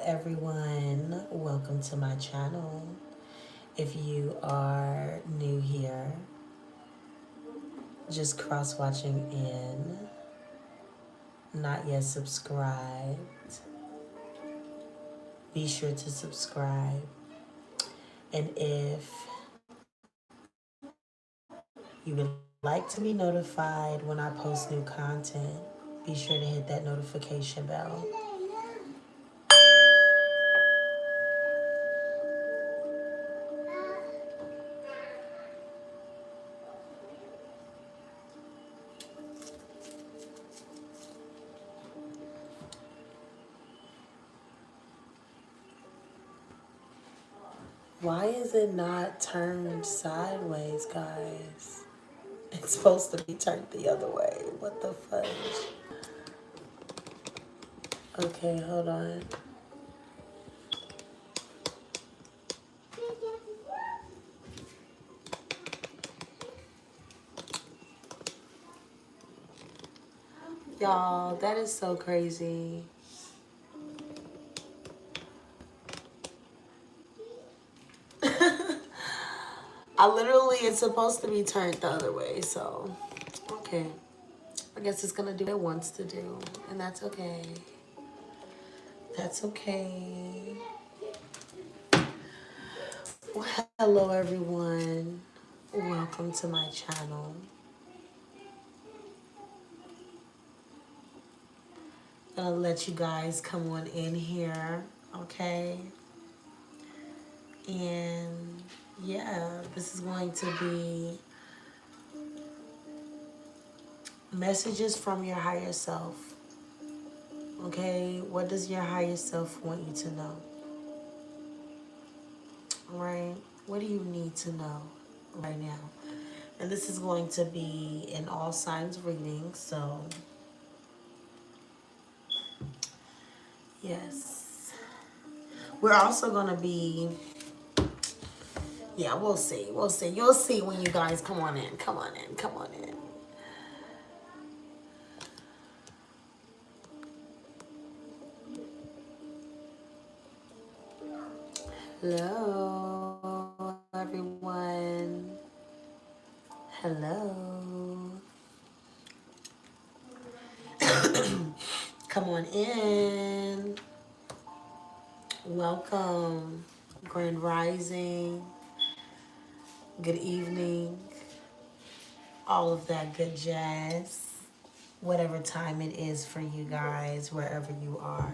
everyone, welcome to my channel. If you are new here, just cross-watching in, not yet subscribed, be sure to subscribe. And if you would like to be notified when I post new content, be sure to hit that notification bell. Why is it not turned sideways, guys? It's supposed to be turned the other way. What the fudge? Okay, hold on. Y'all, that is so crazy. It's supposed to be turned the other way, so, okay. I guess it's gonna do what it wants to do, and that's okay. That's okay. Well, hello, everyone. Welcome to my channel. Gonna let you guys come on in here, okay? And yeah, this is going to be messages from your higher self. Okay, what does your higher self want you to know? All right, what do you need to know right now? And this is going to be an all signs reading, so yes. We're also going to be, yeah, we'll see. We'll see. You'll see when you guys come on in. Come on in. Come on in. Hello, everyone. Hello. Come on in. Welcome. Grand Rising. Good evening. All of that good jazz. Whatever time it is for you guys, wherever you are.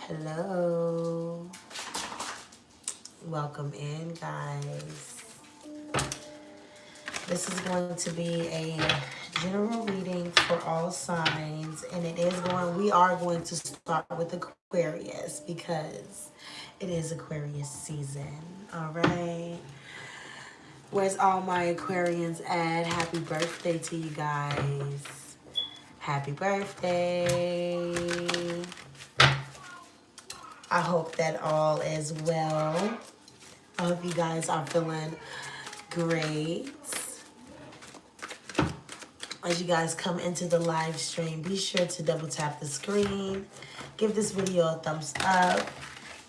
Hello. Welcome in, guys. This is going to be a general reading for all signs, and we are going to start with Aquarius because it is Aquarius season. All right. Where's all my Aquarians at? Happy birthday to you guys. Happy birthday. I hope that all is well. I hope you guys are feeling great. As you guys come into the live stream, be sure to double tap the screen. Give this video a thumbs up,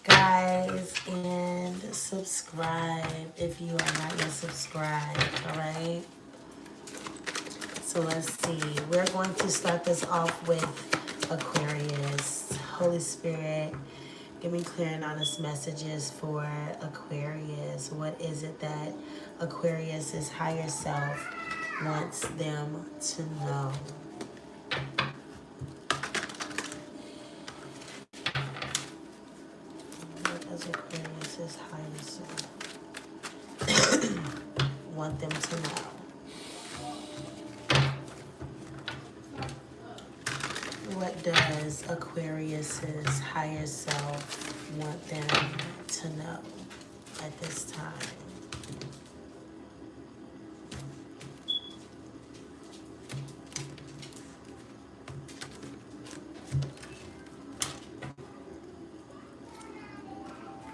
guys, and subscribe if you are not yet subscribed, all right? So let's see. We're going to start this off with Aquarius. Holy Spirit, give me clear and honest messages for Aquarius. What is it that Aquarius's higher self wants them to know? What does Aquarius's higher self want them to know? What does Aquarius's higher self want them to know at this time?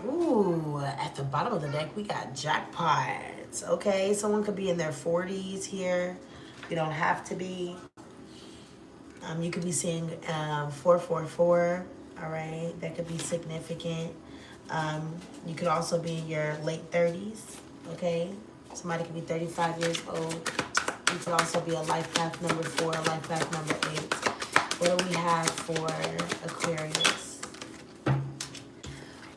Ooh, at the bottom of the deck, we got jackpots. Okay, someone could be in their 40s here. You don't have to be. You could be seeing 444. all right? That could be significant. You could also be in your late 30s, okay? Somebody could be 35 years old. You could also be a life path number 4, life path number 8. What do we have for Aquarius?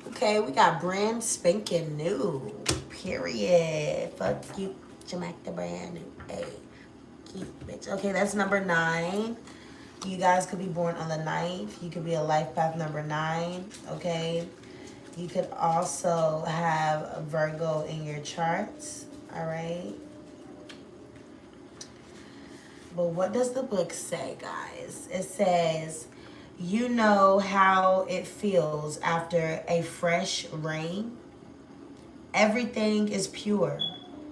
Okay, we got brand spanking new. Period. Fuck you, Jamaica brand new. Hey, keep bitch. Okay, that's number 9. You guys could be born on the 9th. You could be a life path number 9. Okay. You could also have a Virgo in your charts. All right. But what does the book say, guys? It says, you know how it feels after a fresh rain. Everything is pure,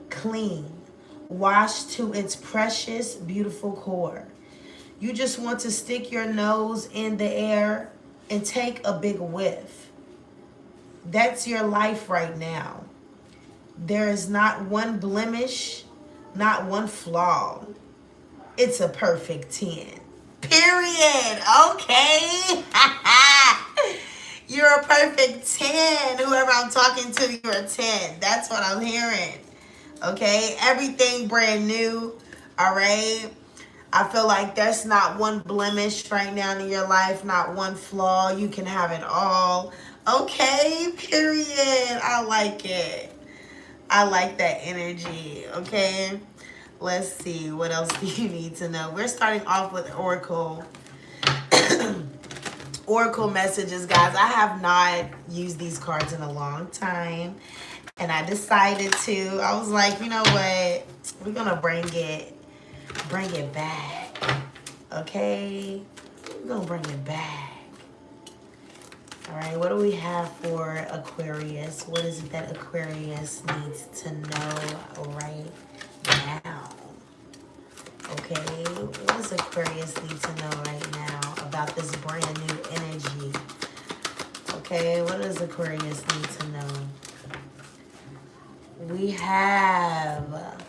clean, washed to its precious, beautiful core. You just want to stick your nose in the air and take a big whiff. That's your life right now. There is not one blemish, not one flaw. It's a perfect 10. Period. Okay. You're a perfect 10. Whoever I'm talking to, you're a 10. That's what I'm hearing. Okay. Everything brand new. All right. I feel like there's not one blemish right now in your life, not one flaw. You can have it all. Okay. Period. I like it. I like that energy. Okay. Let's see. What else do you need to know? We're starting off with Oracle. Oracle messages, guys. I have not used these cards in a long time. And I decided to. I was like, you know what? We're going to bring it back. Okay? We're going to bring it back. All right. What do we have for Aquarius? What is it that Aquarius needs to know right now? Okay, what does Aquarius need to know right now about this brand new energy? Okay, what does Aquarius need to know? We have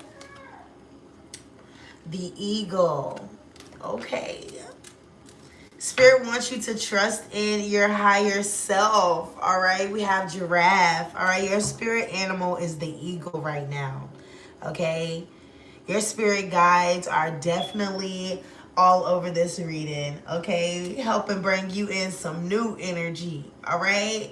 the eagle. Okay. Spirit wants you to trust in your higher self. All right, we have giraffe. All right, your spirit animal is the eagle right now. Okay. Your spirit guides are definitely all over this reading, okay? Helping bring you in some new energy, all right?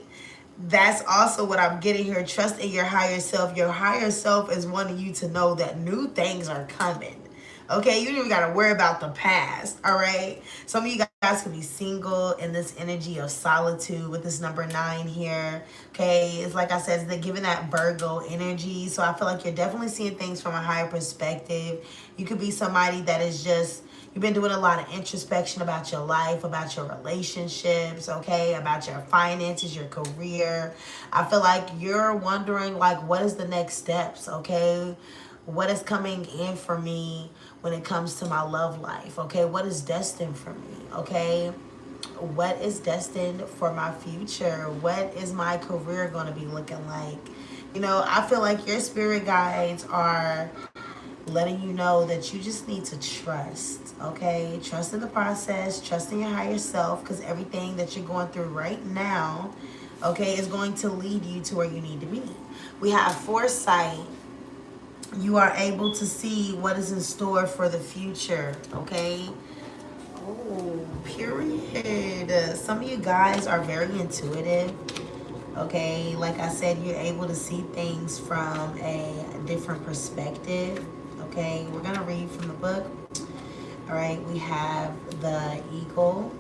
That's also what I'm getting here. Trust in your higher self. Your higher self is wanting you to know that new things are coming, okay? You don't even got to worry about the past, all right? Some of you guys could be single in this energy of solitude with this number 9 here, okay? It's like I said, they're giving that Virgo energy. So I feel like you're definitely seeing things from a higher perspective. You could be somebody that is just, you've been doing a lot of introspection about your life, about your relationships, okay? About your finances, your career. I feel like you're wondering, like, what is the next steps, okay? What is coming in for me when it comes to my love life, okay? What is destined for me, okay? What is destined for my future? What is my career going to be looking like? You know, I feel like your spirit guides are letting you know that you just need to trust, okay? Trust in the process, trust in your higher self, because everything that you're going through right now, okay, is going to lead you to where you need to be. We have foresight. You are able to see what is in store for the future, okay? Oh, period. Some of you guys are very intuitive, okay? Like I said, you're able to see things from a different perspective, okay? We're going to read from the book. All right, we have the eagle.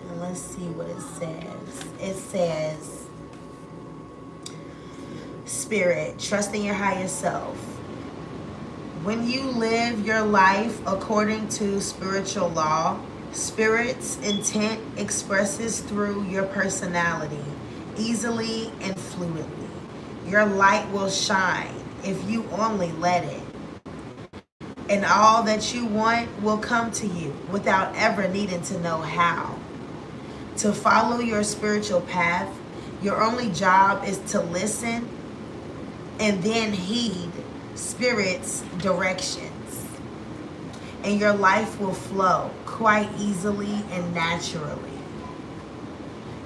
And let's see what it says. It says, Spirit, trust in your higher self. When you live your life according to spiritual law, Spirit's intent expresses through your personality, easily and fluidly. Your light will shine if you only let it. And all that you want will come to you without ever needing to know how. To follow your spiritual path, your only job is to listen and then heed Spirit's directions. And your life will flow quite easily and naturally.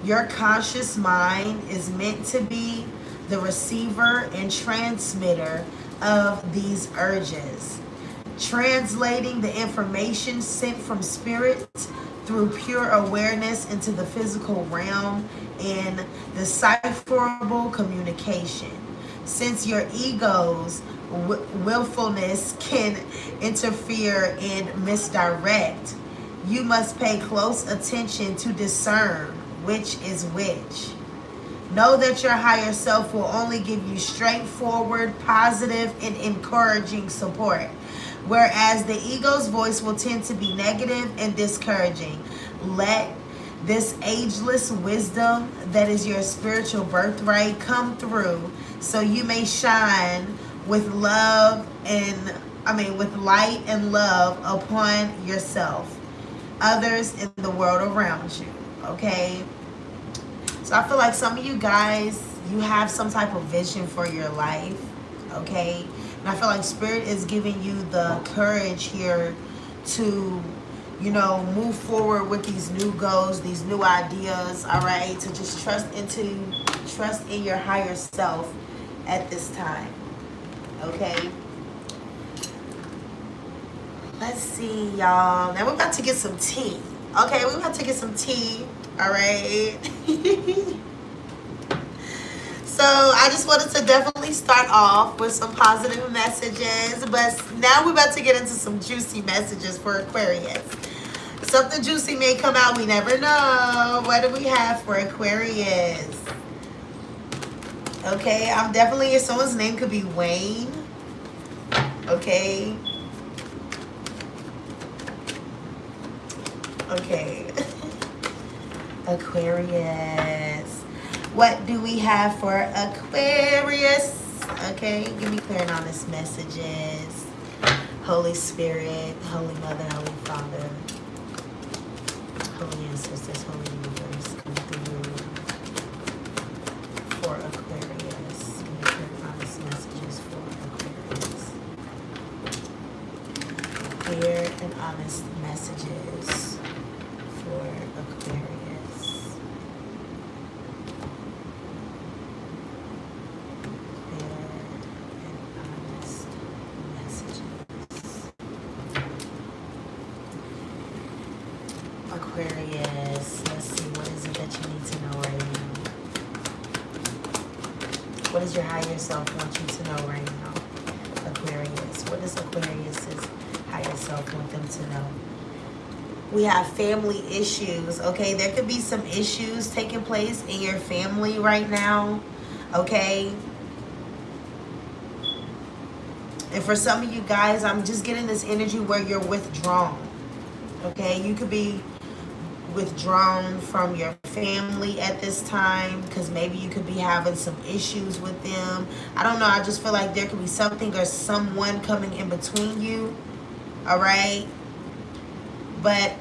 Your conscious mind is meant to be the receiver and transmitter of these urges, translating the information sent from spirit through pure awareness into the physical realm in decipherable communication. Since your ego's willfulness can interfere and misdirect, you must pay close attention to discern which is which. Know that your higher self will only give you straightforward, positive, and encouraging support, whereas the ego's voice will tend to be negative and discouraging. Let this ageless wisdom that is your spiritual birthright come through so you may shine with love with light and love upon yourself, others, in the world around you. Okay? So I feel like some of you guys, you have some type of vision for your life. Okay? And I feel like Spirit is giving you the courage here to, you know, move forward with these new goals, these new ideas, all right? To just trust in your higher self at this time, okay? Let's see, y'all. Now we're about to get some tea, okay? We're about to get some tea, all right? So I just wanted to definitely start off with some positive messages, but now we're about to get into some juicy messages for Aquarius. Something juicy may come out, we never know. What do we have for Aquarius? Okay, I'm definitely, someone's name could be Wayne. Okay. Okay. Aquarius. What do we have for Aquarius? Okay, give me clear and honest messages. Holy Spirit, Holy Mother, Holy Father, Holy Ancestors, Holy Universe, come through for Aquarius. Give me clear and honest messages for Aquarius. Clear and honest messages for Aquarius. Aquarius, let's see, what is it that you need to know right now? What does your higher self want you to know right now? Aquarius, what does Aquarius's higher self want them to know? We have family issues, okay? There could be some issues taking place in your family right now, okay? And for some of you guys, I'm just getting this energy where you're withdrawn, okay? You could be withdrawn from your family at this time because maybe you could be having some issues with them. I don't know. I just feel like there could be something or someone coming in between you. All right. But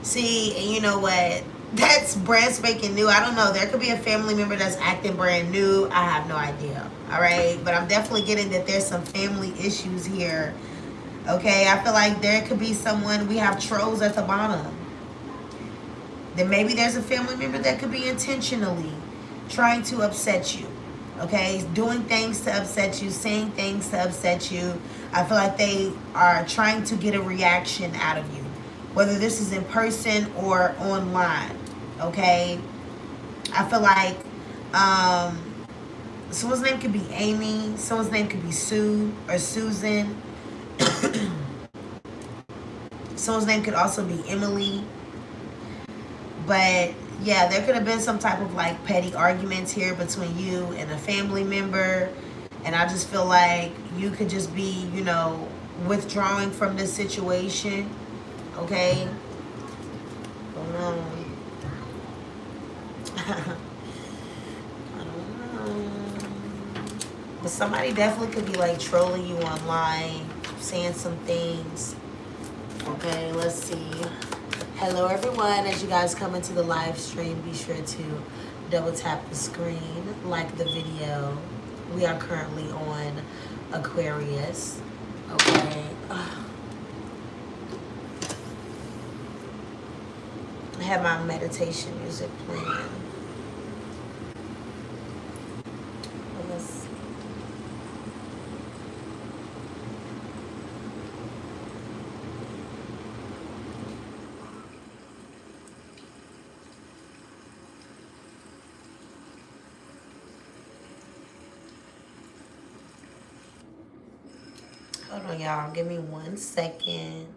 see, and you know what? That's brand spanking new. I don't know. There could be a family member that's acting brand new. I have no idea. All right. But I'm definitely getting that there's some family issues here. Okay. I feel like there could be someone. We have trolls at the bottom. Then maybe there's a family member that could be intentionally trying to upset you. Okay. Doing things to upset you. Saying things to upset you. I feel like they are trying to get a reaction out of you. Whether this is in person or online. Okay, I feel like someone's name could be Amy, someone's name could be Sue or Susan. Someone's name could also be Emily. But yeah, there could have been some type of like petty arguments here between you and a family member, and I just feel like you could just be, you know, withdrawing from this situation. Okay. I don't know. I don't know. But somebody definitely could be like trolling you online, saying some things. Okay, let's see. Hello everyone. As you guys come into the live stream, be sure to double tap the screen, like the video. We are currently on Aquarius. Okay. have my meditation music playing. Let's see. Hold on, y'all. Give me 1 second.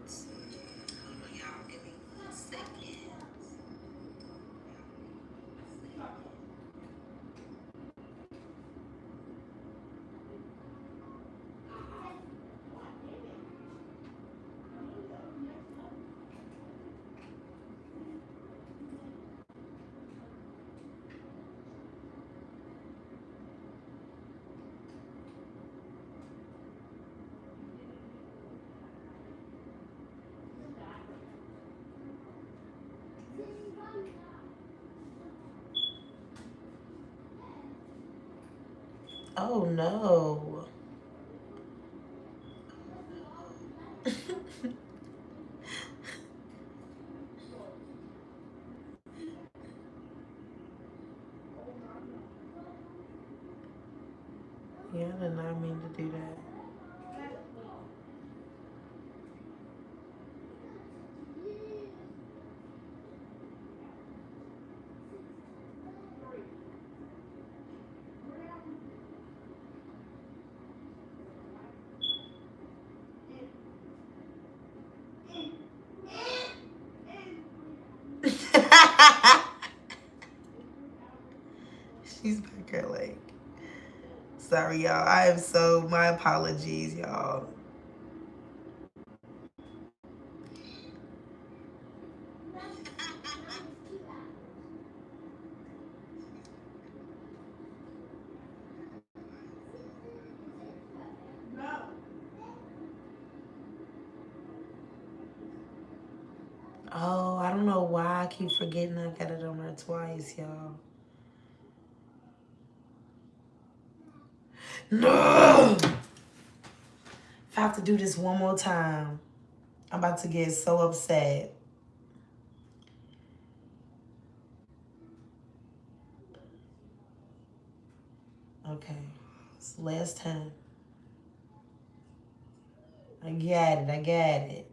Oh no. Yeah, I did not mean to do that. She's back her leg. Sorry, y'all. My apologies, y'all. Oh, I don't know why I keep forgetting I got it on her twice, y'all. No! If I have to do this one more time, I'm about to get so upset. Okay, it's the last time. I got it, I got it.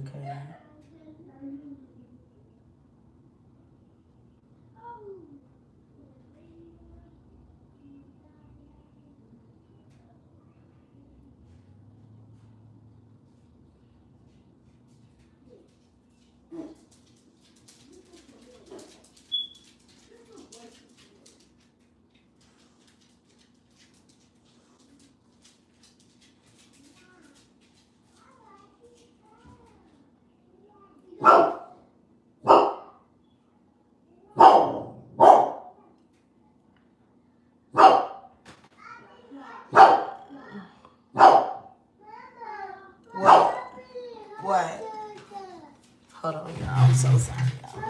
Okay. What? Hold on, y'all. I'm so sorry, y'all.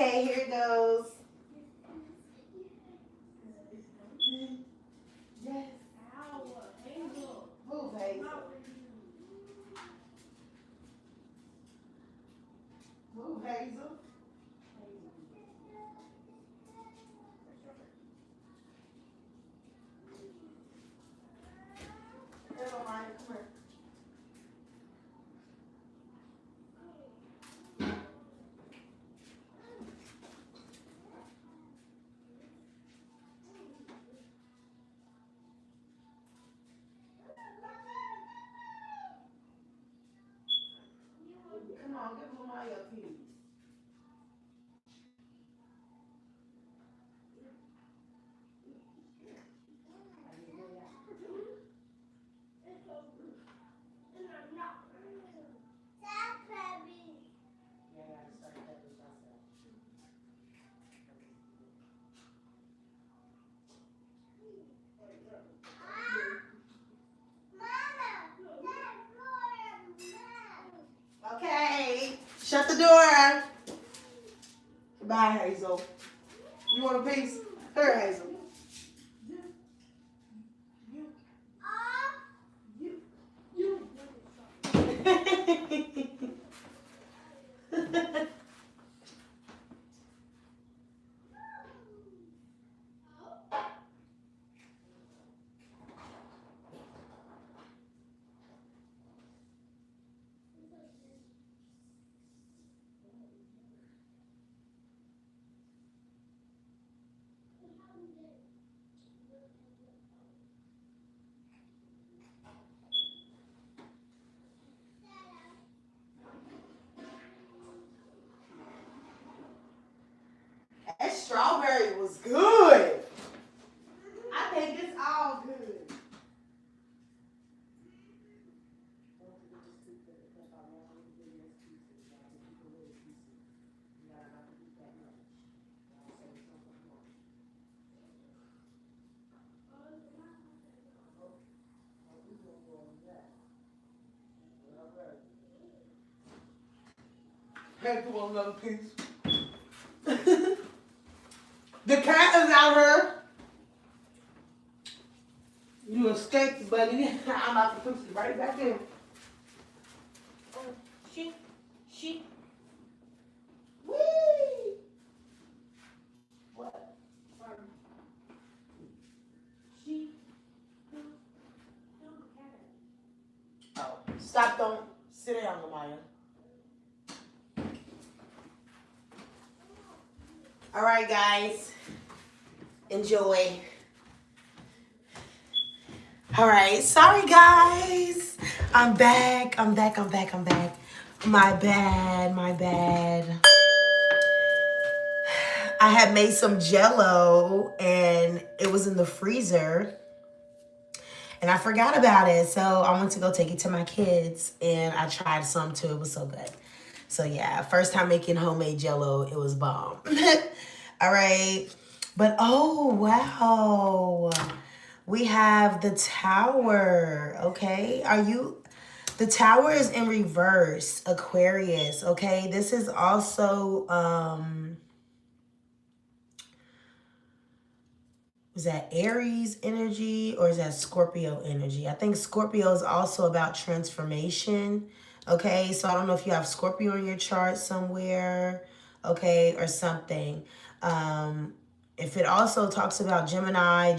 Okay, here it goes. Yes. Move, Hazel. Move, Hazel. Come here. Come on, give Mama your keys. Okay, shut the door. Bye, Hazel. You want a piece? Here, Hazel. That strawberry was good. I think it's all good. Hey, come on, another piece. The cat is out here. You escaped, buddy. I'm about to push it right back in. She. Whee! What? She. Oh, stop! Don't sit down, Lamaya. All right, guys. Enjoy. All right. Sorry, guys. I'm back. My bad. I had made some Jell-O and it was in the freezer and I forgot about it. So I went to go take it to my kids and I tried some too. It was so good. So yeah, first time making homemade Jell-O, it was bomb. All right. But oh, wow. We have the Tower, okay? The Tower is in reverse, Aquarius, okay? This is also, is that Aries energy or is that Scorpio energy? I think Scorpio is also about transformation, okay? So I don't know if you have Scorpio in your chart somewhere, okay, or something. If it also talks about Gemini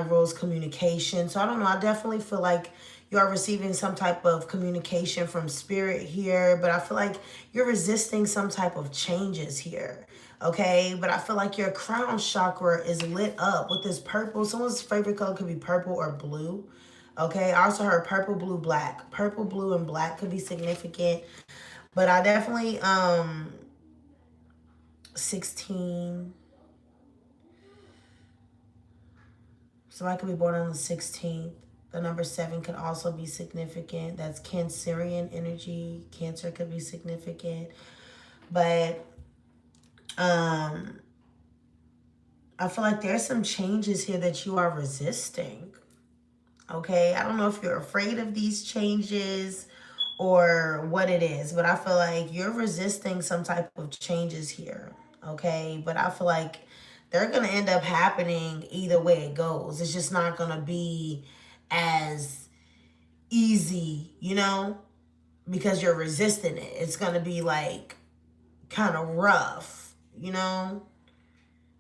rules communication. So I don't know. I definitely feel like you are receiving some type of communication from spirit here, but I feel like you're resisting some type of changes here. Okay, but I feel like your crown chakra is lit up with this purple. Someone's favorite color could be purple or blue. Okay, I also heard purple, blue, black. Purple, blue, and black could be significant. But I definitely, 16. Somebody could be born on the 16th. The number 7 could also be significant. That's Cancerian energy. Cancer could be significant. But I feel like there's some changes here that you are resisting. Okay? I don't know if you're afraid of these changes or what it is, but I feel like you're resisting some type of changes here. okay? But I feel like they're going to end up happening either way it goes. It's just not going to be as easy, you know, because you're resisting it. It's going to be like kind of rough, you know?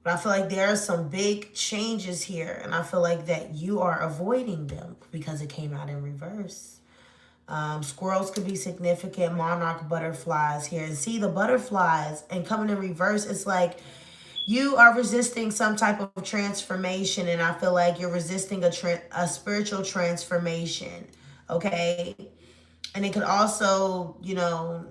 But I feel like there are some big changes here, and I feel like that you are avoiding them because it came out in reverse. Squirrels could be significant, monarch butterflies here. And see the butterflies and coming in reverse, it's like you are resisting some type of transformation, and I feel like you're resisting a spiritual transformation, okay? And it could also, you know,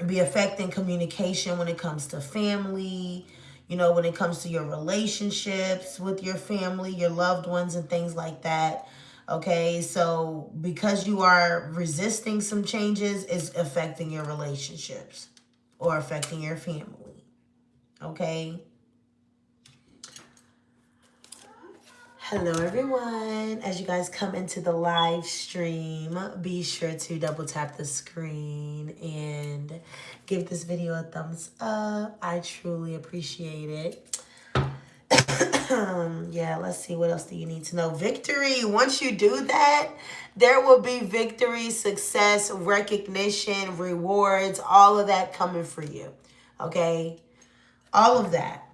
be affecting communication when it comes to family, you know, when it comes to your relationships with your family, your loved ones, and things like that. Okay, so because you are resisting some changes, it's affecting your relationships or affecting your family. Okay. Hello everyone. As you guys come into the live stream, be sure to double tap the screen and give this video a thumbs up. I truly appreciate it. Yeah, let's see, what else do you need to know? Victory. Once you do that, there will be victory, success, recognition, rewards, all of that coming for you. Okay? All of that.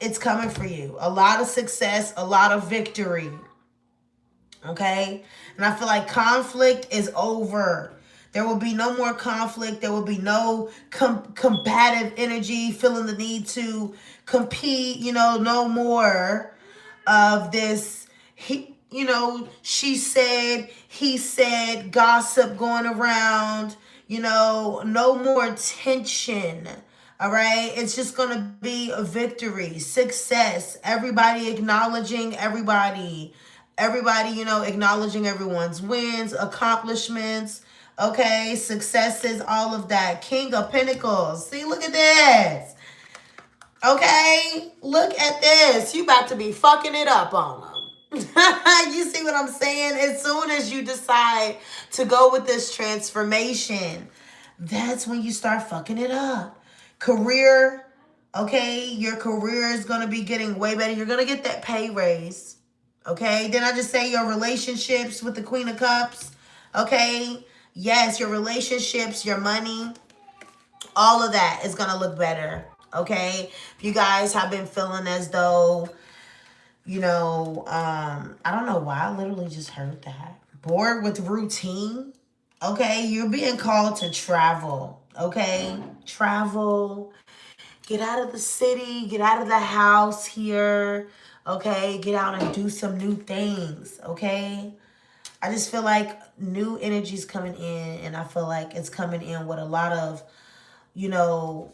It's coming for you. A lot of success, a lot of victory. Okay? And I feel like conflict is over. There will be no more conflict. There will be no combative energy, feeling the need to compete, you know, no more of this, you know, she said, he said, gossip going around, you know, no more tension. All right. It's just going to be a victory, success, everybody acknowledging everybody, you know, acknowledging everyone's wins, accomplishments. Okay. Successes, all of that. King of Pentacles. See, look at this. Okay, look at this. You about to be fucking it up on them. You see what I'm saying? As soon as you decide to go with this transformation, that's when you start fucking it up. Career, okay, your career is going to be getting way better. You're going to get that pay raise, okay? Didn't I just say your relationships with the Queen of Cups, okay? Yes, your relationships, your money, all of that is going to look better. Okay, if you guys have been feeling as though, you know, I don't know why I literally just heard that. Bored with routine. Okay, you're being called to travel. Okay, travel. Get out of the city. Get out of the house here. Okay, get out and do some new things. Okay, I just feel like new energy's coming in, and I feel like it's coming in with a lot of, you know,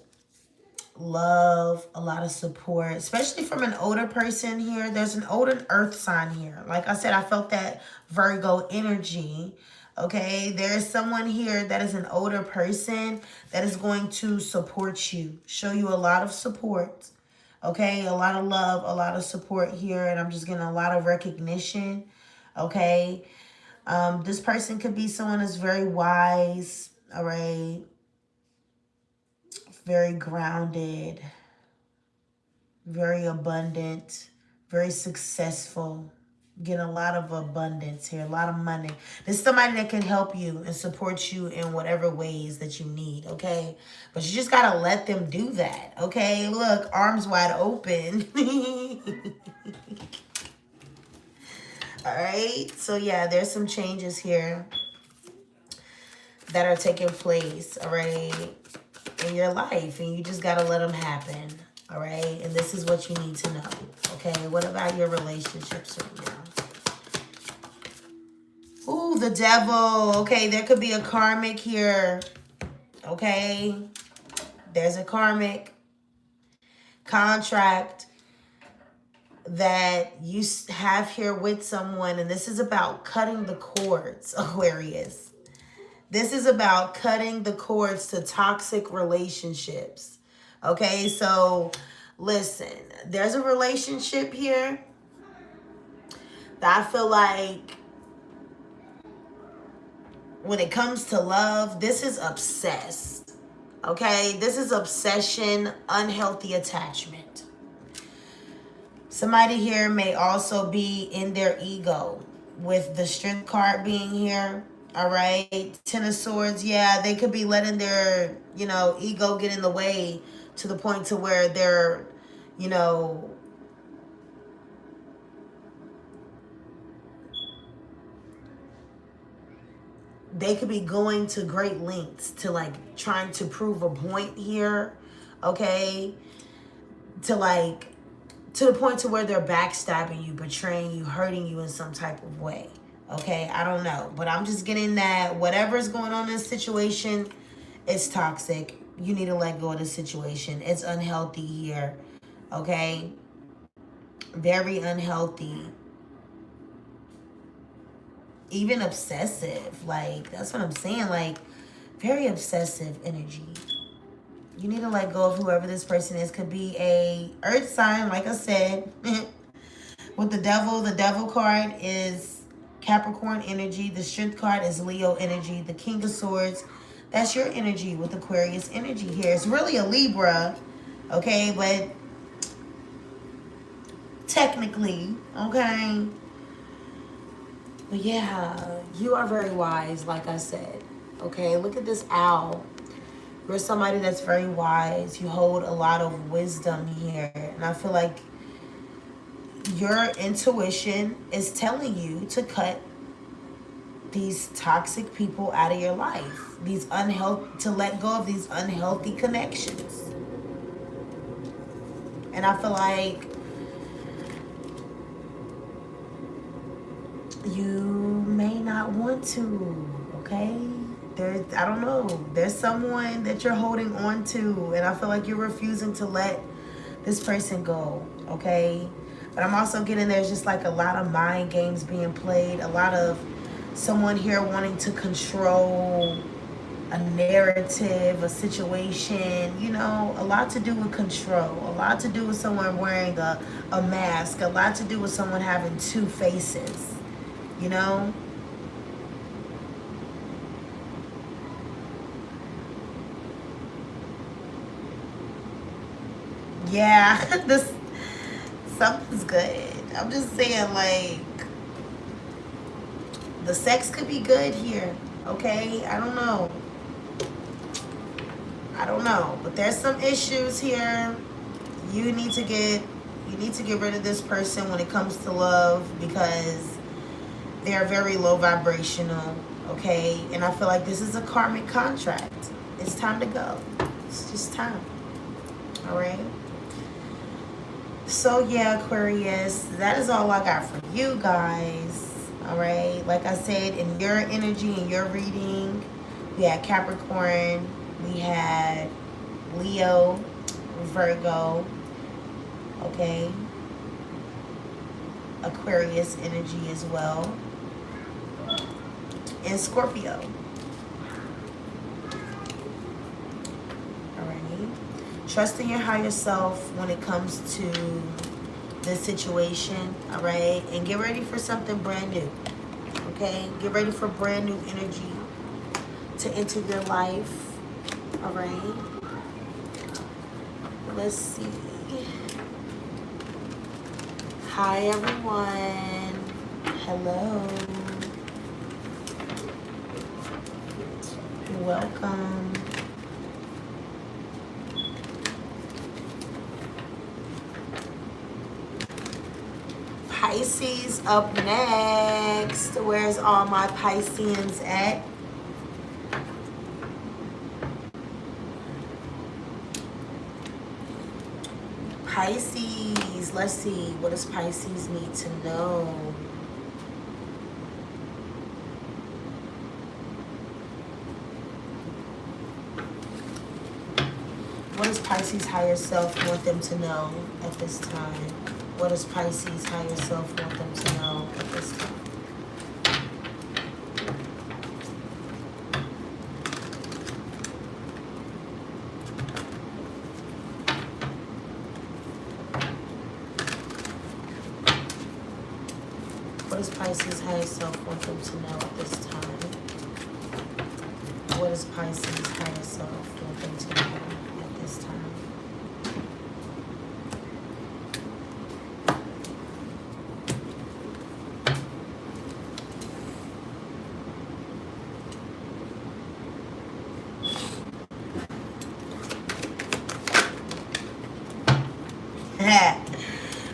love, a lot of support, especially from an older person here. There's an older earth sign here. Like I said, I felt that Virgo energy. Okay, there's someone here that is an older person that is going to support you, show you a lot of support. Okay, a lot of love, a lot of support here, and I'm just getting a lot of recognition. Okay, this person could be someone that's very wise. All right, very grounded, very abundant, very successful. Getting a lot of abundance here, a lot of money. There's somebody that can help you and support you in whatever ways that you need, okay? But you just got to let them do that, okay? Look, arms wide open. All right? So, yeah, there's some changes here that are taking place, all right, in your life. And you just got to let them happen, all right? And this is what you need to know, okay? What about your relationships right now? Ooh, the devil. Okay, there could be a karmic here. Okay, there's a karmic contract that you have here with someone. And this is about cutting the cords, Aquarius. This is about cutting the cords to toxic relationships. Okay, so listen, there's a relationship here that I feel like when it comes to love, this is obsessed. Okay, this is obsession, unhealthy attachment. Somebody here may also be in their ego with the Strength card being here. All right, Ten of Swords. Yeah, they could be letting their, ego get in the way to the point to where they're, they could be going to great lengths to like trying to prove a point here. Okay, to the point to where they're backstabbing you, betraying you, hurting you in some type of way. Okay, I don't know. But I'm just getting that whatever's going on in this situation, it's toxic. You need to let go of the situation. It's unhealthy here. Okay? Very unhealthy. Even obsessive. Like, that's what I'm saying. Like, very obsessive energy. You need to let go of whoever this person is. Could be a earth sign, like I said. With the devil card is Capricorn energy. The Strength card is Leo energy. The King of Swords, that's your energy with Aquarius energy here. It's really a Libra, okay? But technically, okay? But yeah, you are very wise, like I said, okay? Look at this owl. You're somebody that's very wise. You hold a lot of wisdom here. And I feel like your intuition is telling you to cut these toxic people out of your life. To let go of these unhealthy connections. And I feel like you may not want to, okay? I don't know. There's someone that you're holding on to, and I feel like you're refusing to let this person go, okay? But I'm also getting there's just like a lot of mind games being played, a lot of someone here wanting to control a narrative, a situation, a lot to do with control, a lot to do with someone wearing a mask, a lot to do with someone having two faces, Yeah, something's good. I'm just saying, like, the sex could be good here, okay? I don't know. But there's some issues here. You need to get rid of this person when it comes to love, because they're very low vibrational, okay? And I feel like this is a karmic contract. It's time to go. It's just time. All right? So yeah, Aquarius, that is all I got for you guys. All right, like I said, in your energy, in your reading, we had Capricorn, we had Leo, Virgo, okay, Aquarius energy as well, and Scorpio. Trust in your higher self when it comes to this situation, all right? And get ready for something brand new, okay? Get ready for brand new energy to enter your life, all right? Let's see. Hi, everyone. Hello. Welcome. Pisces up next. Where's all my Pisceans at? Pisces. Let's see. What does Pisces need to know? What does Pisces higher self want them to know at this time? What does Pisces higher self want them to know at this time? What does Pisces higher self want them to know at this time? What is Pisces higher self looking to know at this time?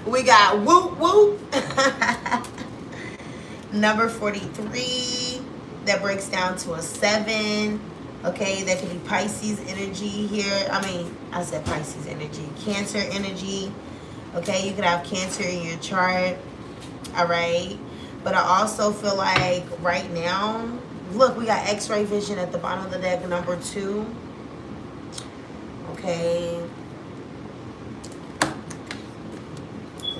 We got whoop whoop. Number 43. That breaks down to a 7. Okay, that could be Pisces energy here. I said Pisces energy. Cancer energy. Okay, you could have Cancer in your chart. All right. But I also feel like right now, look, we got X-ray vision at the bottom of the deck, number 2. Okay.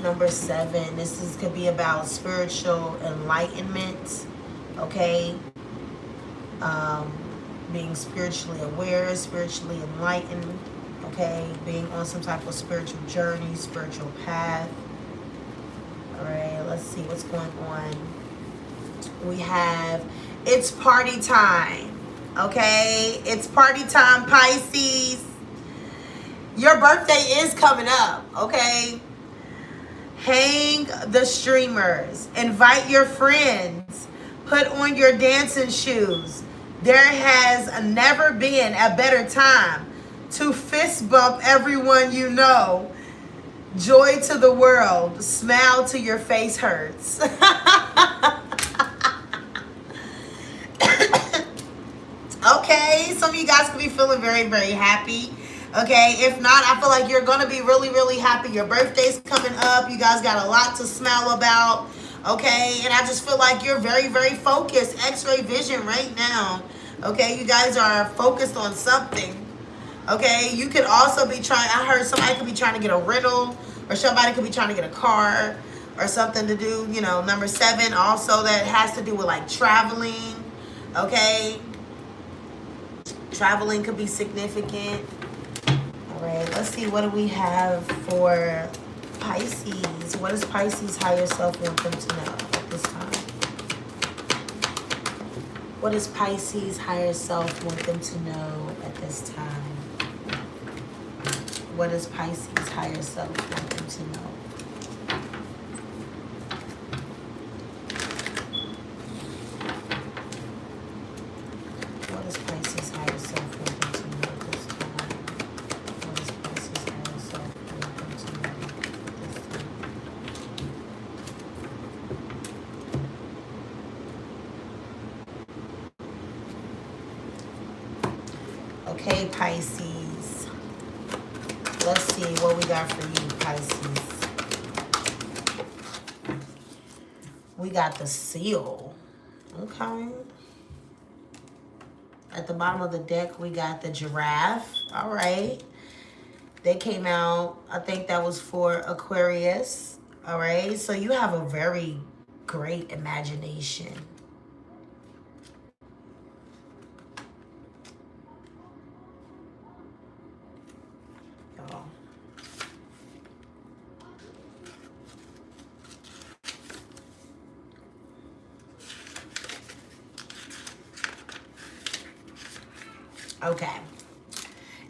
Number 7. This could be about spiritual enlightenment. Okay. Being spiritually aware, spiritually enlightened, okay, being on some type of spiritual journey, spiritual path. All right, let's see what's going on. We have, it's party time, okay? It's party time, Pisces. Your birthday is coming up, okay? Hang the streamers, invite your friends, put on your dancing shoes. There has never been a better time to fist bump everyone you know. Joy to the world. Smile till your face hurts. Okay, some of you guys could be feeling very, very happy. Okay, if not, I feel like you're going to be really, really happy. Your birthday's coming up. You guys got a lot to smile about. Okay, and I just feel like you're very, very focused. X-ray vision right now. Okay, you guys are focused on something. Okay, you could also be trying, I heard somebody could be trying to get a rental, or somebody could be trying to get a car or something to do, you know. Number 7 also, that has to do with like traveling. Okay, traveling could be significant. All right, let's see, what do we have for Pisces? What does Pisces higher self want them to know at this time? What does Pisces higher self want them to know at this time? What does Pisces higher self want them to know? What does Pisces higher self want them to know at this time? What does Pisces higher self want them to know at this time? Okay, Pisces. Let's see what we got for you, Pisces. We got the Seal. Okay. At the bottom of the deck, we got the Giraffe. All right. They came out, I think that was for Aquarius. All right. So you have a very great imagination. Okay.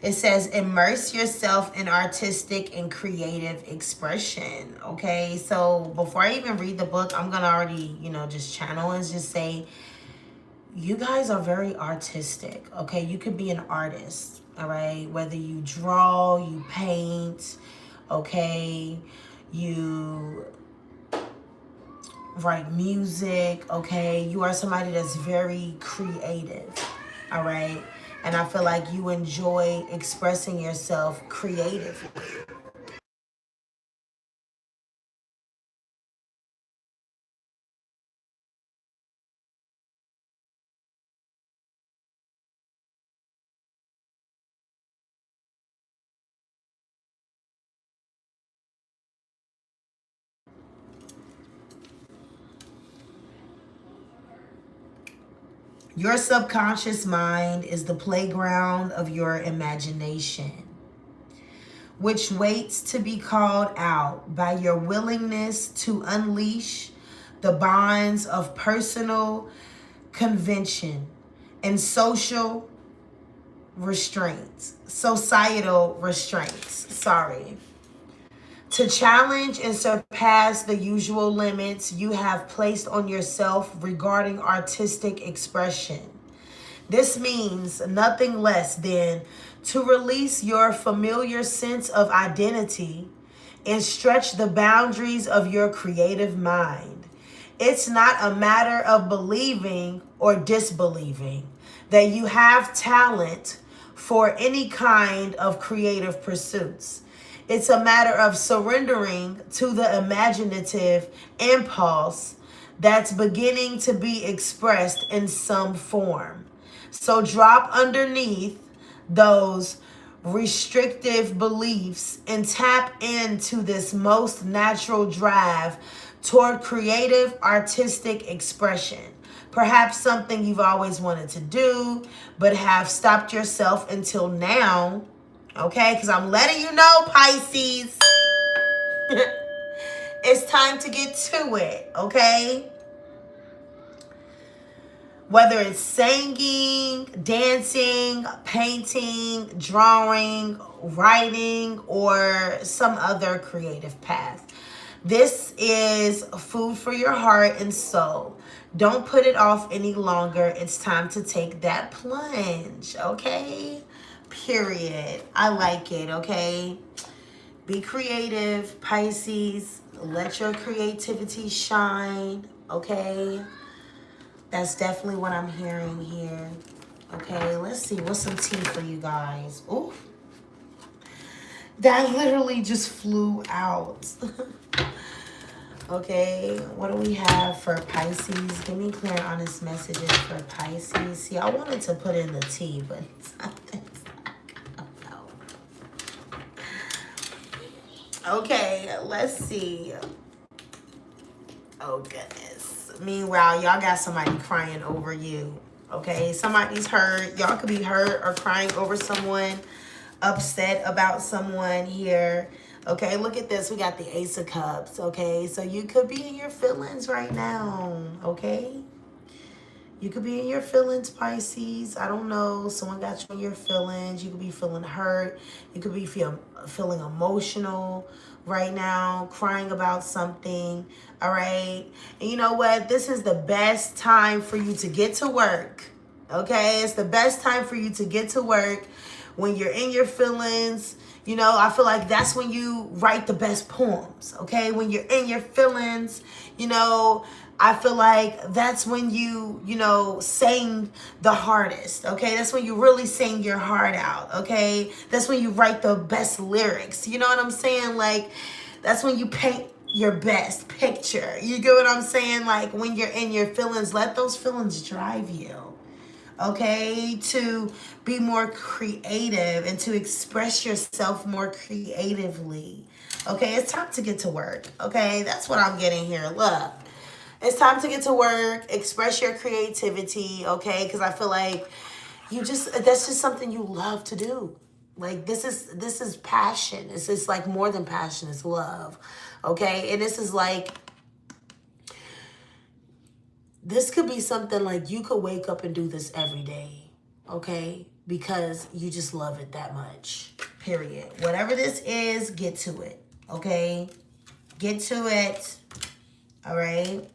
It says, immerse yourself in artistic and creative expression. Okay. So before I even read the book, I'm going to already, just channel and just say, you guys are very artistic. Okay. You could be an artist. All right. Whether you draw, you paint. Okay. You write music. Okay. You are somebody that's very creative. All right. And I feel like you enjoy expressing yourself creatively. Your subconscious mind is the playground of your imagination, which waits to be called out by your willingness to unleash the bonds of personal convention and social restraints, societal restraints, sorry. To challenge and surpass the usual limits you have placed on yourself regarding artistic expression. This means nothing less than to release your familiar sense of identity and stretch the boundaries of your creative mind. It's not a matter of believing or disbelieving that you have talent for any kind of creative pursuits. It's a matter of surrendering to the imaginative impulse that's beginning to be expressed in some form. So drop underneath those restrictive beliefs and tap into this most natural drive toward creative artistic expression. Perhaps something you've always wanted to do, but have stopped yourself until now. Okay, because I'm letting you know, Pisces, it's time to get to it, okay? Whether it's singing, dancing, painting, drawing, writing, or some other creative path. This is food for your heart and soul. Don't put it off any longer. It's time to take that plunge, okay? Period. I like it, okay? Be creative, Pisces. Let your creativity shine, okay? That's definitely what I'm hearing here. Okay, let's see. What's some tea for you guys? Ooh. That literally just flew out. Okay, what do we have for Pisces? Give me clear, honest messages for Pisces. See, I wanted to put in the tea, but something's not coming out. Okay, let's see. Oh, goodness. Meanwhile, y'all got somebody crying over you. Okay, somebody's hurt. Y'all could be hurt or crying over someone, upset about someone here. Okay, look at this. We got the Ace of Cups. Okay, so you could be in your feelings right now. Okay, you could be in your feelings, Pisces. I don't know. Someone got you in your feelings. You could be feeling hurt. You could be feeling emotional right now, crying about something. All right, and you know what? This is the best time for you to get to work. Okay, it's the best time for you to get to work when you're in your feelings. You know, I feel like that's when you write the best poems, okay? When you're in your feelings, you know, I feel like that's when you sing the hardest, okay? That's when you really sing your heart out, okay? That's when you write the best lyrics, you know what I'm saying? Like, that's when you paint your best picture. You get what I'm saying? Like, when you're in your feelings, let those feelings drive you. Okay, to be more creative and to express yourself more creatively. Okay, it's time to get to work. Okay, that's what I'm getting here. Look, it's time to get to work, express your creativity. Okay, because I feel like that's just something you love to do. Like this is passion. This is like more than passion. It's love. Okay, and this is like, this could be something like you could wake up and do this every day, okay? Because you just love it that much, period. Whatever this is, get to it, okay? Get to it, all right?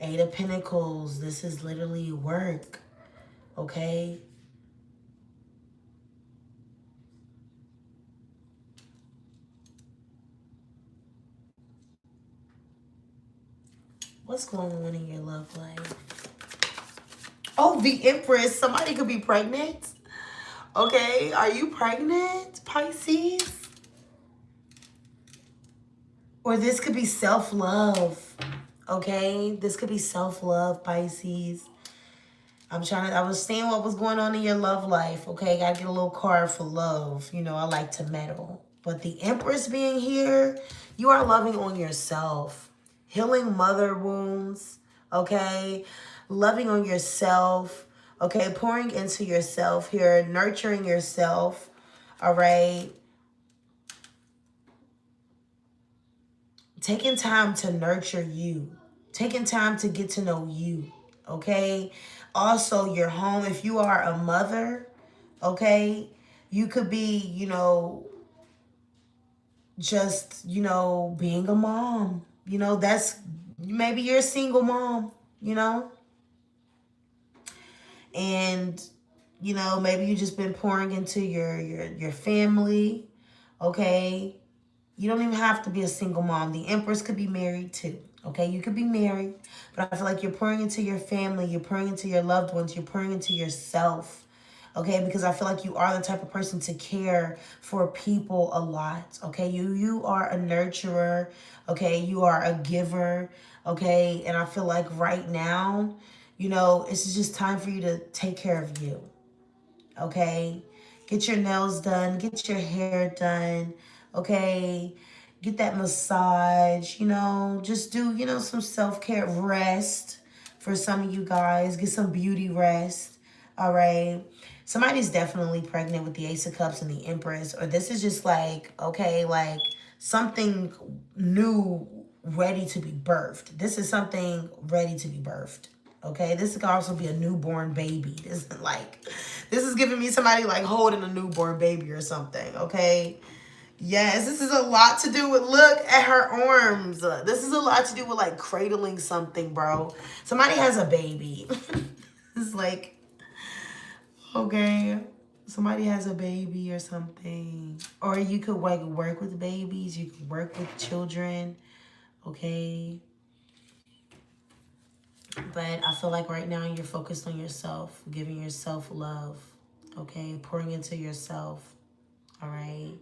Eight of Pentacles, this is literally work, okay? What's going on in your love life? Oh, the Empress. Somebody could be pregnant. Okay, are you pregnant, Pisces? Or this could be self-love. Okay, this could be self-love, Pisces. I was seeing what was going on in your love life. Okay, gotta get a little card for love. You know, I like to meddle. But the Empress being here, you are loving on yourself. Healing mother wounds, okay? Loving on yourself, okay? Pouring into yourself here, nurturing yourself, all right? Taking time to nurture you. Taking time to get to know you, okay? Also, your home, if you are a mother, okay, you could be, you know, just, you know, being a mom. You know, that's, maybe you're a single mom, you know? And, you know, maybe you just been pouring into your family, okay? You don't even have to be a single mom. The Empress could be married too. Okay, you could be married, but I feel like you're pouring into your family, you're pouring into your loved ones, you're pouring into yourself. Okay, because I feel like you are the type of person to care for people a lot. Okay, you are a nurturer. Okay, you are a giver. Okay, and I feel like right now, you know, it's just time for you to take care of you. Okay, get your nails done, get your hair done. Okay, get that massage, you know, just do, you know, some self-care, rest for some of you guys, get some beauty rest. All right, somebody's definitely pregnant with the Ace of Cups and the Empress, or this is just like, okay, like something new ready to be birthed. This is something ready to be birthed. Okay, this could also be a newborn baby. This is giving me somebody like holding a newborn baby or something. Okay, yes, this is a lot to do with, look at her arms. This is a lot to do with like cradling something, bro. Somebody has a baby. It's like, okay, somebody has a baby or something. Or you could like work with babies. You could work with children. Okay. But I feel like right now you're focused on yourself, giving yourself love, okay? Pouring into yourself, all right?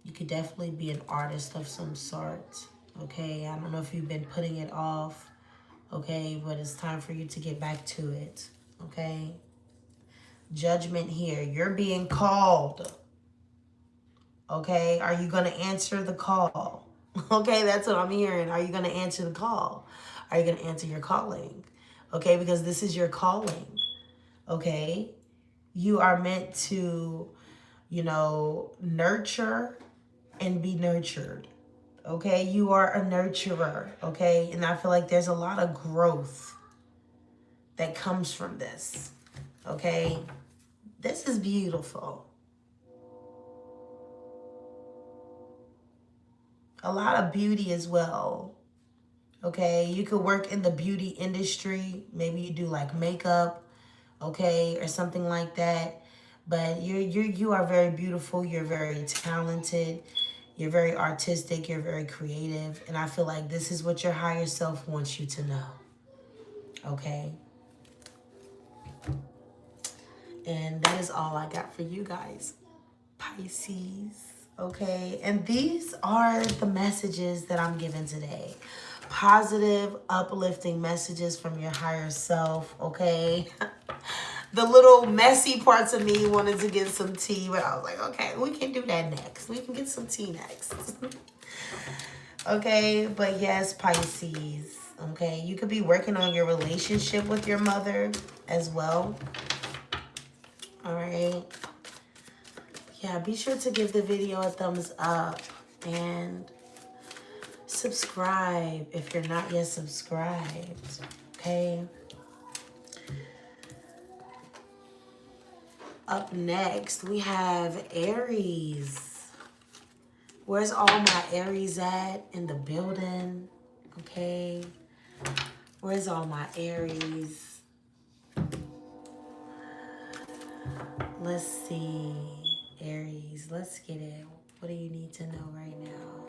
You could definitely be an artist of some sort, okay? I don't know if you've been putting it off, okay? But it's time for you to get back to it, okay? Judgment here. You're being called, okay? Are you going to answer the call? Okay, that's what I'm hearing. Are you going to answer the call? Are you going to answer your calling? Okay, because this is your calling. Okay, you are meant to, you know, nurture and be nurtured. Okay, you are a nurturer. Okay, and I feel like there's a lot of growth that comes from this. Okay, this is beautiful. A lot of beauty as well. Okay, you could work in the beauty industry. Maybe you do like makeup, okay, or something like that. But you are very beautiful. You're very talented. You're very artistic. You're very creative. And I feel like this is what your higher self wants you to know. Okay. And that is all I got for you guys, Pisces. Okay. And these are the messages that I'm giving today. Positive, uplifting messages from your higher self. Okay. The little messy parts of me wanted to get some tea, but I was like, okay, we can do that next. We can get some tea next. Okay, but yes, Pisces. Okay, you could be working on your relationship with your mother as well. All right. Yeah, be sure to give the video a thumbs up and subscribe if you're not yet subscribed. Okay. Up next, we have Aries. Where's all my Aries at in the building? Okay. Where's all my Aries? Let's see. Aries, let's get it. What do you need to know right now?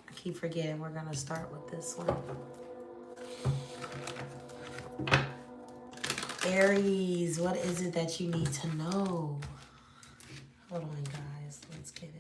I keep forgetting we're going to start with this one. Aries, what is it that you need to know? Hold on, guys. Let's get it.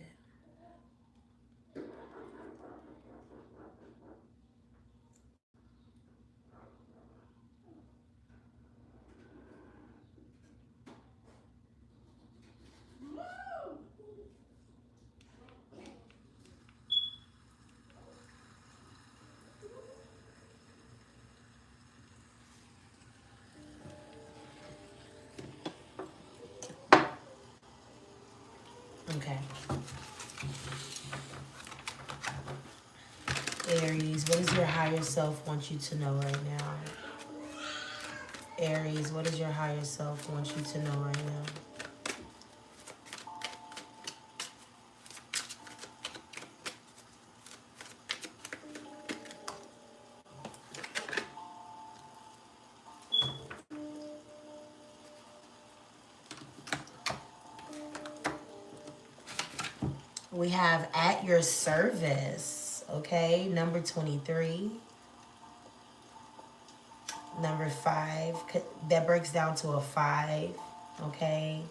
Okay. Aries, what does your higher self want you to know right now? Aries, what does your higher self want you to know right now? We have at your service, okay? Number 23. Number 5, that breaks down to a 5, okay?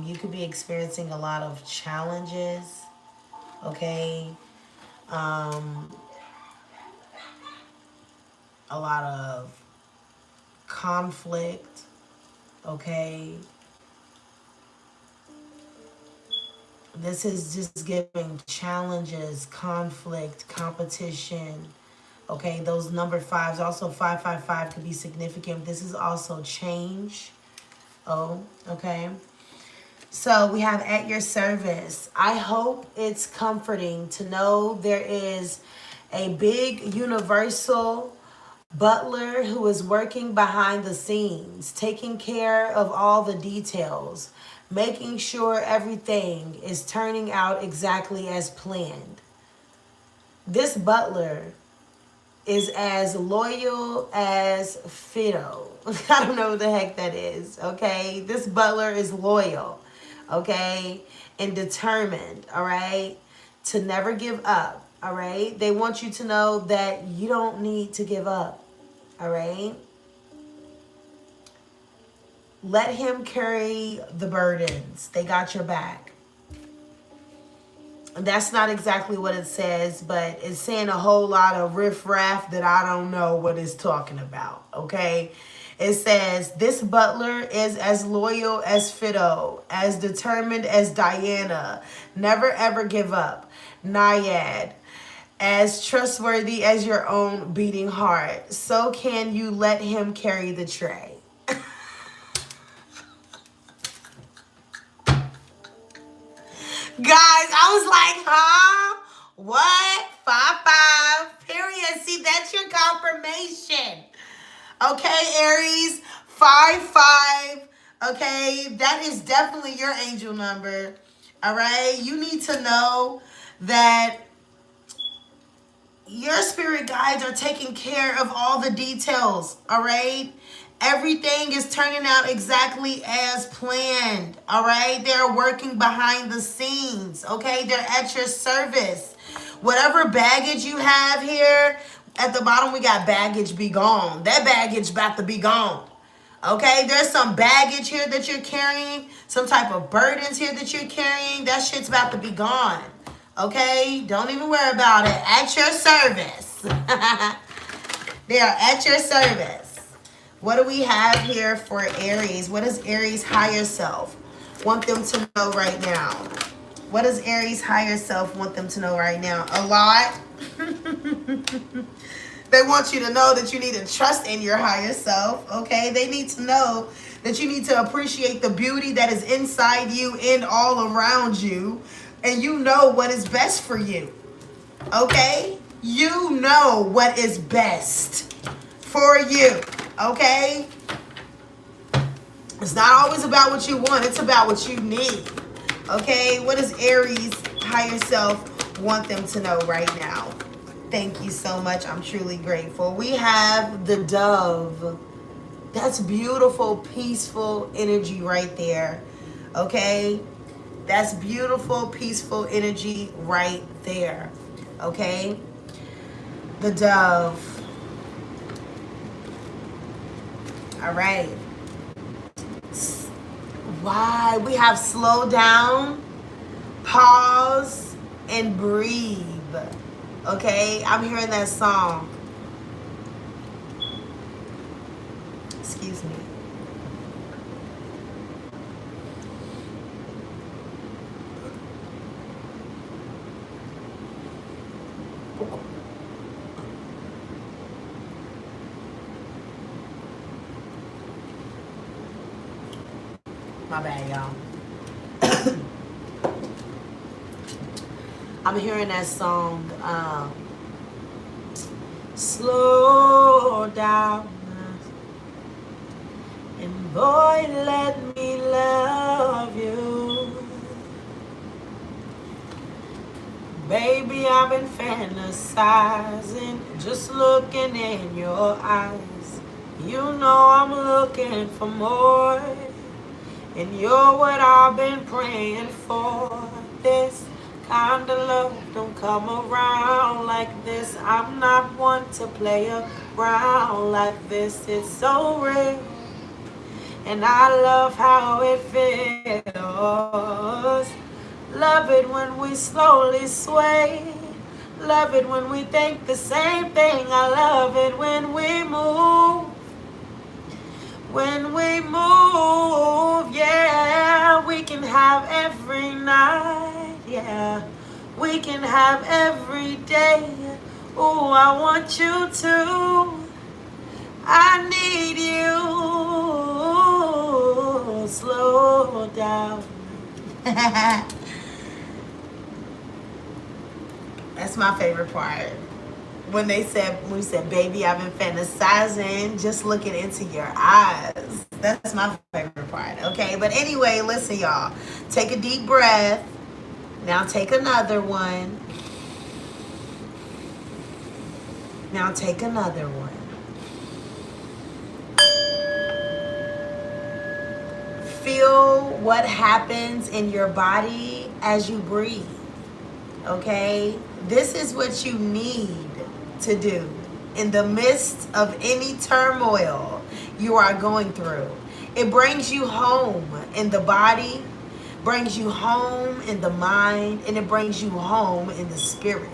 You could be experiencing a lot of challenges, okay? A lot of conflict, okay? This is just giving challenges, conflict, competition. Okay, those number 5s, also 555 could be significant. This is also change. Oh, okay. So we have at your service. I hope it's comforting to know there is a big universal butler who is working behind the scenes, taking care of all the details, making sure everything is turning out exactly as planned. This butler is as loyal as Fido. I don't know what the heck that is, okay? This butler is loyal, okay? And determined, all right? To never give up, all right? They want you to know that you don't need to give up, all right? Let him carry the burdens. They got your back. That's not exactly what it says, but it's saying a whole lot of riffraff that I don't know what it's talking about, okay? It says, this butler is as loyal as Fido, as determined as Diana, never ever give up, Naiad, as trustworthy as your own beating heart. So can you let him carry the tray? Guys, I was like, huh? What? 5-5. Period. See, that's your confirmation. Okay, Aries. 5-5. Okay, that is definitely your angel number. All right. You need to know that your spirit guides are taking care of all the details. All right. Everything is turning out exactly as planned, all right? They're working behind the scenes, okay? They're at your service. Whatever baggage you have here, at the bottom we got baggage be gone. That baggage about to be gone, okay? There's some baggage here that you're carrying, some type of burdens here that you're carrying. That shit's about to be gone, okay? Don't even worry about it. At your service. They are at your service. What do we have here for Aries? What does Aries' higher self want them to know right now? What does Aries' higher self want them to know right now? A lot. They want you to know that you need to trust in your higher self, okay? They need to know that you need to appreciate the beauty that is inside you and all around you, and you know what is best for you, okay? You know what is best for you. Okay? It's not always about what you want. It's about what you need. Okay? What does Aries' higher self want them to know right now? Thank you so much. I'm truly grateful. We have the dove. That's beautiful, peaceful energy right there. Okay? That's beautiful, peaceful energy right there. Okay? The dove. All right. Why? We have slow down, pause, and breathe. Okay? I'm hearing that song. Excuse me. My bad, y'all. I'm hearing that song, slow down. And boy, let me love you. Baby, I've been fantasizing, just looking in your eyes. You know I'm looking for more, and you're what I've been praying for. This kind of love don't come around like this. I'm not one to play around like this. It's so real, and I love how it feels. Love it when we slowly sway. Love it when we think the same thing. I love it when we move. When we move, yeah. We can have every night, yeah. We can have every day. Ooh, I want you to. I need you. Slow down. That's my favorite part. When we said, baby, I've been fantasizing, just looking into your eyes. That's my favorite part, okay? But anyway, listen, y'all. Take a deep breath. Now take another one. Now take another one. Feel what happens in your body as you breathe, okay? This is what you need to do in the midst of any turmoil you are going through. It brings you home in the body, brings you home in the mind, and it brings you home in the spirit.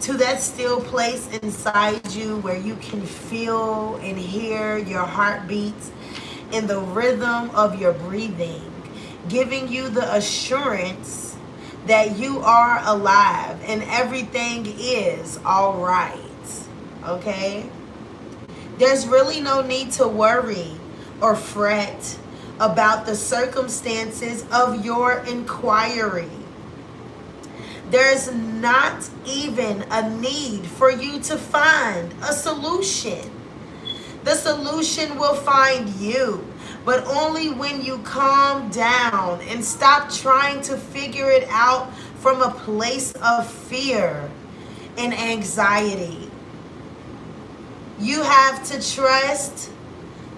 To that still place inside you where you can feel and hear your heartbeats in the rhythm of your breathing, giving you the assurance that you are alive and everything is all right, okay? There's really no need to worry or fret about the circumstances of your inquiry. There's not even a need for you to find a solution. The solution will find you, but only when you calm down and stop trying to figure it out from a place of fear and anxiety. You have to trust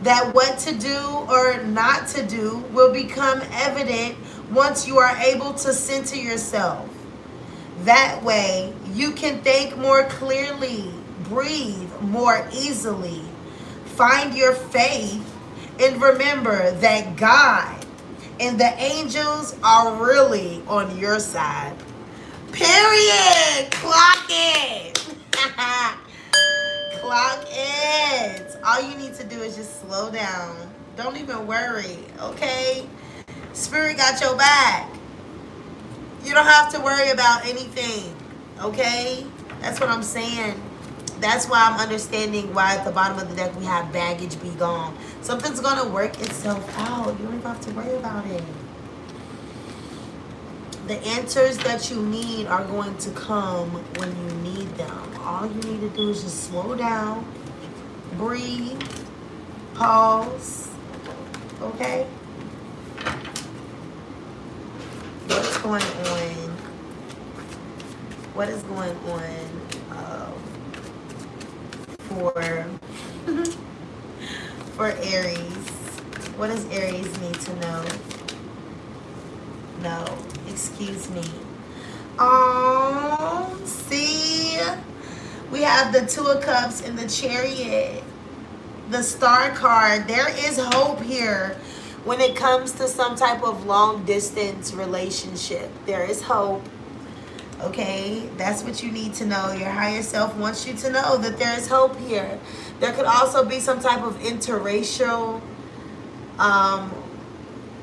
that what to do or not to do will become evident once you are able to center yourself. That way, you can think more clearly, breathe more easily, find your faith, and remember that God and the angels are really on your side. Period. Clock it. Clock it. All you need to do is just slow down. Don't even worry, okay? Spirit got your back. You don't have to worry about anything, okay? That's what I'm saying. That's why I'm understanding why at the bottom of the deck we have baggage be gone. Something's going to work itself out. You don't even have to worry about it. The answers that you need are going to come when you need them. All you need to do is just slow down, breathe, pause, okay? What's going on? What is going on for Aries? What does Aries need to know? No, excuse me. Oh, see? We have the Two of Cups and the Chariot. The Star card. There is hope here. When it comes to some type of long distance relationship, there is hope. Okay, that's what you need to know. Your higher self wants you to know that there is hope here. There could also be some type of interracial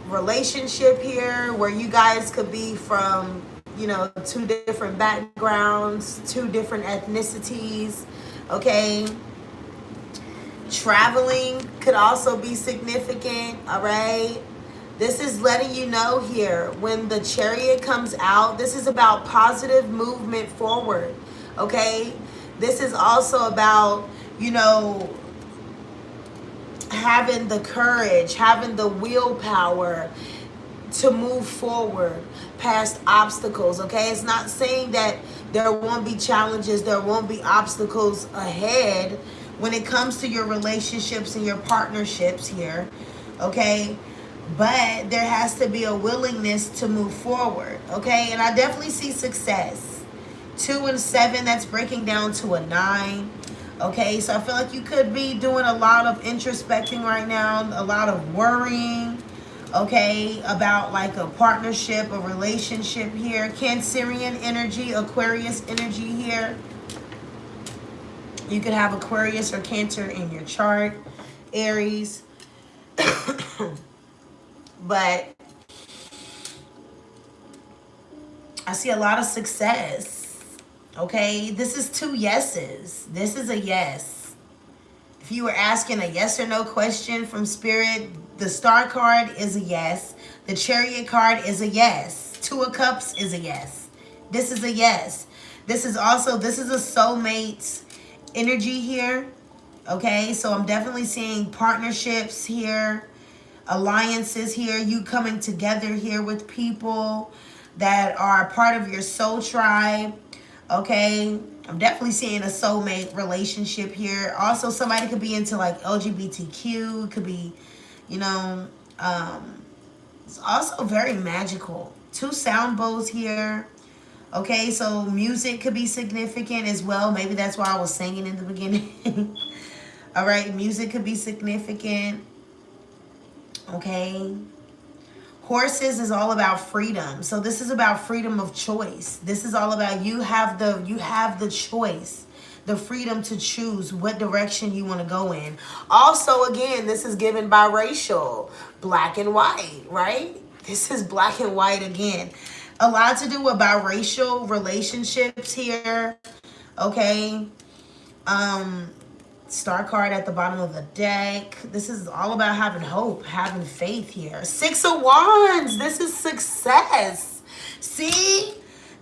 relationship here where you guys could be from, you know, two different backgrounds, two different ethnicities, okay? Traveling could also be significant, all right? This is letting you know here, when the Chariot comes out, this is about positive movement forward, okay? This is also about, you know, having the courage, having the willpower to move forward past obstacles, okay? It's not saying that there won't be challenges, there won't be obstacles ahead when it comes to your relationships and your partnerships here, okay? But there has to be a willingness to move forward, okay? And I definitely see success. 2 and 7, that's breaking down to a 9. Okay, so I feel like you could be doing a lot of introspecting right now, a lot of worrying, okay, about like a partnership, a relationship here. Cancerian energy, Aquarius energy here. You could have Aquarius or Cancer in your chart, Aries. But I see a lot of success. Okay, this is 2 yeses. This is a yes. If you were asking a yes or no question from Spirit, the Star card is a yes. The Chariot card is a yes. 2 of Cups is a yes. This is a yes. This is a soulmate energy here. Okay, so I'm definitely seeing partnerships here, alliances here, you coming together here with people that are part of your soul tribe. Okay, I'm definitely seeing a soulmate relationship here. Also, somebody could be into like LGBTQ. It could be, you know, it's also very magical. 2 sound bowls here. Okay, so music could be significant as well. Maybe that's why I was singing in the beginning. All right, music could be significant. Okay. Horses is all about freedom. So this is about freedom of choice. This is all about you have the choice, the freedom to choose what direction you want to go in. Also, again, this is given biracial, black and white, right? This is black and white again. A lot to do with biracial relationships here. Okay. Star card at the bottom of the deck. This is all about having hope, having faith here. 6 of Wands. This is success. See?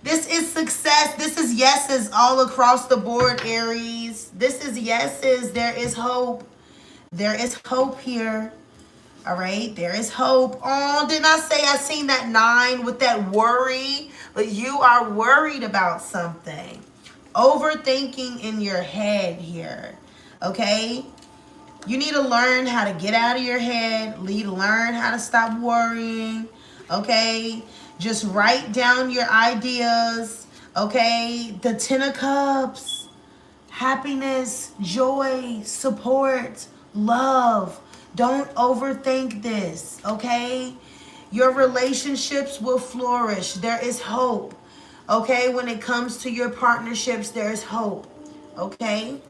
This is success. This is yeses all across the board, Aries. This is yeses. There is hope. There is hope here. All right? There is hope. Oh, didn't I say I seen that 9 with that worry? But you are worried about something. Overthinking in your head here. Okay, you need to learn how to get out of your head. You need to learn how to stop worrying. Okay, just write down your ideas. Okay, the 10 of Cups, happiness, joy, support, love. Don't overthink this. Okay, your relationships will flourish. There is hope. Okay, when it comes to your partnerships, there is hope. Okay.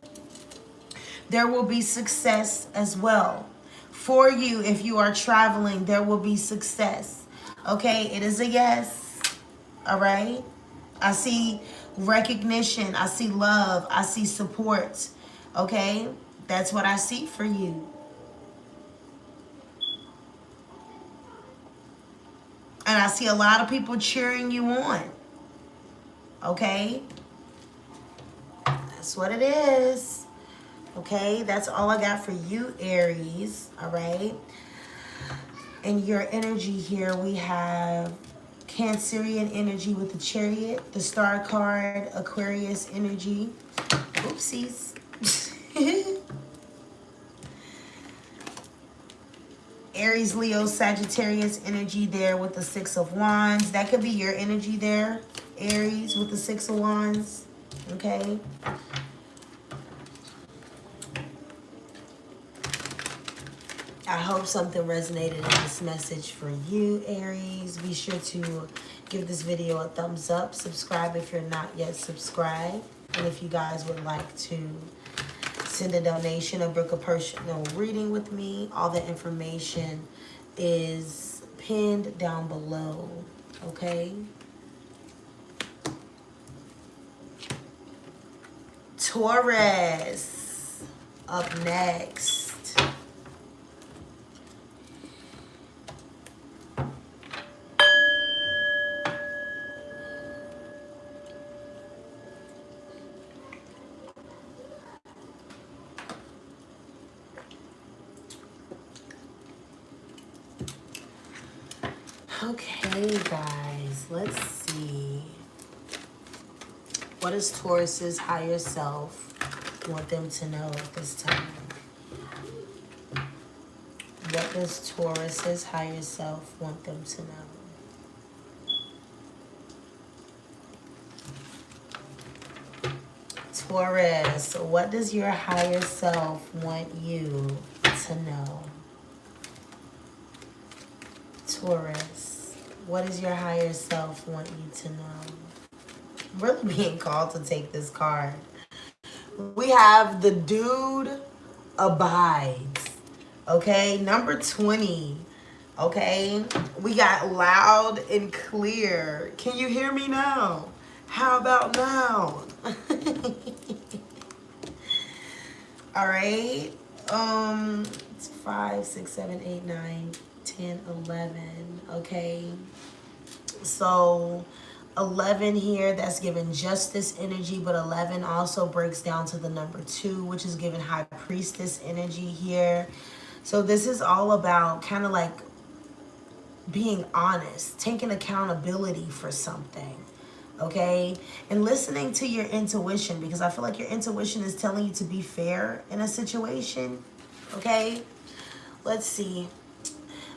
There will be success as well. For you, if you are traveling, there will be success. Okay, it is a yes. All right. I see recognition. I see love. I see support. Okay, that's what I see for you. And I see a lot of people cheering you on. Okay, that's what it is. Okay, that's all I got for you, Aries. All right. In your energy here, we have Cancerian energy with the Chariot, the Star card, Aquarius energy. Oopsies. Aries, Leo, Sagittarius energy there with the 6 of Wands. That could be your energy there, Aries, with the 6 of Wands. Okay. I hope something resonated in this message for you, Aries. Be sure to give this video a thumbs up. Subscribe if you're not yet subscribed. And if you guys would like to send a donation or book a personal reading with me, all the information is pinned down below. Okay? Taurus, up next. Okay, guys, let's see. What does Taurus's higher self want them to know at this time? What does Taurus's higher self want them to know? Taurus, what does your higher self want you to know? Taurus, what does your higher self want you to know? I'm really being called to take this card. We have the dude abides. Okay, number 20. Okay, we got loud and clear. Can you hear me now? How about now? All right. It's 5, 6, 7, 8, 9, 10, 11. Okay. So 11 here, that's given justice energy, but 11 also breaks down to the number 2, which is given high priestess energy here. So this is all about kind of like being honest, taking accountability for something. Okay, and listening to your intuition, because I feel like your intuition is telling you to be fair in a situation. Okay, let's see.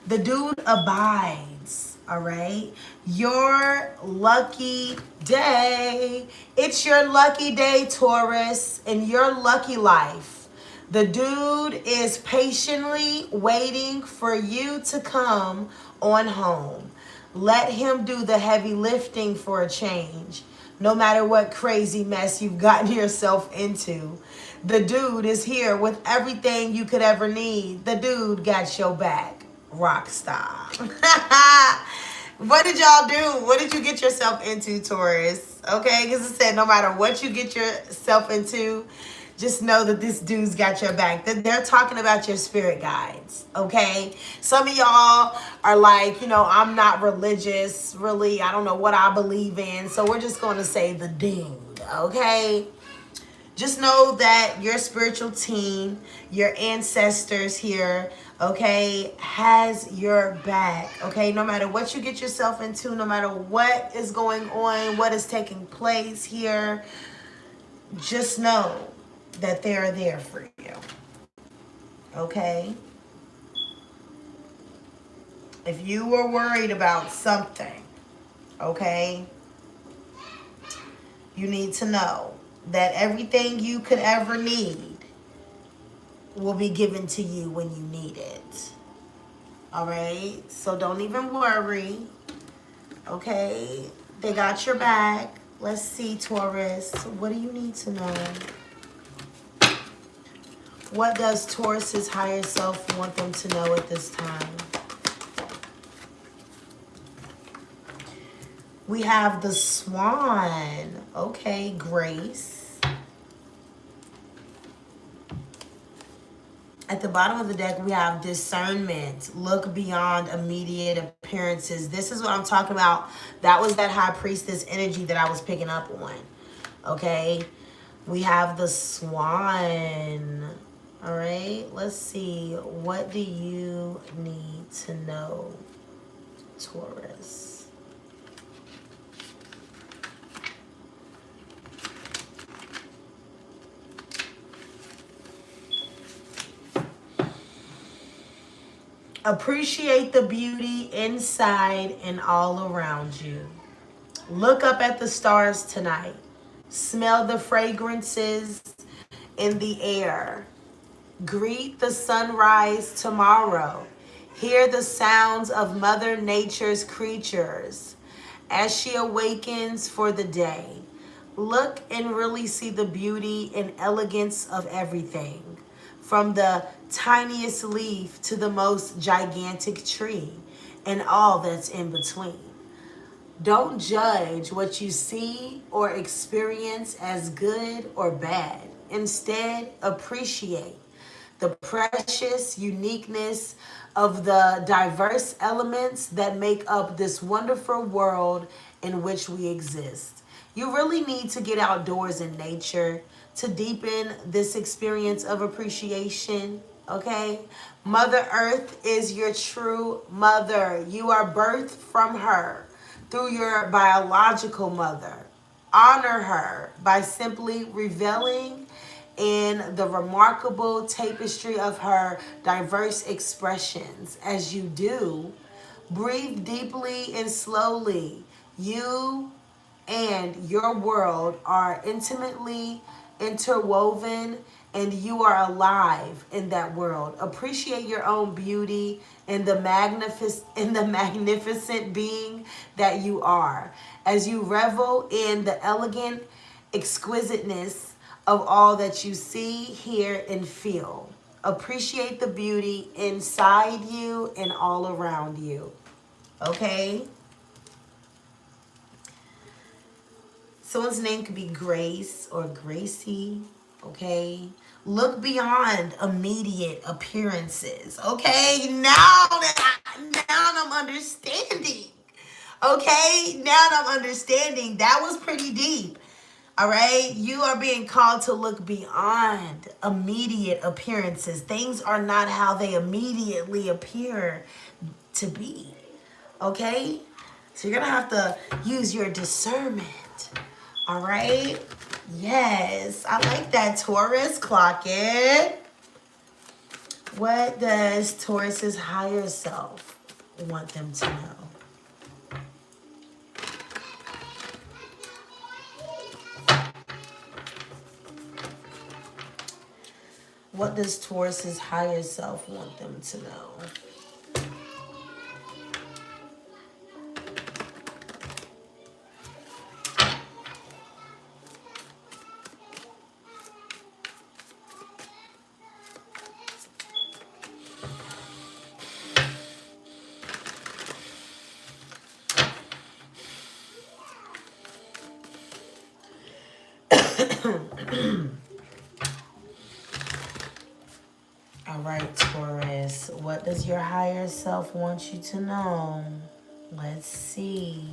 The dude abides. All right, your lucky day. It's your lucky day, Taurus, in your lucky life. The dude is patiently waiting for you to come on home. Let him do the heavy lifting for a change. No matter what crazy mess you've gotten yourself into, the dude is here with everything you could ever need. The dude got your back. Rock star. What did y'all do? What did you get yourself into, Taurus? Okay, because it said no matter what you get yourself into, just know that this dude's got your back. They're talking about your spirit guides, okay? Some of y'all are like, I'm not religious, really. I don't know what I believe in. So we're just going to say the dude, okay? Just know that your spiritual team, your ancestors here, okay, has your back, okay? No matter what you get yourself into, no matter what is going on, what is taking place here, just know that they're there for you, okay? If you were worried about something, okay, you need to know that everything you could ever need will be given to you when you need it, all right? So don't even worry, okay? They got your back. Let's see, Taurus, what do you need to know? What does Taurus's higher self want them to know at this time? We have the Swan. Okay, Grace. At the bottom of the deck, we have discernment. Look beyond immediate appearances. This is what I'm talking about. That was that high priestess energy that I was picking up on. Okay, we have the Swan. All right, let's see. What do you need to know, Taurus? Appreciate the beauty inside and all around you. Look up at the stars tonight. Smell the fragrances in the air. Greet the sunrise tomorrow. Hear the sounds of Mother Nature's creatures as she awakens for the day. Look and really see the beauty and elegance of everything, from the tiniest leaf to the most gigantic tree and all that's in between. Don't judge what you see or experience as good or bad. Instead, appreciate the precious uniqueness of the diverse elements that make up this wonderful world in which we exist. You really need to get outdoors in nature to deepen this experience of appreciation. Okay? Mother Earth is your true mother. You are birthed from her through your biological mother. Honor her by simply reveling in the remarkable tapestry of her diverse expressions. As you do, breathe deeply and slowly. You and your world are intimately interwoven, and you are alive in that world. Appreciate your own beauty in the magnificent being that you are, as you revel in the elegant exquisiteness of all that you see, hear, and feel. Appreciate the beauty inside you and all around you. Okay? Someone's name could be Grace or Gracie, okay? Look beyond immediate appearances, okay? Now I'm understanding, okay? Now I'm understanding. That was pretty deep, all right? You are being called to look beyond immediate appearances. Things are not how they immediately appear to be, okay? So you're going to have to use your discernment. All right. Yes. I like that, Taurus. Clock it. What does Taurus's higher self want them to know? What does Taurus's higher self want them to know? All right, Taurus, what does your higher self want you to know? Let's see.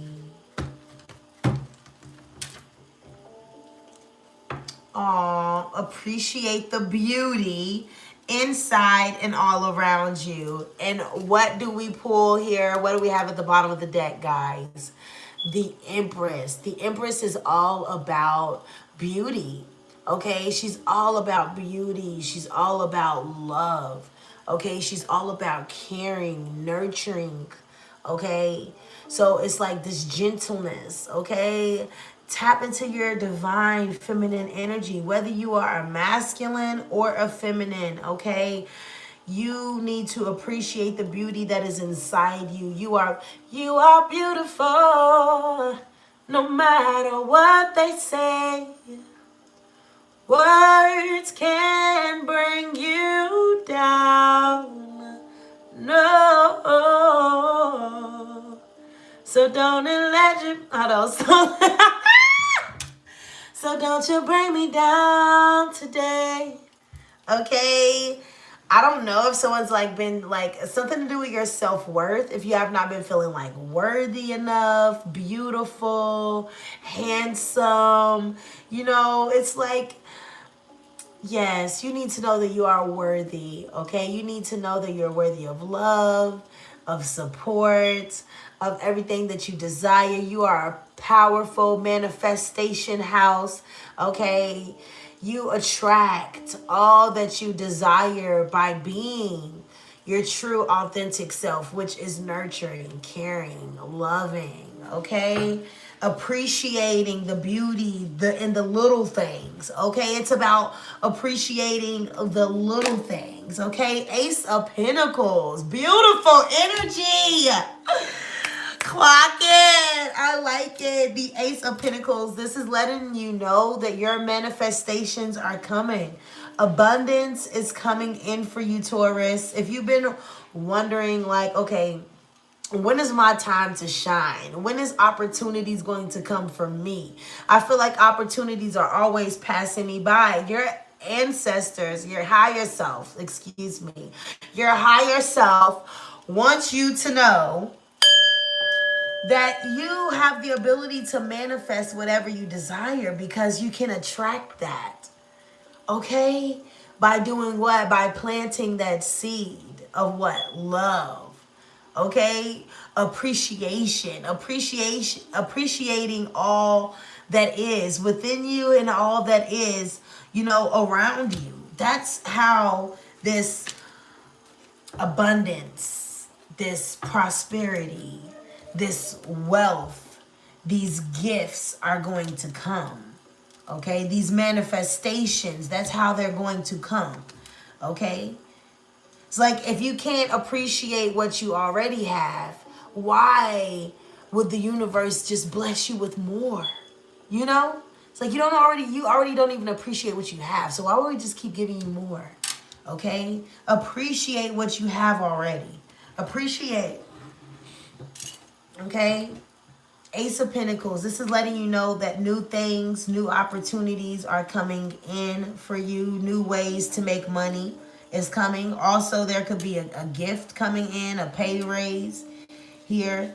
Aw, appreciate the beauty inside and all around you. And what do we pull here? What do we have at the bottom of the deck, guys? The Empress. The Empress is all about beauty. Okay, she's all about beauty. She's all about love. Okay, she's all about caring, nurturing. Okay, so it's like this gentleness. Okay, tap into your divine feminine energy, whether you are a masculine or a feminine. Okay, you need to appreciate the beauty that is inside you. You are beautiful, no matter what they say. Words can bring you down. No. So don't let you. So don't you bring me down today. Okay? I don't know if someone's like been like something to do with your self-worth. If you have not been feeling like worthy enough, beautiful, handsome, it's like, yes, you need to know that you are worthy, okay? You need to know that you're worthy of love, of support, of everything that you desire. You are a powerful manifestation house, okay? You attract all that you desire by being your true authentic self, which is nurturing, caring, loving, okay? Appreciating the beauty in the little things, okay? It's about appreciating the little things, okay? Ace of Pentacles, beautiful energy. Clock it. I like it. The Ace of Pentacles. This is letting you know that your manifestations are coming. Abundance is coming in for you, Taurus. If you've been wondering, like, okay, when is my time to shine? When is opportunities going to come for me? I feel like opportunities are always passing me by. Your ancestors, your higher self, your higher self wants you to know that you have the ability to manifest whatever you desire because you can attract that. Okay? By doing what? By planting that seed of what? Love. Okay? Appreciating all that is within you and all that is, around you. That's how this abundance, this prosperity, this wealth, these gifts are going to come. Okay, these manifestations, that's how they're going to come. Okay, it's like if you can't appreciate what you already have, why would the universe just bless you with more? It's like you already don't even appreciate what you have, so why would we just keep giving you more? Okay, appreciate what you have already. Appreciate. Okay, Ace of Pentacles. This is letting you know that new things, new opportunities are coming in for you. New ways to make money is coming. Also, there could be a gift coming in, a pay raise here.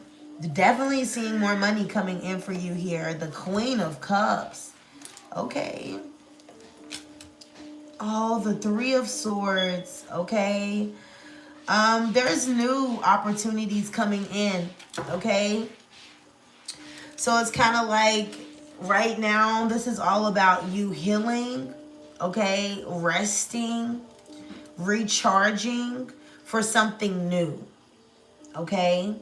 Definitely seeing more money coming in for you here. The Queen of Cups. Okay. Oh, the Three of Swords. Okay. There's new opportunities coming in. Okay. So it's kind of like right now, this is all about you healing, okay, resting, recharging for something new, okay?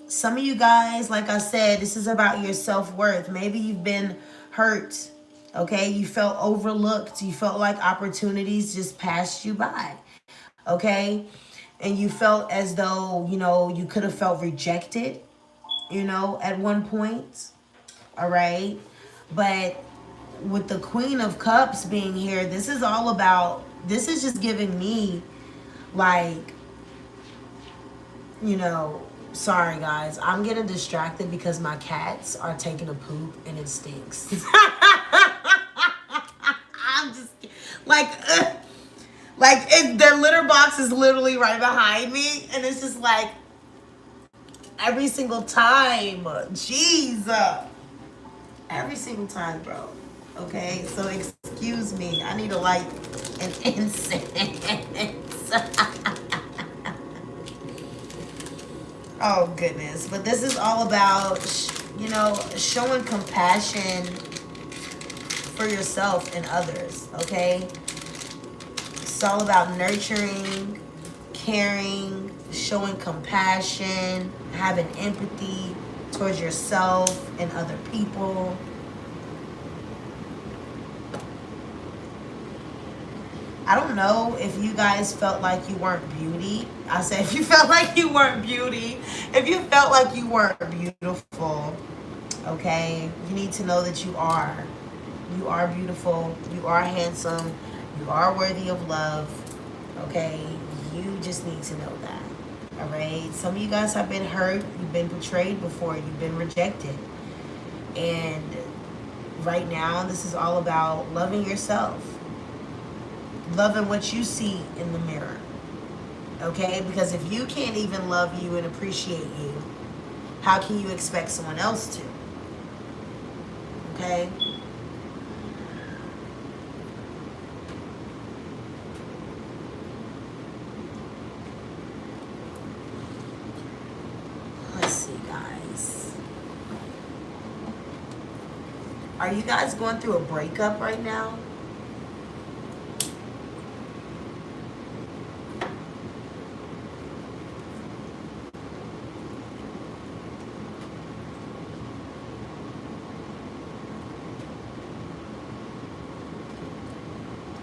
Some of you guys, like I said, this is about your self-worth. Maybe you've been hurt, okay? You felt overlooked. You felt like opportunities just passed you by, okay? And you felt as though, you could have felt rejected, at one point. All right. But with the Queen of Cups being here, this is just giving me like, sorry guys, I'm getting distracted because my cats are taking a poop and it stinks. I'm just their litter box is literally right behind me, and it's just like, every single time. Jeez. Every single time, bro. Okay? So excuse me. I need to light an incense. Oh, goodness. But this is all about, showing compassion for yourself and others. Okay? It's all about nurturing, caring, showing compassion, having empathy towards yourself and other people. I don't know if you guys felt like you weren't beauty. I said if you felt like you weren't beauty, if you felt like you weren't beautiful, okay, you need to know that you are. You are beautiful. You are handsome. You are worthy of love. Okay? You just need to know that. All right? Some of you guys have been hurt. You've been betrayed before. You've been rejected. And right now, this is all about loving yourself. Loving what you see in the mirror. Okay? Because if you can't even love you and appreciate you, how can you expect someone else to? Okay? Let's see, guys. Are you guys going through a breakup right now?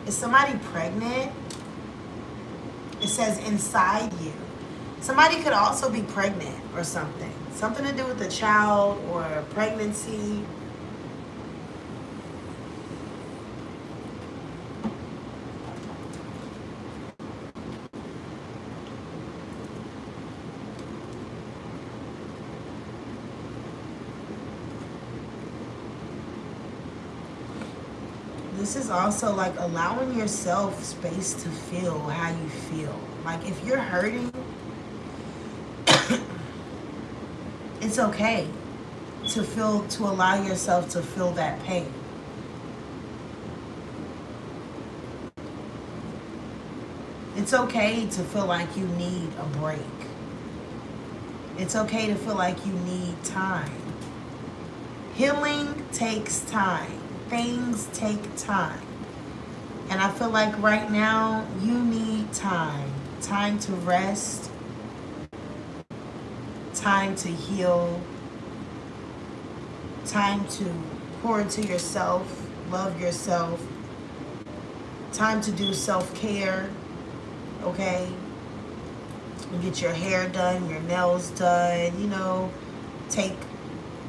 Is somebody pregnant? It says inside you. Somebody could also be pregnant or something. Something to do with a child or a pregnancy. This is also like allowing yourself space to feel how you feel. Like if you're hurting, it's okay to allow yourself to feel that pain. It's okay to feel like you need a break. It's okay to feel like you need time. Healing takes time. Things take time. And I feel like right now you need time. Time to rest. Time to heal. Time to pour into yourself. Love yourself. Time to do self-care. Okay? You get your hair done, your nails done, you know, take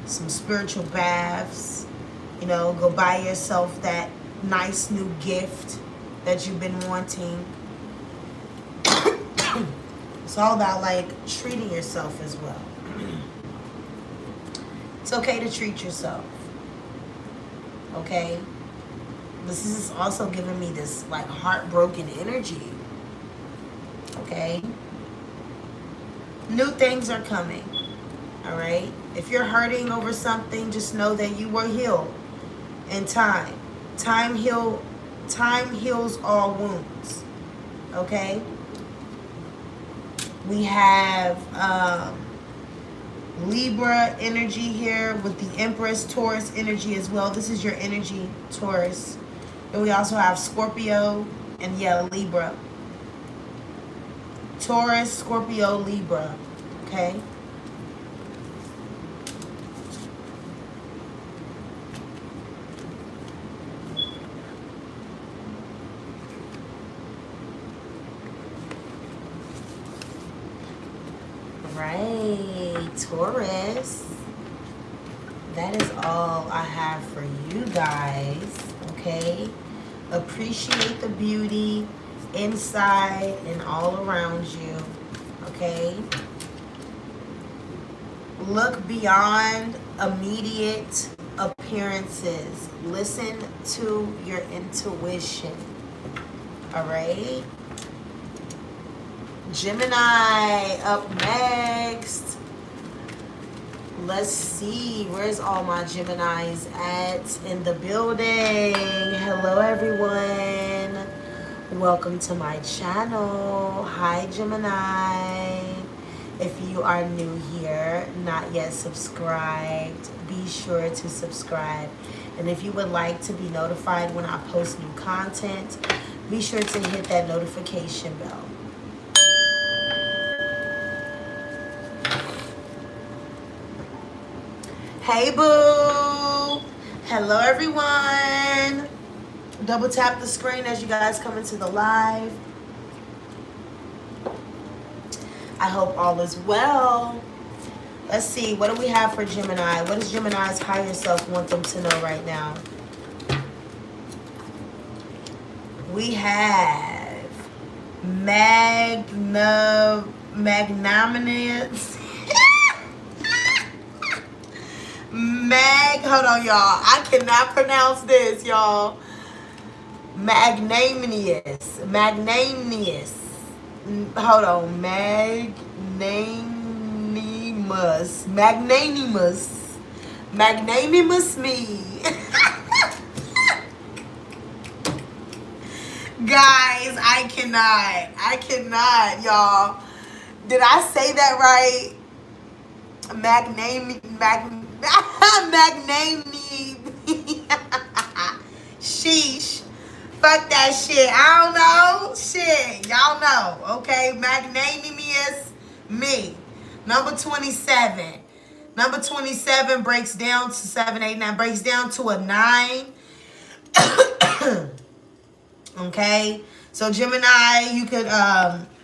some spiritual baths, you know, go buy yourself that nice new gift that you've been wanting. It's all about like treating yourself as well. It's okay to treat yourself. Okay? This is also giving me this like heartbroken energy. Okay? New things are coming. All right? If you're hurting over something, just know that you will heal in time. Time heals all wounds. Okay? We have Libra energy here with the Empress, Taurus energy as well. This is your energy, Taurus. And we also have Scorpio and yeah, Libra. Taurus, Scorpio, Libra. Okay? Right, Taurus. That is all I have for you guys. Okay? Appreciate the beauty inside and all around you. Okay? Look beyond immediate appearances. Listen to your intuition. All right? Gemini up next. Let's see. Where's all my Geminis at in the building? Hello, everyone. Welcome to my channel. Hi, Gemini. If you are new here, not yet subscribed, be sure to subscribe. And if you would like to be notified when I post new content, be sure to hit that notification bell. Hey, boo. Hello, everyone. Double tap the screen as you guys come into the live. I hope all is well. Let's see. What do we have for Gemini? What does Gemini's higher self want them to know right now? We have magnanimous. Hold on, y'all. I cannot pronounce this, y'all. Magnanimous. Hold on. Magnanimous me. Guys, I cannot, y'all. Did I say that right? Magnanimous. Sheesh. Fuck that shit. I don't know. Shit. Y'all know. Okay. Magnanimous me. Number 27. Number 27 breaks down to 7, 8, 9. Breaks down to a 9. Okay. So Gemini, you could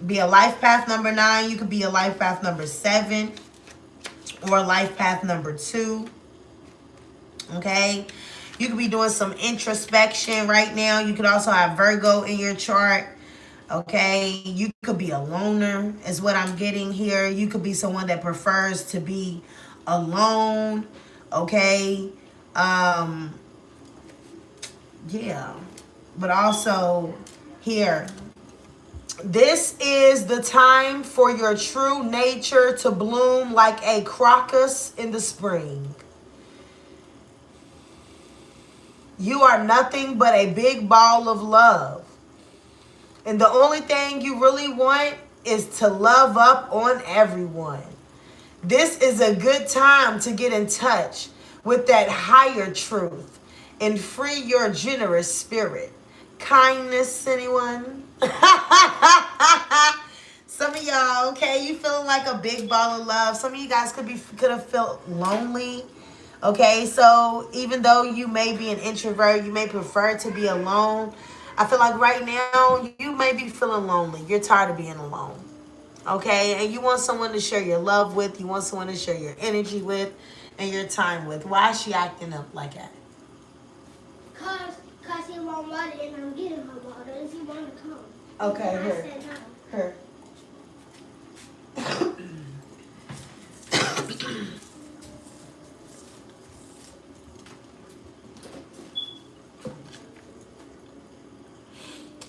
be a life path number 9. You could be a life path number 7. Or life path number 2. Okay. You could be doing some introspection right now. You could also have Virgo in your chart. Okay. You could be a loner is what I'm getting here. You could be someone that prefers to be alone. Okay. Yeah. But also here. This is the time for your true nature to bloom like a crocus in the spring. You are nothing but a big ball of love. And the only thing you really want is to love up on everyone. This is a good time to get in touch with that higher truth and free your generous spirit. Kindness, anyone? Some of y'all, okay, you feeling like a big ball of love. Some of you guys could have felt lonely. Okay, so even though you may be an introvert, you may prefer to be alone. I feel like right now you may be feeling lonely. You're tired of being alone. Okay, and you want someone to share your love with. You want someone to share your energy with and your time with. Why is she acting up like that? Cause he want water and I'm getting her water and she want to come. Okay, and her. I said no. Her.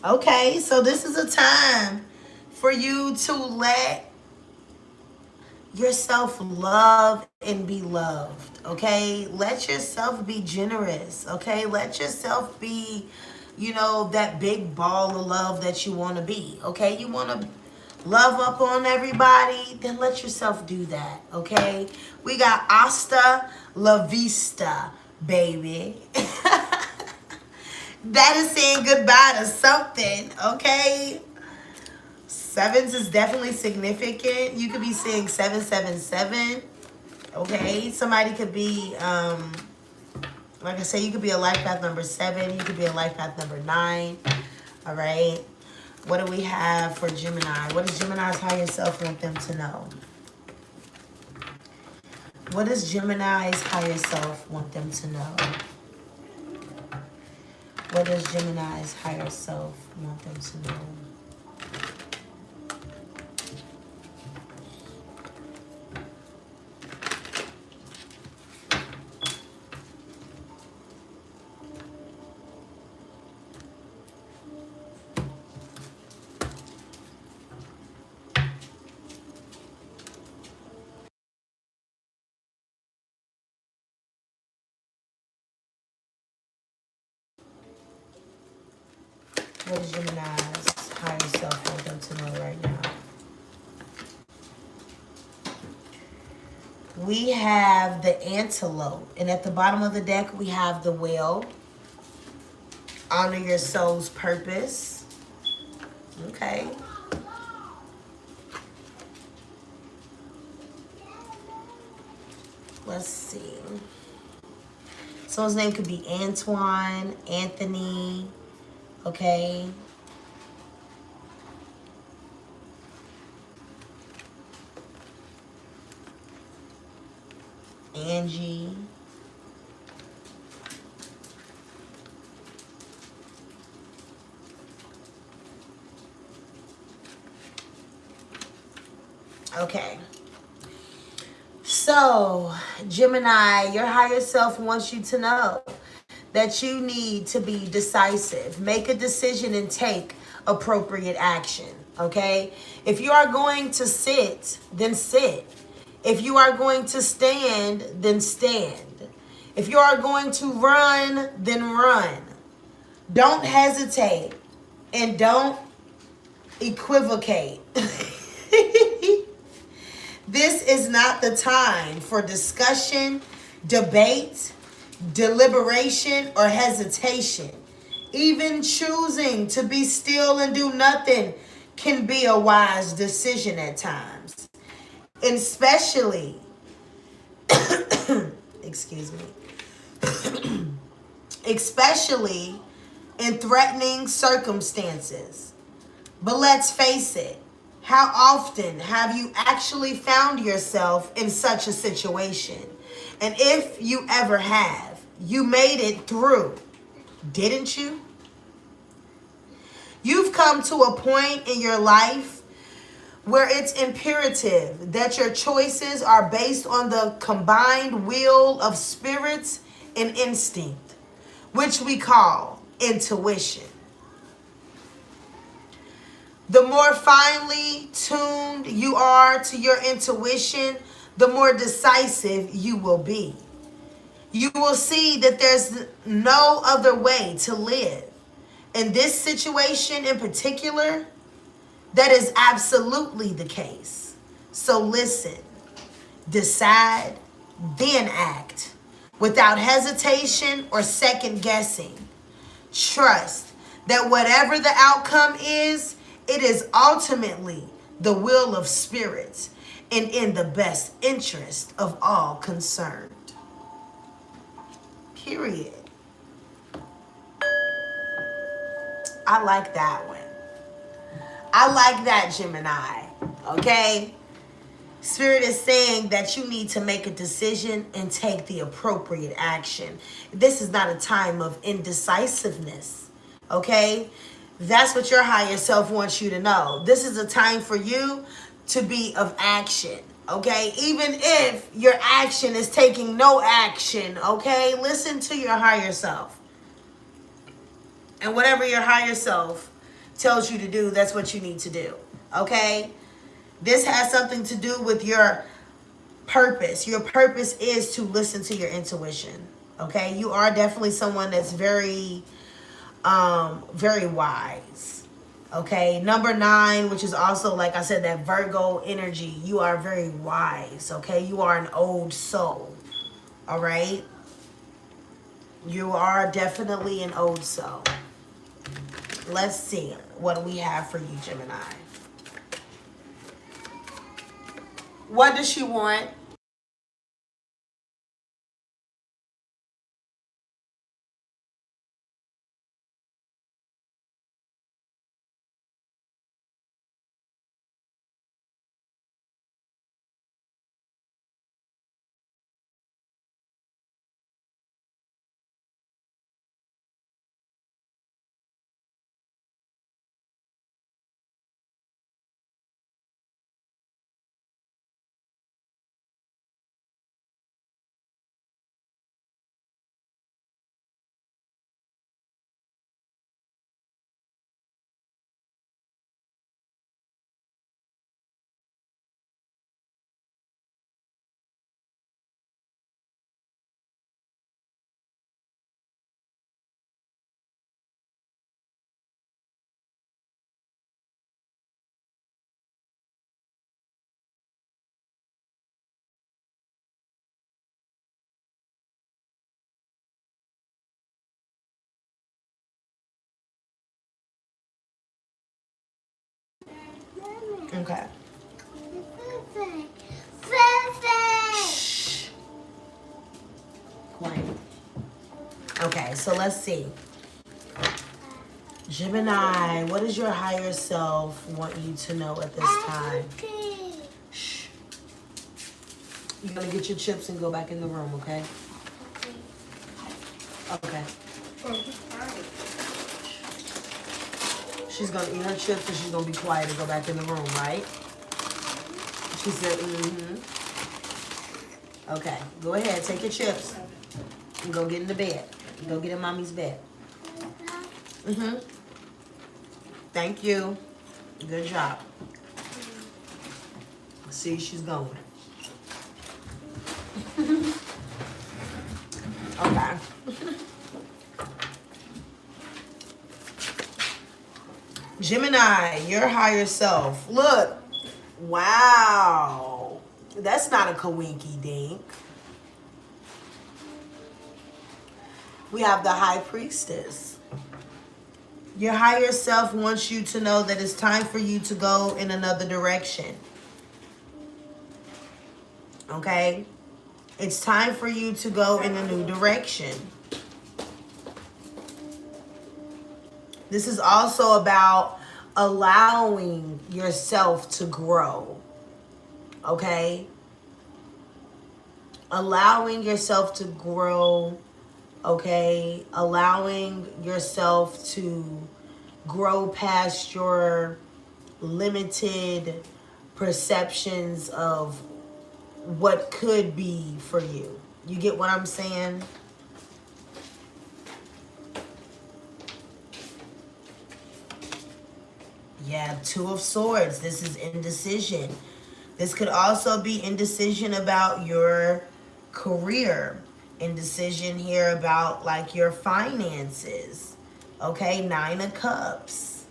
Okay, so this is a time for you to let yourself love and be loved, okay? Let yourself be generous, okay? Let yourself be, you know, that big ball of love that you want to be, okay? You want to love up on everybody, then let yourself do that, okay? We got hasta la vista, baby. That is saying goodbye to something, okay? Sevens is definitely significant. You could be saying 777, okay? Somebody could be, like I say, you could be a life path number 7. You could be a life path number 9, all right? What do we have for Gemini? What does Gemini's higher self want them to know? What does Gemini's higher self want them to know? What does Gemini's higher self want them to know? What does Gemini's higher self want them to know right now? We have the antelope. And at the bottom of the deck, we have the whale. Honor your soul's purpose. Okay. Let's see. Someone's name could be Antoine, Anthony. Okay. Angie. Okay. So, Gemini, your higher self wants you to know that you need to be decisive. Make a decision and take appropriate action, okay? If you are going to sit, then sit. If you are going to stand, then stand. If you are going to run, then run. Don't hesitate and don't equivocate. This is not the time for discussion, debate, deliberation, or hesitation. Even choosing to be still and do nothing can be a wise decision at times. And especially, excuse me, especially in threatening circumstances. But let's face it, how often have you actually found yourself in such a situation? And if you ever have, you made it through, didn't you? You've come to a point in your life where it's imperative that your choices are based on the combined will of spirits and instinct, which we call intuition. The more finely tuned you are to your intuition, the more decisive you will be. You will see that there's no other way to live. In this situation in particular, that is absolutely the case. So listen, decide, then act. Without hesitation or second guessing. Trust that whatever the outcome is, it is ultimately the will of spirits and in the best interest of all concerned. Period. I like that one. I like that, Gemini. Okay? Spirit is saying that you need to make a decision and take the appropriate action. This is not a time of indecisiveness. Okay? That's what your higher self wants you to know. This is a time for you to be of action. Okay? Even if your action is taking no action. Okay? Listen to your higher self. And whatever your higher self tells you to do, that's what you need to do. Okay? This has something to do with your purpose. Your purpose is to listen to your intuition. Okay? You are definitely someone that's very, very wise. Okay? Number 9, which is also, like I said, that Virgo energy. You are very wise. Okay? You are an old soul. All right? You are definitely an old soul. Let's see what we have for you, Gemini. What does she want? Okay. Shh. Quiet. Okay, so let's see. Gemini, what does your higher self want you to know at this time? Shh. You're going to get your chips and go back in the room, okay? Okay. She's going to eat her chips and she's going to be quiet and go back in the room, right? She said, mm-hmm. Okay, go ahead. Take your chips and go get in the bed. Go get in mommy's bed. Mm-hmm. Thank you. Good job. See, she's going. Okay. Gemini, your higher self. Look. Wow. That's not a coinky dink. We have the High Priestess. Your higher self wants you to know that it's time for you to go in another direction. Okay? It's time for you to go in a new direction. This is also about allowing yourself to grow. Okay? Allowing yourself to grow. Okay? Allowing yourself to grow past your limited perceptions of what could be for you. You get what I'm saying? Yeah, 2 of Swords. This is indecision. This could also be indecision about your career. Indecision here about like your finances. Okay, Nine of Cups.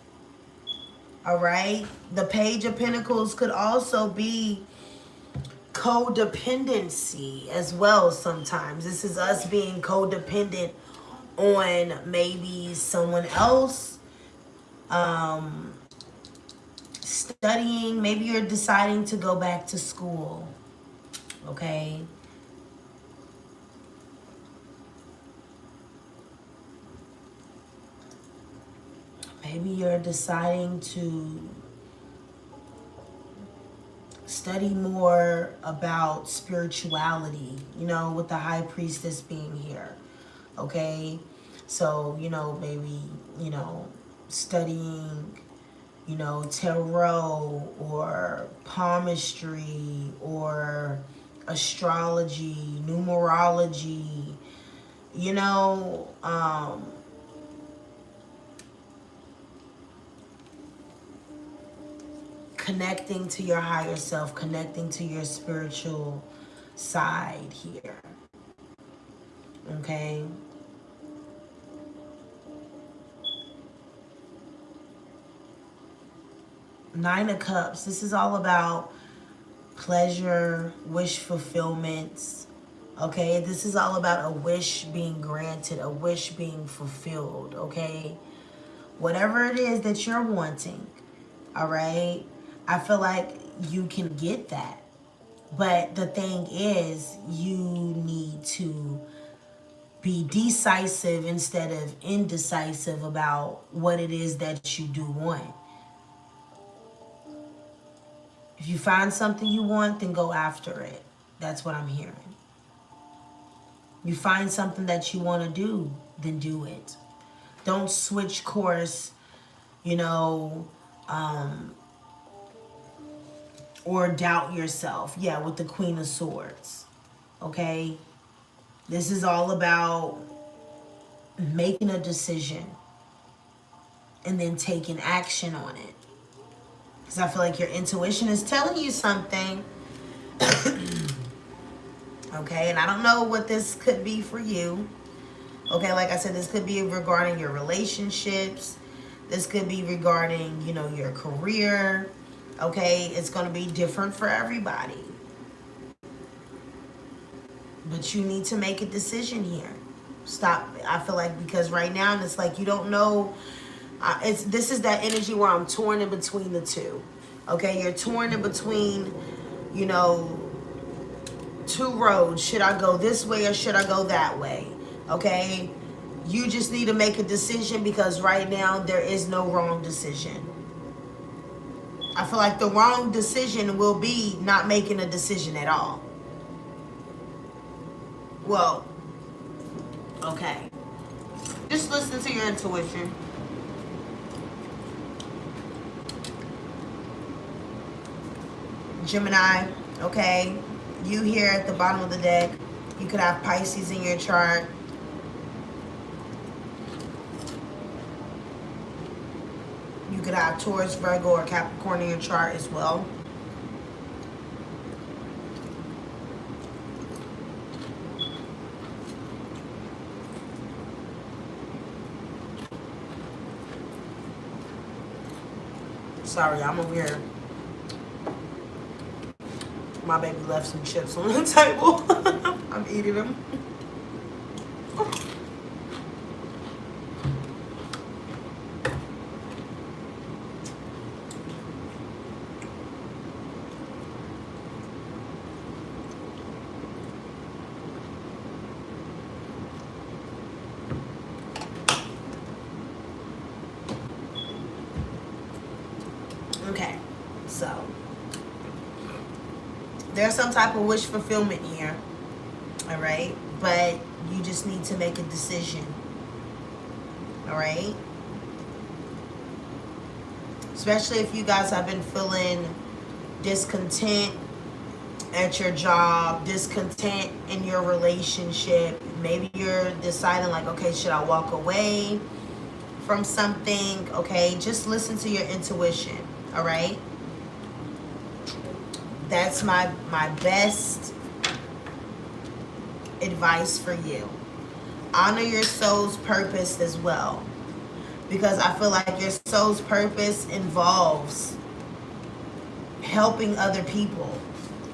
All right. The Page of Pentacles could also be codependency as well sometimes. This is us being codependent on maybe someone else. Studying. Maybe you're deciding to go back to school. Okay. Maybe you're deciding to study more about spirituality, you know, with the High Priestess being here. Okay. So, you know, maybe, you know, studying, you know, tarot or palmistry or astrology, numerology, you know, connecting to your higher self, connecting to your spiritual side here. Okay. Nine of Cups. This is all about pleasure, wish fulfillments. Okay. This is all about a wish being granted, a wish being fulfilled. Okay. Whatever it is that you're wanting. All right. I feel like you can get that. But the thing is, you need to be decisive instead of indecisive about what it is that you do want. If you find something you want, then go after it. That's what I'm hearing. You find something that you want to do, then do it. Don't switch course, you know, or doubt yourself. Yeah, with the Queen of Swords. Okay? This is all about making a decision and then taking action on it. Because I feel like your intuition is telling you something. Okay, and I don't know what this could be for you. Okay, like I said, this could be regarding your relationships. This could be regarding, you know, your career. Okay, it's going to be different for everybody. But you need to make a decision here. Stop. I feel like because right now it's like you don't know. This is that energy where I'm torn in between the two. Okay, you're torn in between, you know, two roads. Should I go this way or should I go that way? Okay, you just need to make a decision because right now there is no wrong decision. I feel like the wrong decision will be not making a decision at all. Well, okay. Just listen to your intuition. Gemini, okay? You here at the bottom of the deck. You could have Pisces in your chart. You could have Taurus, Virgo, or Capricorn in your chart as well. Sorry, I'm over here. My baby left some chips on the table. I'm eating them. Okay, so there's some type of wish fulfillment here, all right? But you just need to make a decision, all right? Especially if you guys have been feeling discontent at your job, discontent in your relationship. Maybe you're deciding like, okay, should I walk away from something? Okay, just listen to your intuition, all right? That's my best advice for you. Honor your soul's purpose as well. because I feel like your soul's purpose involves helping other people.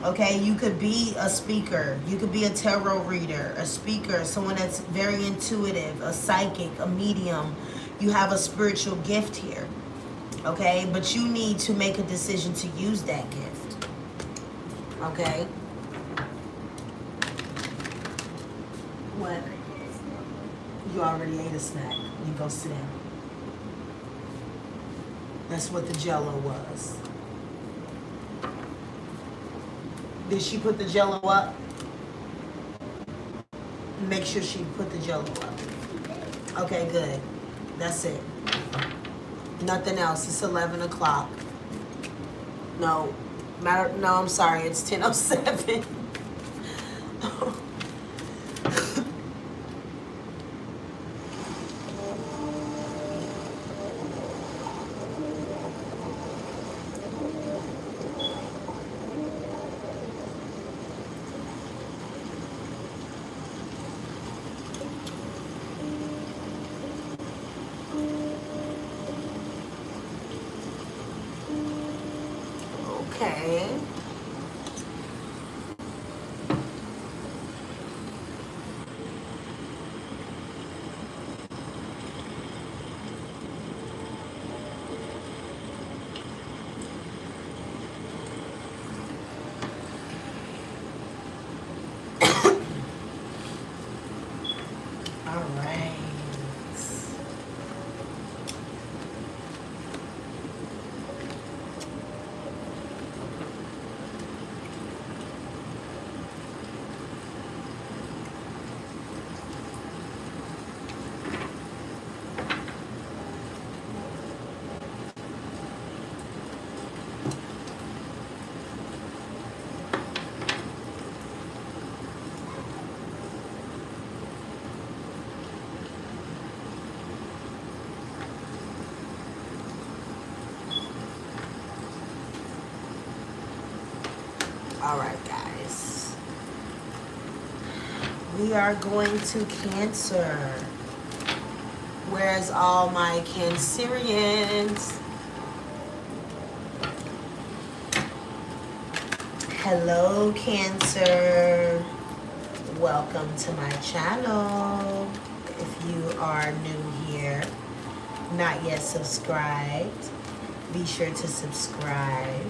Okay, you could be a speaker, you could be a tarot reader, a speaker, someone that's very intuitive, a psychic, a medium. You have a spiritual gift here. Okay, but you need to make a decision to use that gift. Okay. What? You already ate a snack. You go sit down. That's what the Jello was. Did she put the Jello up? Make sure she put the Jello up. Okay, good. That's it. Nothing else. It's 11 o'clock. No, I'm sorry. It's 10:07. Okay. All right. All right, guys. We are going to Cancer. Where's all my Cancerians? Hello, Cancer. Welcome to my channel. If you are new here, not yet subscribed, be sure to subscribe.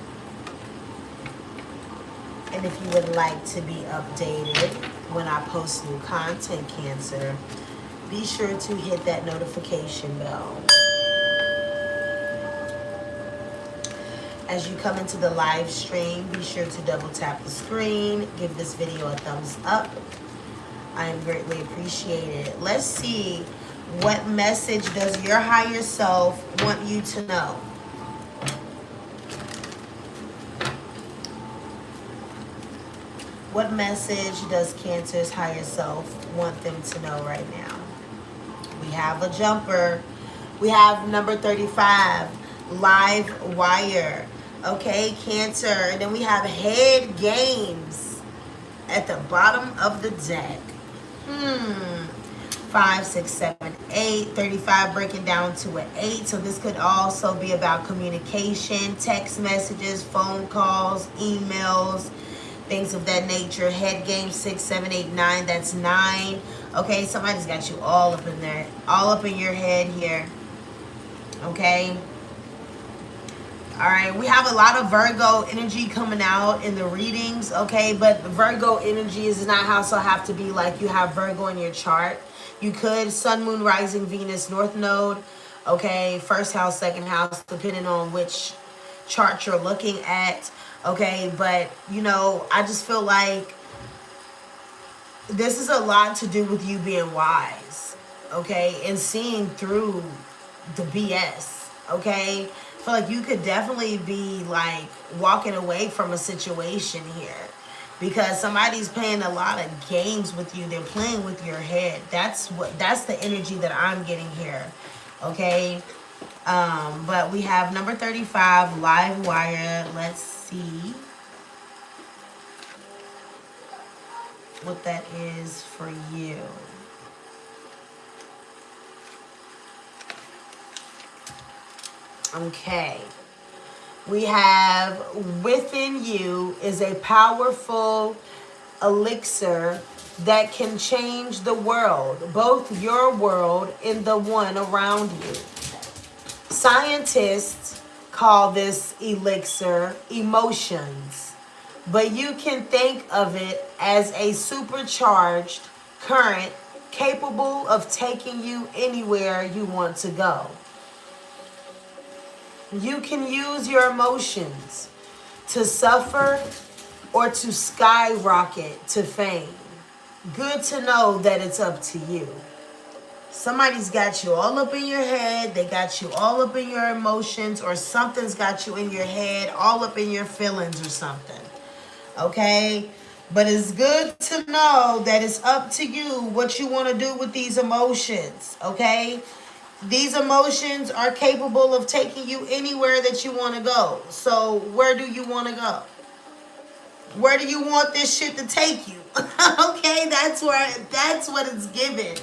And if you would like to be updated when I post new content, Cancer, be sure to hit that notification bell. As you come into the live stream, be sure to double tap the screen, give this video a thumbs up. I am greatly appreciated. Let's see, what message does your higher self want you to know? What message does Cancer's higher self want them to know right now? We have a jumper. We have number 35, live wire. Okay, Cancer. And then we have head games at the bottom of the deck. 5, 6, 7, 8. 35 breaking down to an 8. So this could also be about communication, text messages, phone calls, emails, things of that nature. Head game 6, 7, 8, 9. That's 9. Okay, somebody's got you all up in there, all up in your head here. Okay. All right, we have a lot of Virgo energy coming out in the readings, okay? But Virgo energy does not also have to be like you have Virgo in your chart. You could Sun, Moon, Rising, Venus, North Node, okay? First house, second house, depending on which chart you're looking at, okay? But, you know, I just feel like this is a lot to do with you being wise, okay? And seeing through the BS, okay? I feel like you could definitely be like walking away from a situation here because somebody's playing a lot of games with you. They're playing with your head. That's the energy that I'm getting here. Okay. But we have number 35, live wire. Let's see what that is for you. Okay. We have within you is a powerful elixir that can change the world, both your world and the one around you. Scientists call this elixir emotions, but you can think of it as a supercharged current capable of taking you anywhere you want to go. You can use your emotions to suffer or to skyrocket to fame. Good to know that it's up to you. Somebody's got you all up in your head. They got you all up in your emotions, or something's got you in your head, all up in your feelings or something. Okay? But it's good to know that it's up to you what you want to do with these emotions. Okay? These emotions are capable of taking you anywhere that you want to go. So where do you want to go? Where do you want this shit to take you? Okay, that's what it's giving.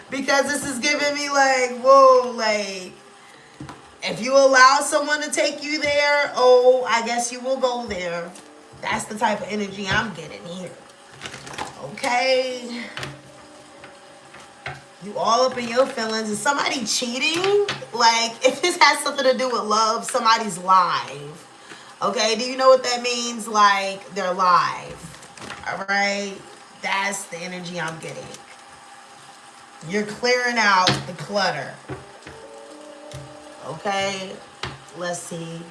Because this is giving me like, whoa, like, if you allow someone to take you there, oh, I guess you will go there. That's the type of energy I'm getting here. Okay. You all up in your feelings. Is somebody cheating? Like, if this has something to do with love, somebody's live. Okay, do you know what that means? Like, they're live. All right? That's the energy I'm getting. You're clearing out the clutter. Okay, let's see.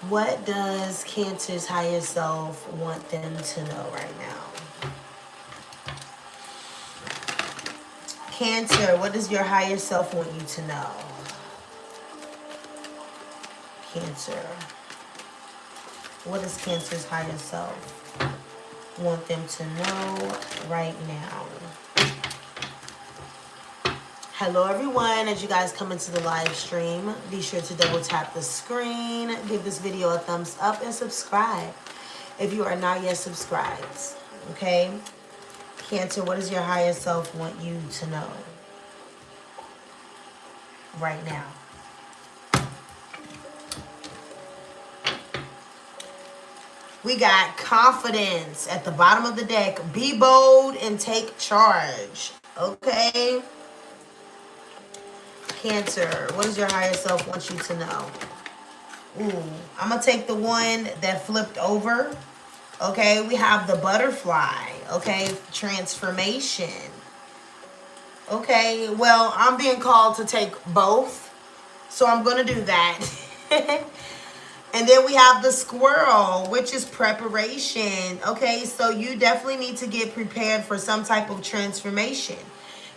What does Cancer's higher self want them to know right now? Cancer, what does your higher self want you to know? Cancer. What does Cancer's higher self want them to know right now? Hello everyone, as you guys come into the live stream, be sure to double tap the screen, give this video a thumbs up, and subscribe if you are not yet subscribed. Okay? Cancer, what does your higher self want you to know right now? We got confidence at the bottom of the deck. Be bold and take charge. Okay? Cancer, what does your higher self want you to know? Ooh, I'm going to take the one that flipped over. Okay, we have the butterfly. Okay, transformation. Okay, well, I'm being called to take both, so I'm going to do that. And then we have the squirrel, which is preparation. Okay, so you definitely need to get prepared for some type of transformation.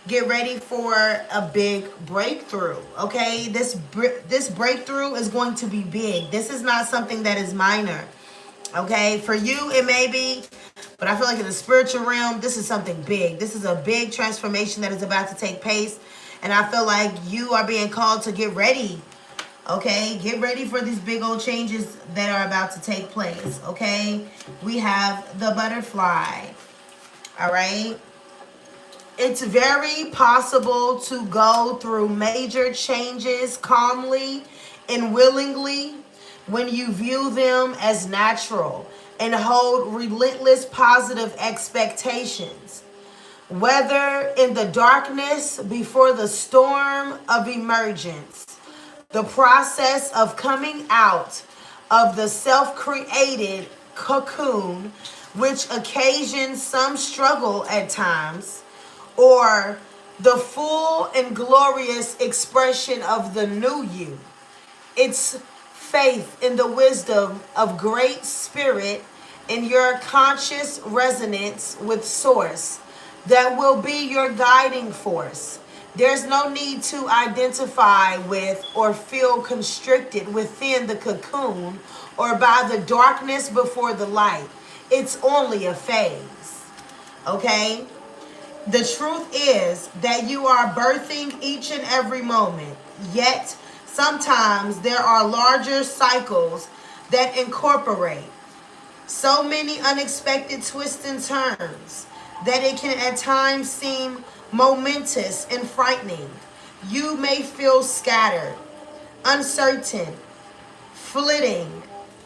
Get ready for a big breakthrough. Okay, this breakthrough is going to be big. This is not something that is minor. Okay, for you it may be, but I feel like in the spiritual realm, this is something big. This is a big transformation that is about to take place. And I feel like you are being called to get ready. Okay, get ready for these big old changes that are about to take place. Okay, we have the butterfly. All right. It's very possible to go through major changes calmly and willingly when you view them as natural and hold relentless positive expectations. Whether in the darkness before the storm of emergence, the process of coming out of the self-created cocoon, which occasions some struggle at times, or the full and glorious expression of the new you. It's faith in the wisdom of great spirit in your conscious resonance with source that will be your guiding force. There's no need to identify with or feel constricted within the cocoon or by the darkness before the light. It's only a phase. Okay? The truth is that you are birthing each and every moment. Yet, sometimes there are larger cycles that incorporate so many unexpected twists and turns that it can at times seem momentous and frightening. You may feel scattered, uncertain, flitting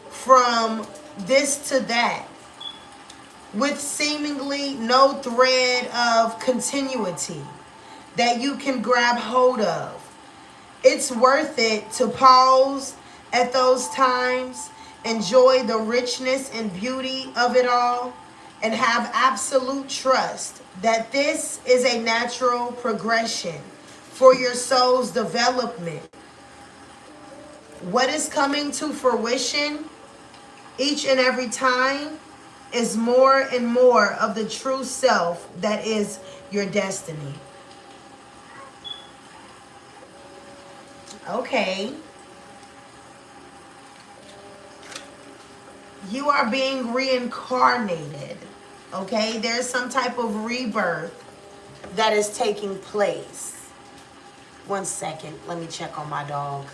from this to that, with seemingly no thread of continuity that you can grab hold of. It's worth it to pause at those times, enjoy the richness and beauty of it all, and have absolute trust that this is a natural progression for your soul's development. What is coming to fruition each and every time is more and more of the true self that is your destiny. Okay. You are being reincarnated. Okay? There's some type of rebirth that is taking place. 1 second. Let me check on my dog.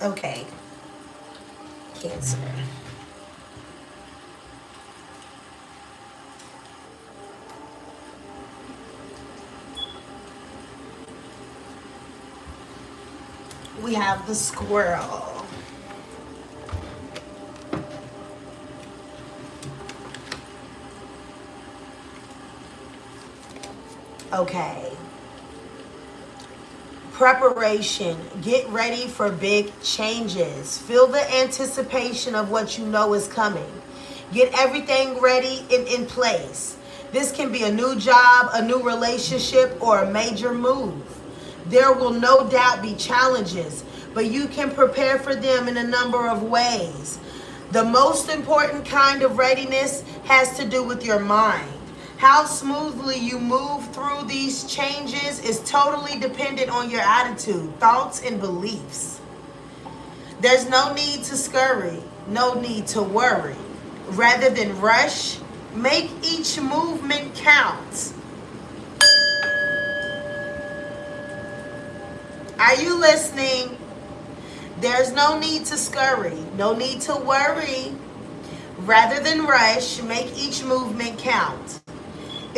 Okay. Cancer. We have the squirrel. Okay. Preparation. Get ready for big changes. Feel the anticipation of what you know is coming. Get everything ready and in place. This can be a new job, a new relationship, or a major move. There will no doubt be challenges, but you can prepare for them in a number of ways. The most important kind of readiness has to do with your mind. How smoothly you move through these changes is totally dependent on your attitude, thoughts, and beliefs. There's no need to scurry, no need to worry. Rather than rush, make each movement count. Are you listening? There's no need to scurry, no need to worry. Rather than rush, make each movement count.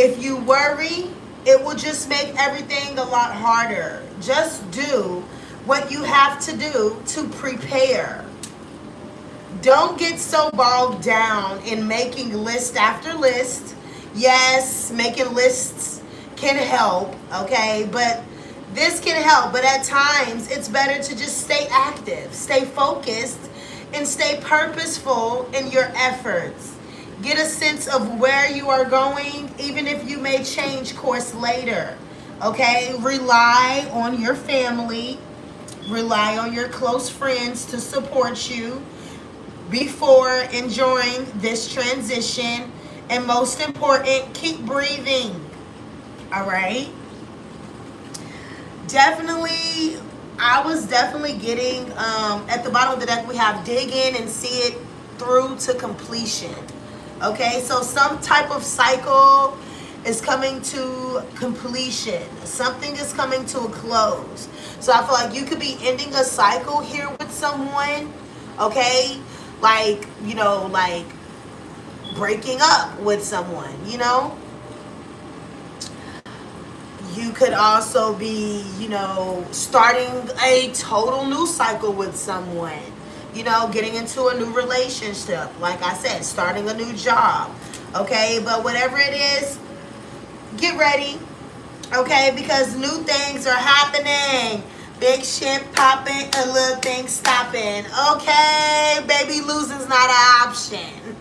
If you worry, it will just make everything a lot harder. Just do what you have to do to prepare. Don't get so bogged down in making list after list. Yes, making lists can help, okay? But this can help, but at times it's better to just stay active, stay focused, and stay purposeful in your efforts. Get a sense of where you are going, even if you may change course later. Okay? Rely on your family. Rely on your close friends to support you before enjoying this transition. And most important, keep breathing. All right? Definitely, I was definitely getting, at the bottom of the deck, we have dig in and see it through to completion. Okay, so some type of cycle is coming to completion. Something is coming to a close. So I feel like you could be ending a cycle here with someone, okay? Like, you know, like breaking up with someone, you know? You could also be, you know, starting a total new cycle with someone. You know, getting into a new relationship. Like I said, starting a new job. Okay, but whatever it is, get ready. Okay, because new things are happening. Big shit popping and little things stopping. Okay, baby, losing's not an option.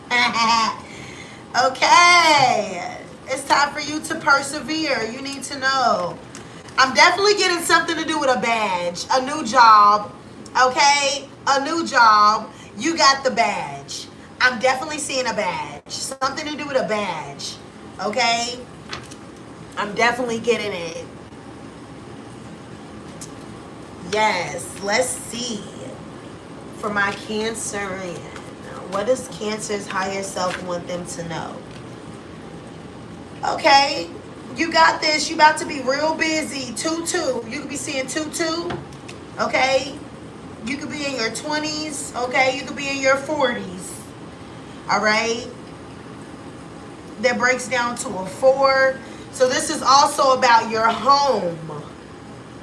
Okay, it's time for you to persevere. You need to know I'm definitely getting something to do with a badge, a new job, okay? A new job. You got the badge. I'm definitely seeing a badge. Something to do with a badge, okay? I'm definitely getting it. Yes, let's see. For my Cancerian, what does Cancer's higher self want them to know? Okay, you got this. You about to be real busy. 2-2. You could be seeing 2-2. Okay, you could be in your 20s. Okay, you could be in your 40s. All right, that breaks down to a 4. So this is also about your home.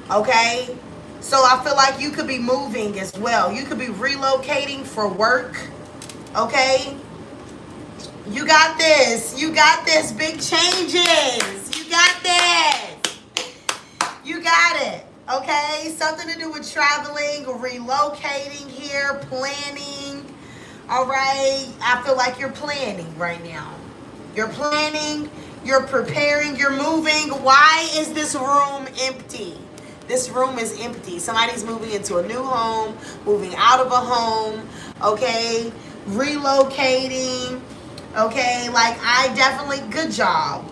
Okay, so I feel like you could be moving as well. You could be relocating for work. Okay, you got this. You got this. Big changes. You got this. You got it. Okay, something to do with traveling, relocating here, planning. All right, I feel like you're planning right now. You're planning, you're preparing, you're moving. Why is this room empty? This room is empty. Somebody's moving into a new home, moving out of a home, okay? Relocating, okay? Like, I definitely, good job.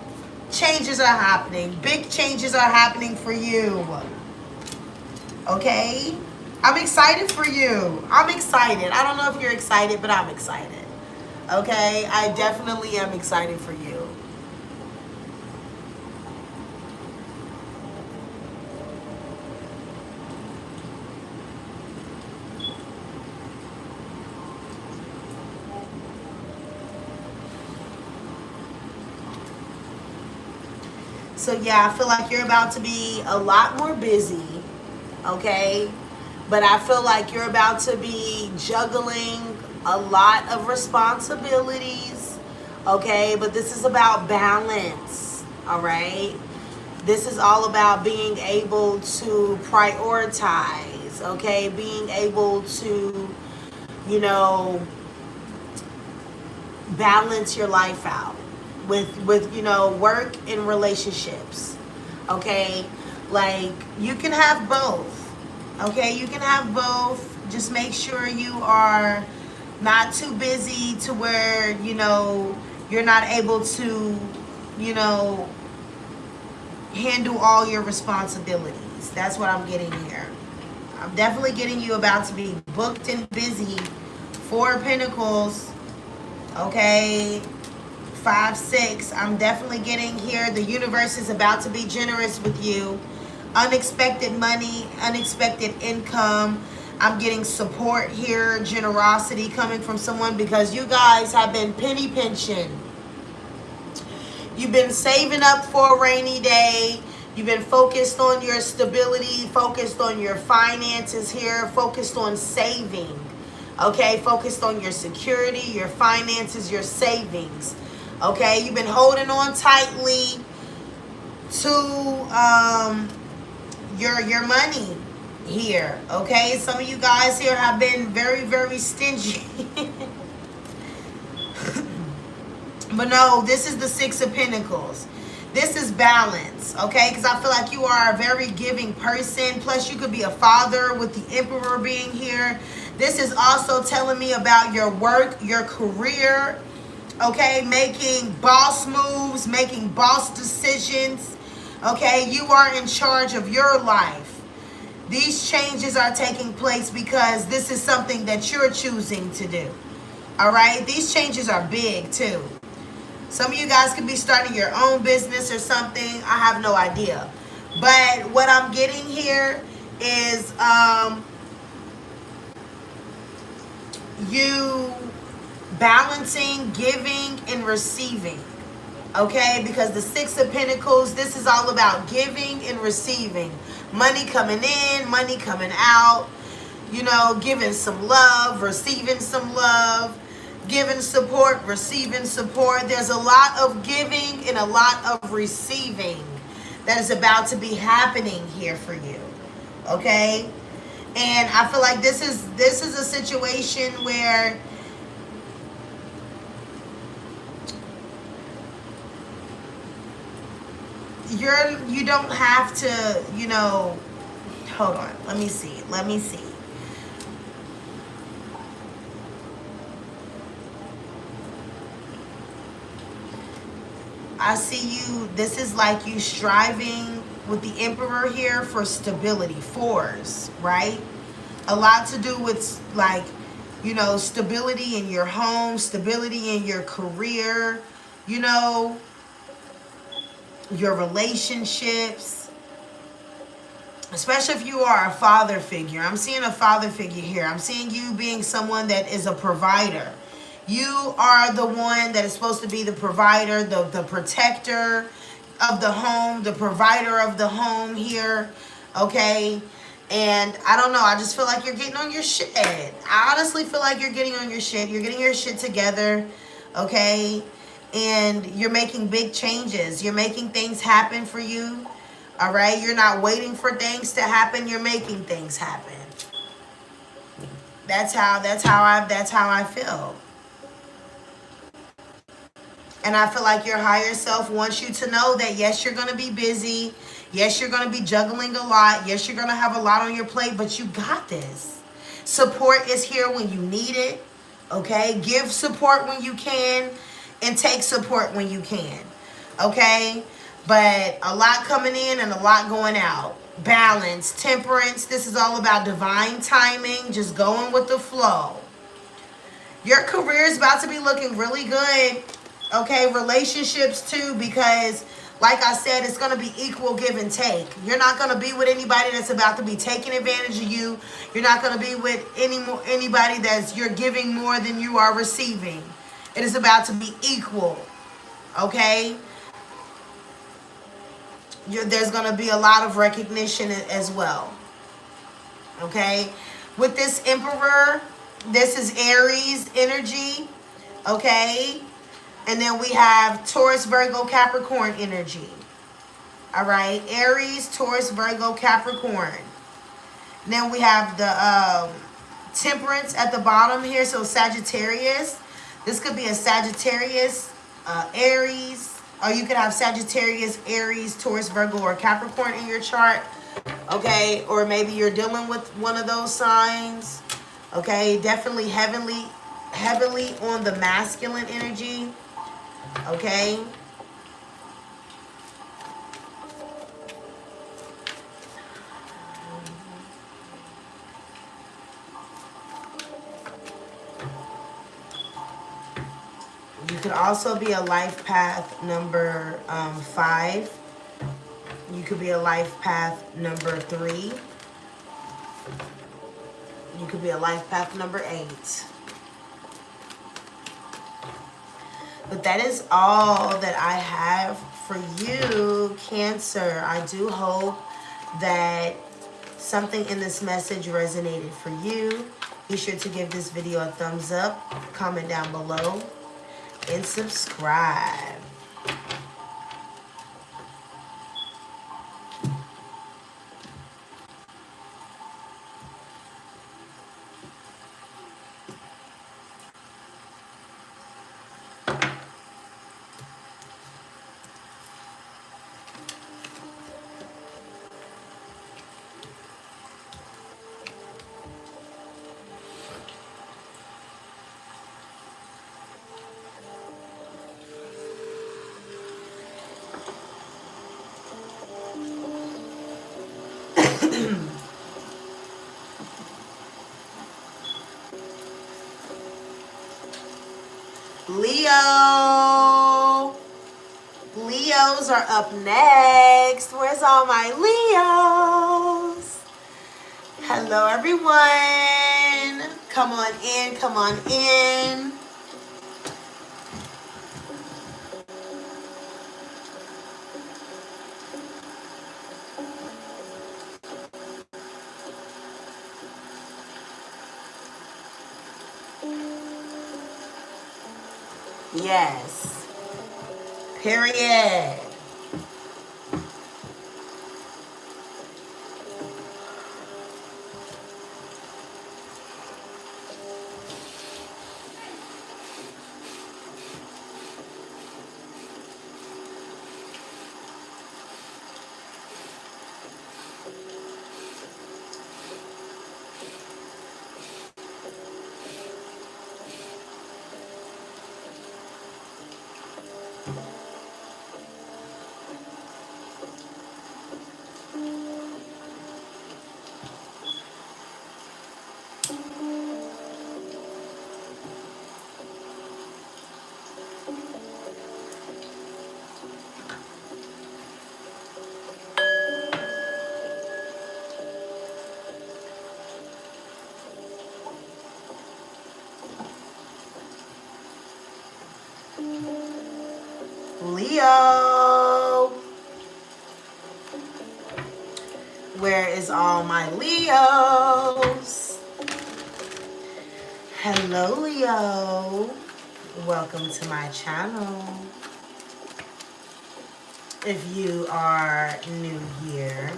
Changes are happening. Big changes are happening for you, okay? I'm excited for you. I'm excited. I don't know if you're excited, but I'm excited. Okay? I definitely am excited for you. So yeah, I feel like you're about to be a lot more busy. Okay? But I feel like you're about to be juggling a lot of responsibilities, okay? But this is about balance, all right? This is all about being able to prioritize, okay? Being able to, you know, balance your life out with you know, work and relationships, okay? Like, you can have both. Okay, you can have both. Just make sure you are not too busy to where, you know, you're not able to, you know, handle all your responsibilities. That's what I'm getting here. I'm definitely getting you about to be booked and busy. 4 of Pentacles. Okay. 5, 6. I'm definitely getting here. The universe is about to be generous with you. Unexpected money, unexpected income. I'm getting support here, generosity coming from someone, because you guys have been penny pinching. You've been saving up for a rainy day. You've been focused on your stability, focused on your finances here, focused on saving. Okay, focused on your security, your finances, your savings. Okay, you've been holding on tightly to your money here, okay? Some of you guys here have been very, very stingy. But no, this is the 6 of Pentacles. This is balance, okay? Because I feel like you are a very giving person. Plus, you could be a father with the Emperor being here. This is also telling me about your work, your career, okay? Making boss moves, making boss decisions. Okay, you are in charge of your life. These changes are taking place because this is something that you're choosing to do. All right, these changes are big too. Some of you guys could be starting your own business or something. I have no idea. But what I'm getting here is you balancing giving and receiving. Okay, because the 6 of Pentacles, this is all about giving and receiving. Money coming in, money coming out. You know, giving some love, receiving some love. Giving support, receiving support. There's a lot of giving and a lot of receiving that is about to be happening here for you. Okay? And I feel like this is a situation where you don't have to, you know, hold on. Let me see. Let me see. I see you. This is like you striving with the Emperor here for stability. Fours, right? A lot to do with like, you know, stability in your home, stability in your career, you know, your relationships, especially if you are a father figure. I'm seeing a father figure here. I'm seeing you being someone that is a provider. You are the one that is supposed to be the provider, the protector of the home, the provider of the home here, okay? And I don't know, I just feel like you're getting on your shit. I honestly feel like you're getting on your shit. You're getting your shit together, okay? And you're making big changes. You're making things happen for you. All right, you're not waiting for things to happen. You're making things happen. That's how I feel. And I feel like your higher self wants you to know that yes, you're going to be busy. Yes, you're going to be juggling a lot. Yes, you're going to have a lot on your plate, but you got this. Support is here when you need it. Okay? Give support when you can and take support when you can. Okay? But a lot coming in and a lot going out. Balance, temperance. This is all about divine timing, just going with the flow. Your career is about to be looking really good. Okay, relationships too, because like I said, it's going to be equal give and take. You're not going to be with anybody that's about to be taking advantage of you. You're not going to be with anybody that's you're giving more than you are receiving. It is about to be equal. Okay? There's going to be a lot of recognition as well. Okay? With this Emperor, this is Aries energy. Okay? And then we have Taurus, Virgo, Capricorn energy. All right. Aries, Taurus, Virgo, Capricorn. And then we have the Temperance at the bottom here. So Sagittarius. This could be a Sagittarius, Aries. Or you could have Sagittarius, Aries, Taurus, Virgo, or Capricorn in your chart. Okay. Or maybe you're dealing with one of those signs. Okay. Definitely heavily on the masculine energy. Okay. You could also be a life path number 5. You could be a life path number 3. You could be a life path number 8. But that is all that I have for you, Cancer. I do hope that something in this message resonated for you. Be sure to give this video a thumbs up, comment down below, and subscribe. Leo. Leos are up next. Where's all my Leos? Hello, everyone. Come on in. Come on in. Yes. Period. Where is all my Leos? Hello, Leo. Welcome to my channel. If you are new here,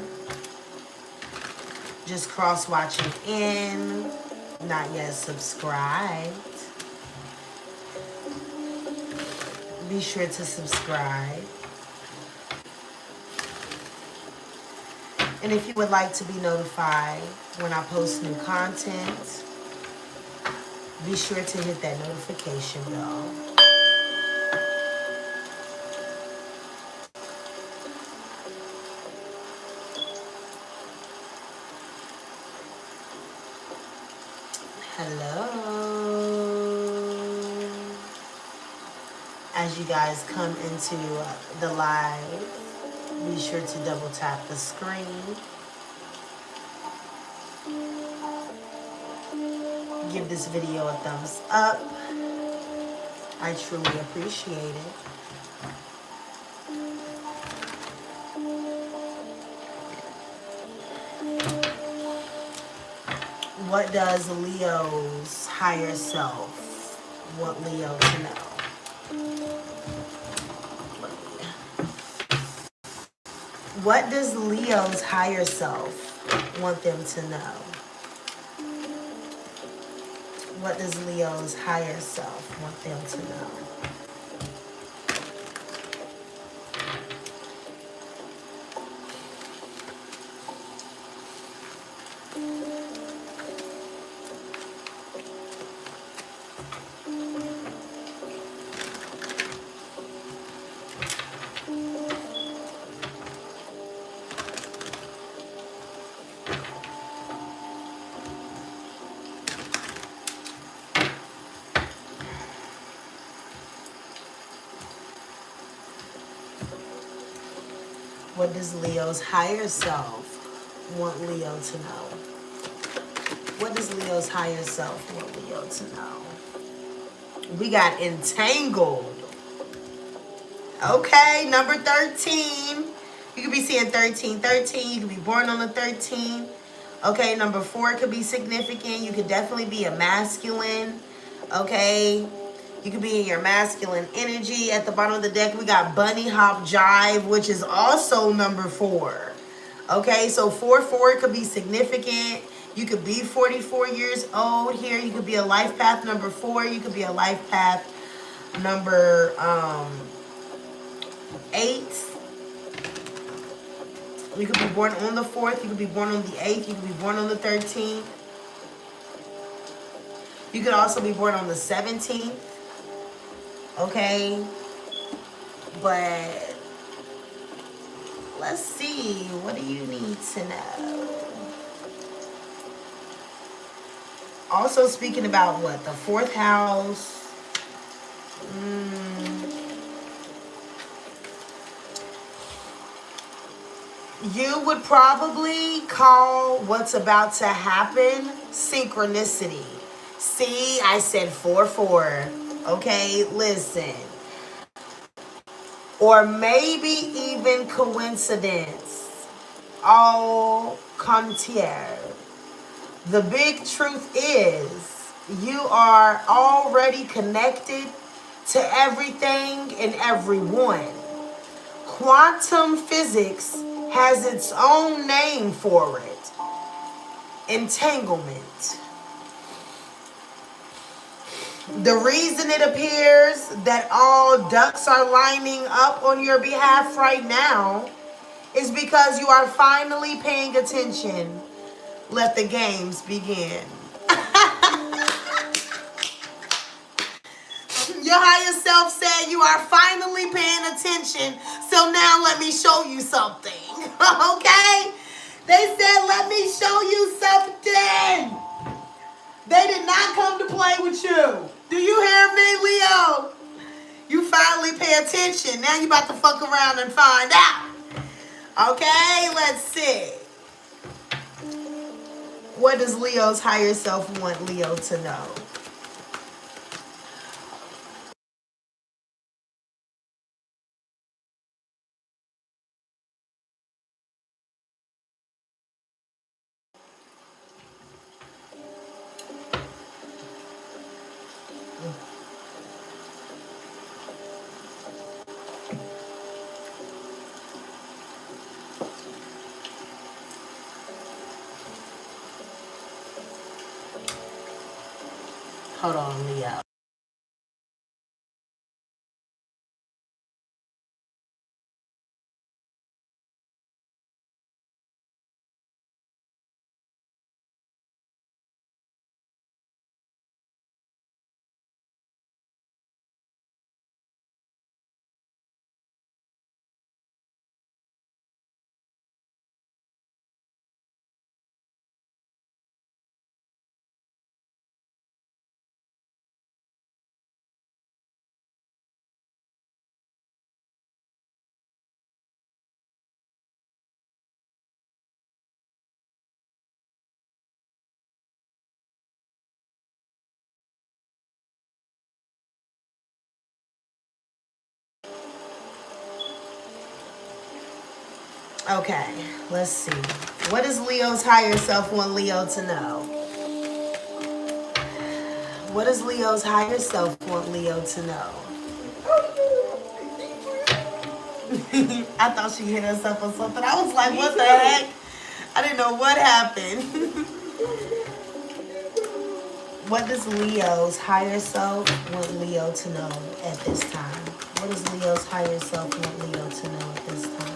just cross-watching in, not yet subscribed, be sure to subscribe. And if you would like to be notified when I post new content, be sure to hit that notification bell. Hello. As you guys come into the live, be sure to double tap the screen. Give this video a thumbs up. I truly appreciate it. What does Leo's higher self want Leo to know? What does Leo's higher self want them to know? What does Leo's higher self want them to know? What does Leo's higher self want Leo to know? What does Leo's higher self want Leo to know? We got entangled. Okay, number 13. You could be seeing 13. 13, you could be born on the 13th. Okay, number 4 could be significant. You could definitely be a masculine. Okay. You could be in your masculine energy. At the bottom of the deck, we got Bunny Hop Jive, which is also number 4. Okay, so 4-4 could be significant. You could be 44 years old here. You could be a life path number 4. You could be a life path number 8. You could be born on the 4th. You could be born on the 8th. You could be born on the 13th. You could also be born on the 17th. Okay, but let's see, what do you need to know? Also speaking about what, the 4th house. You would probably call what's about to happen synchronicity. See, I said 4-4. Okay, listen. Or maybe even coincidence. Au contraire. The big truth is you are already connected to everything and everyone. Quantum physics has its own name for it. Entanglement. The reason it appears that all ducks are lining up on your behalf right now is because you are finally paying attention. Let the games begin. Your higher self said you are finally paying attention, so now let me show you something. Okay? They said, let me show you something. They did not come to play with you. Do you hear me, Leo? You finally pay attention. Now you about to fuck around and find out. Okay, let's see. What does Leo's higher self want Leo to know? Hold on, Leo. Okay, let's see. What does Leo's higher self want Leo to know? What does Leo's higher self want Leo to know? I thought she hit herself or something. I was like, what the heck? I didn't know what happened. What does Leo's higher self want Leo to know at this time? What does Leo's higher self want Leo to know at this time?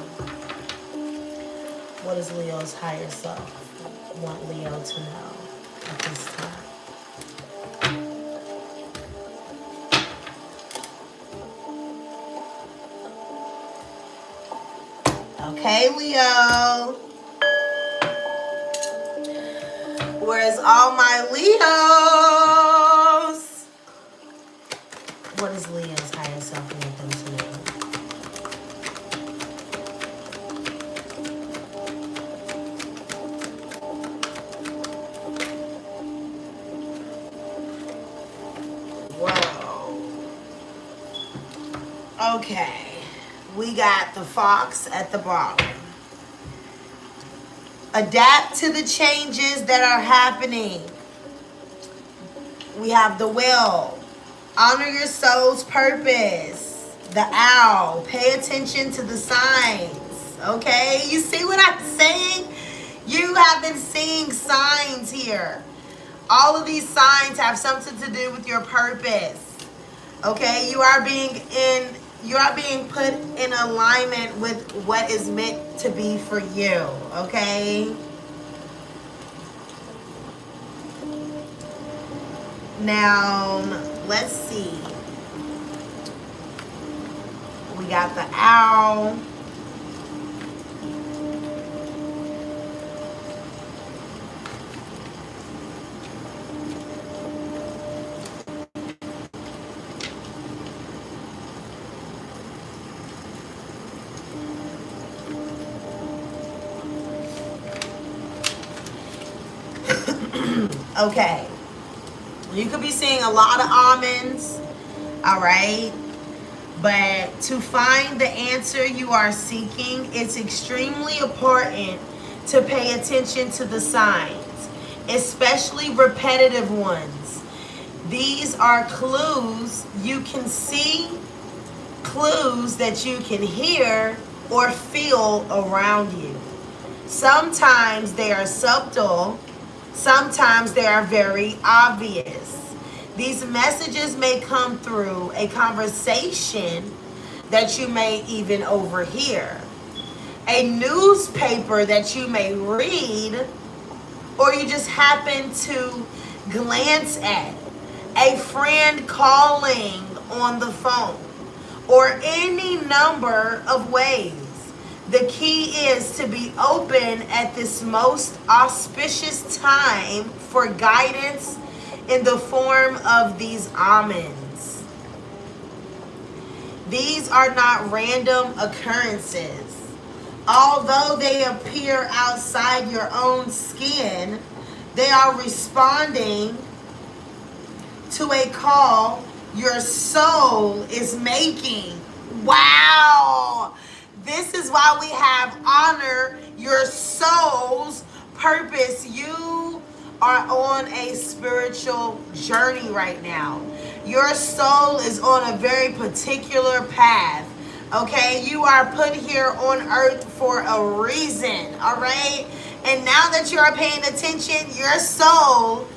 What does Leo's higher self want Leo to know at this time? Okay, Leo. Where's all my Leos? What does Leo's higher self want them to know? Whoa. Okay. We got the fox at the bottom. Adapt to the changes that are happening. We have the whale. Honor your soul's purpose. The owl. Pay attention to the signs. Okay? You see what I'm saying? You have been seeing signs here. All of these signs have something to do with your purpose. Okay? You are being put in alignment with what is meant to be for you, okay? Now, let's see. We got the owl. Okay, you could be seeing a lot of almonds, all right? But to find the answer you are seeking, it's extremely important to pay attention to the signs, especially repetitive ones. These are clues you can see, clues that you can hear or feel around you. Sometimes they are subtle. Sometimes they are very obvious. These messages may come through a conversation that you may even overhear, a newspaper that you may read, or you just happen to glance at, a friend calling on the phone, or any number of ways. The key is to be open at this most auspicious time for guidance in the form of these almonds. These are not random occurrences. Although they appear outside your own skin, they are responding to a call your soul is making. Wow! This is why we have honor your soul's purpose. You are on a spiritual journey right now. Your soul is on a very particular path. Okay, you are put here on earth for a reason. All right, and now that you are paying attention, your soul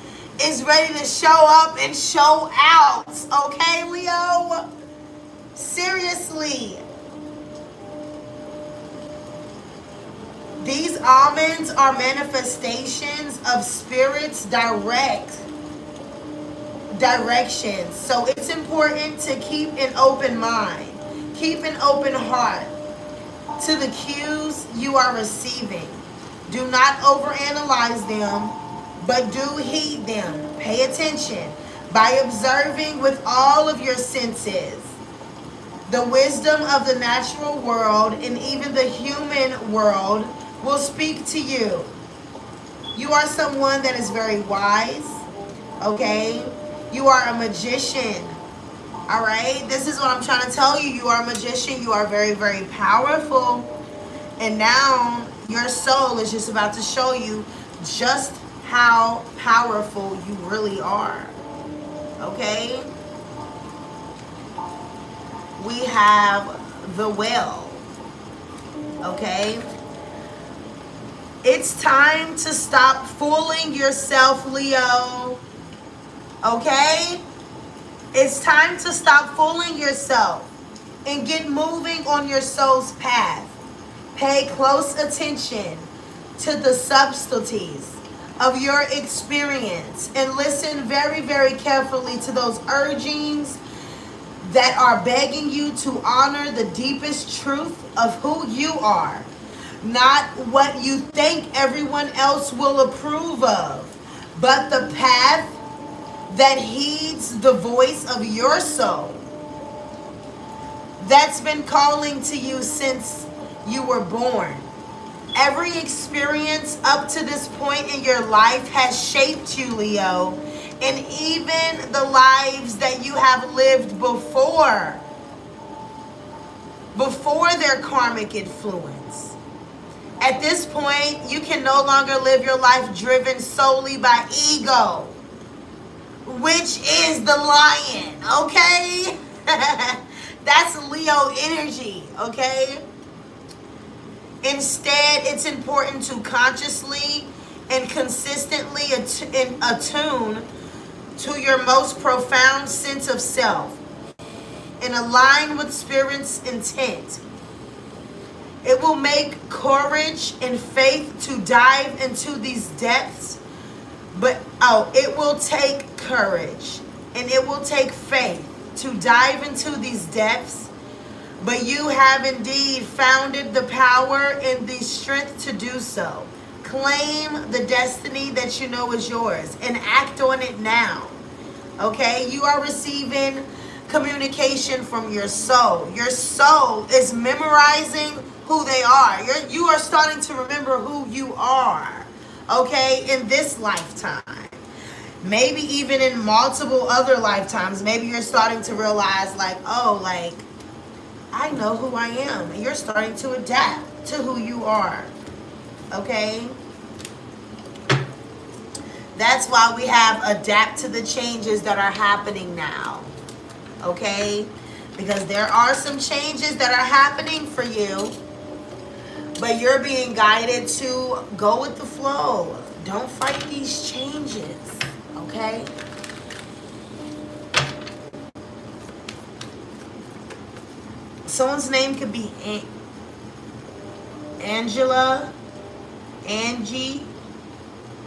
is is ready to show up and show out. Okay, Leo? Seriously. These almonds are manifestations of Spirit's directions. So it's important to keep an open mind, keep an open heart to the cues you are receiving. Do not overanalyze them, but do heed them. Pay attention by observing with all of your senses. The wisdom of the natural world and even the human world will speak to you. You are someone that is very wise, okay? You are a magician, all right? This is what I'm trying to tell you. You are a magician. You are very, very powerful. And now your soul is just about to show you just how powerful you really are, okay? We have the Well, okay? It's time to stop fooling yourself, Leo, okay? It's time to stop fooling yourself and get moving on your soul's path. Pay close attention to the subtleties of your experience and listen very, very carefully to those urgings that are begging you to honor the deepest truth of who you are, not what you think everyone else will approve of, but the path that heeds the voice of your soul that's been calling to you since you were born. Every experience up to this point in your life has shaped you, Leo, and even the lives that you have lived before their karmic influence. At this point, you can no longer live your life driven solely by ego, which is the lion, okay? That's Leo energy, okay? Instead, it's important to consciously and consistently attune to your most profound sense of self and align with Spirit's intent. It will make courage and faith to dive into these depths, but it will take courage and it will take faith to dive into these depths, but you have indeed founded the power and the strength to do so. Claim the destiny that you know is yours and act on it now. Okay? You are receiving communication from your soul. Your soul is memorizing who they are. You are starting to remember who you are. Okay? In this lifetime. Maybe even in multiple other lifetimes. Maybe you're starting to realize like, oh, like, I know who I am. And you're starting to adapt to who you are. Okay? That's why we have adapt to the changes that are happening now. Okay? Because there are some changes that are happening for you. But you're being guided to go with the flow. Don't fight these changes. Okay? Someone's name could be Angela, Angie,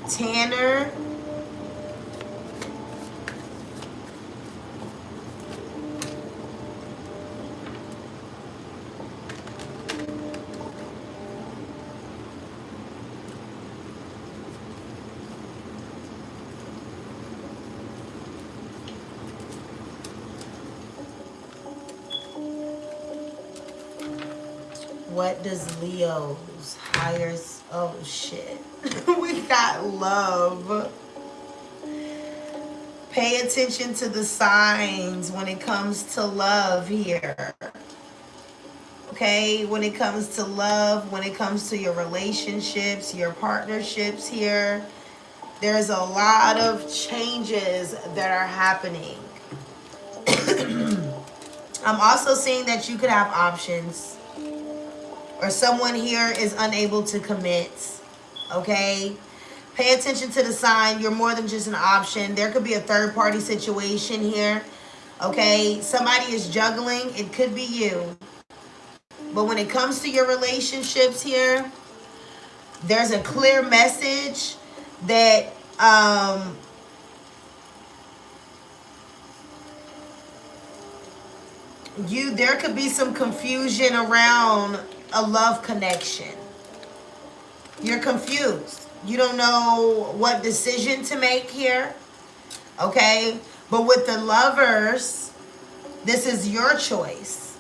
Tanner. What does Leo's highest... Oh, shit. We got love. Pay attention to the signs when it comes to love here. Okay? When it comes to love, when it comes to your relationships, your partnerships here, there's a lot of changes that are happening. I'm also seeing that you could have options. Or someone here is unable to commit, okay? Pay attention to the sign. You're more than just an option. There could be a third-party situation here. Okay? Somebody is juggling. It could be you. But when it comes to your relationships here, there's a clear message that there could be some confusion around a love connection. You're confused. You don't know what decision to make here. Okay? But with the lovers, this is your choice.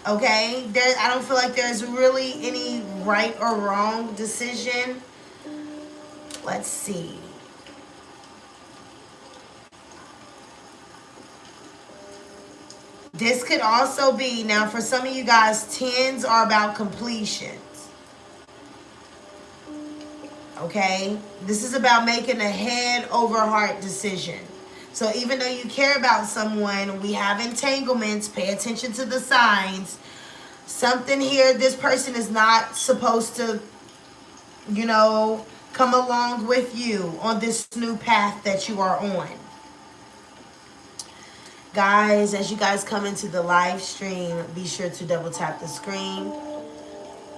Okay? I don't feel like there's really any right or wrong decision. Let's see. This could also be, now for some of you guys, 10s are about completions. Okay? This is about making a head over heart decision. So even though you care about someone, we have entanglements, pay attention to the signs. Something here, this person is not supposed to, you know, come along with you on this new path that you are on. Guys, as you guys come into the live stream, be sure to double tap the screen.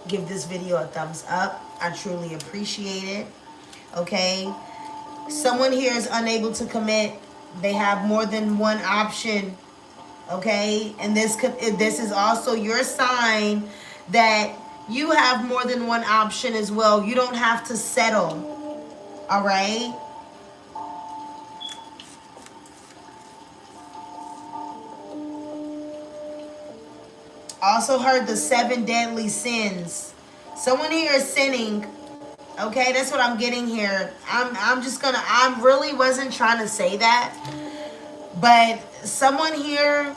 Give this video a thumbs up. I truly appreciate it. Okay? Someone here is unable to commit. They have more than one option. Okay? And this is also your sign that you have more than one option as well. You don't have to settle. All right? Also heard the 7 deadly sins. Someone here is sinning. Okay, that's what I'm getting here. I really wasn't trying to say that. But someone here,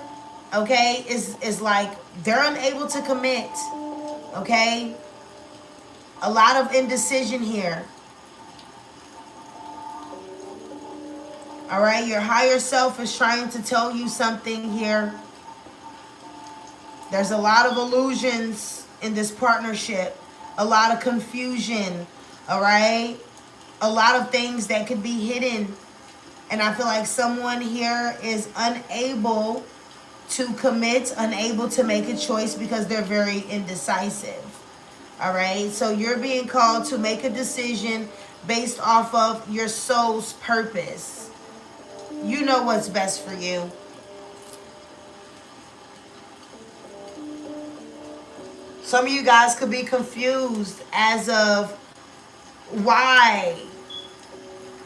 okay, is like, they're unable to commit. Okay? A lot of indecision here. All right, your higher self is trying to tell you something here. There's a lot of illusions in this partnership. A lot of confusion. All right? A lot of things that could be hidden. And I feel like someone here is unable to commit, unable to make a choice because they're very indecisive. All right? So you're being called to make a decision based off of your soul's purpose. You know what's best for you. Some of you guys could be confused as of why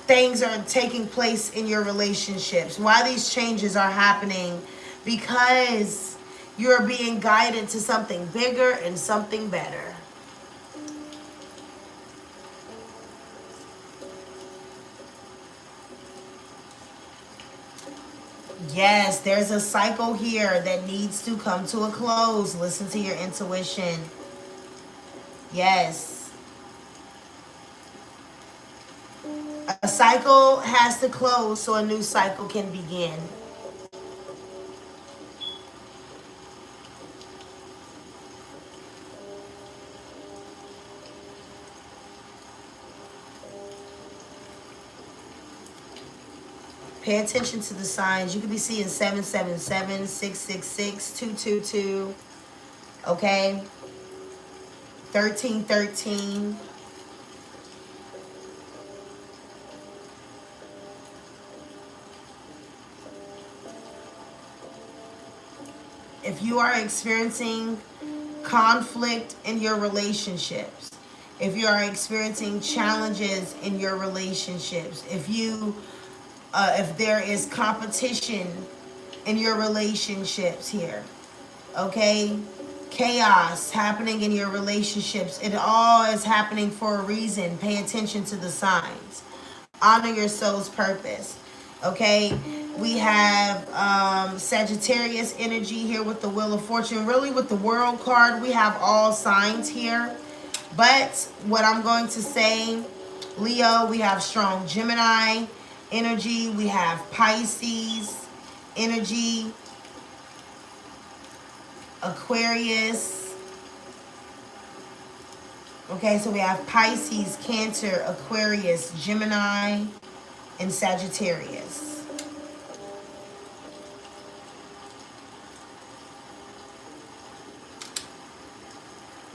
things are taking place in your relationships, why these changes are happening, because you're being guided to something bigger and something better. Yes, there's a cycle here that needs to come to a close. Listen to your intuition. Yes. A cycle has to close so a new cycle can begin. Pay attention to the signs. You could be seeing 777, 666, 222. Okay? 1313. If you are experiencing conflict in your relationships, if you are experiencing challenges in your relationships, if there is competition in your relationships here, okay? Chaos happening in your relationships. It all is happening for a reason. Pay attention to the signs. Honor your soul's purpose, okay? We have Sagittarius energy here with the Wheel of Fortune. Really, with the World card, we have all signs here. But what I'm going to say, Leo, we have strong Gemini energy. We have Pisces energy, Aquarius, Okay, so we have Pisces, Cancer, Aquarius, Gemini, and Sagittarius.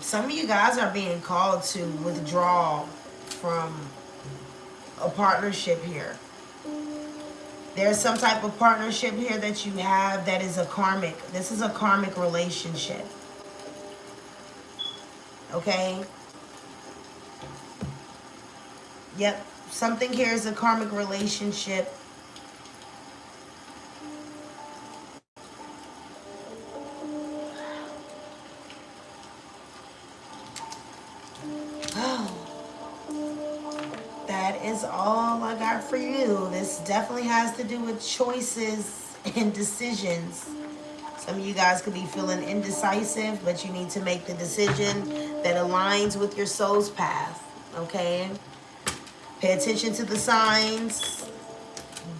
Some of you guys are being called to withdraw from a partnership here. There's some type of partnership here that you have that is a karmic. This is a karmic relationship. Okay? Yep. Something here is a karmic relationship. Oh. That is all I got for you. This definitely has to do with choices and decisions. Some of you guys could be feeling indecisive, but you need to make the decision that aligns with your soul's path. Okay? Pay attention to the signs.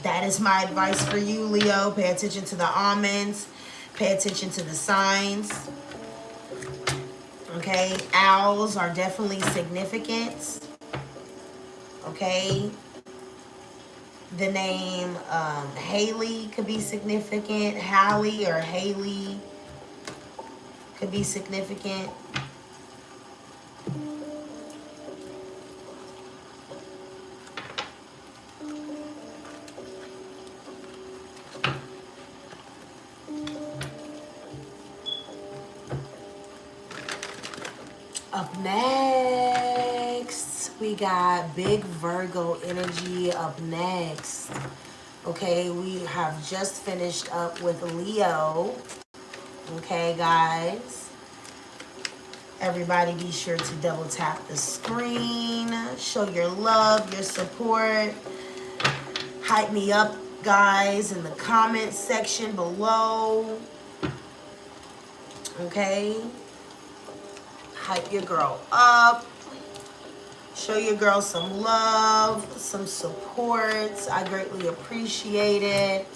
That is my advice for you, Leo. Pay attention to the almonds. Pay attention to the signs. Okay? Owls are definitely significant. Okay? The name Haley could be significant. Hallie or Haley could be significant. Up next, we got big Virgo energy up next. Okay, we have just finished up with Leo. Okay, guys. Everybody be sure to double tap the screen. Show your love, your support. Hype me up, guys, in the comment section below. Okay? Hype your girl up. Show your girl some love, some support. I greatly appreciate it.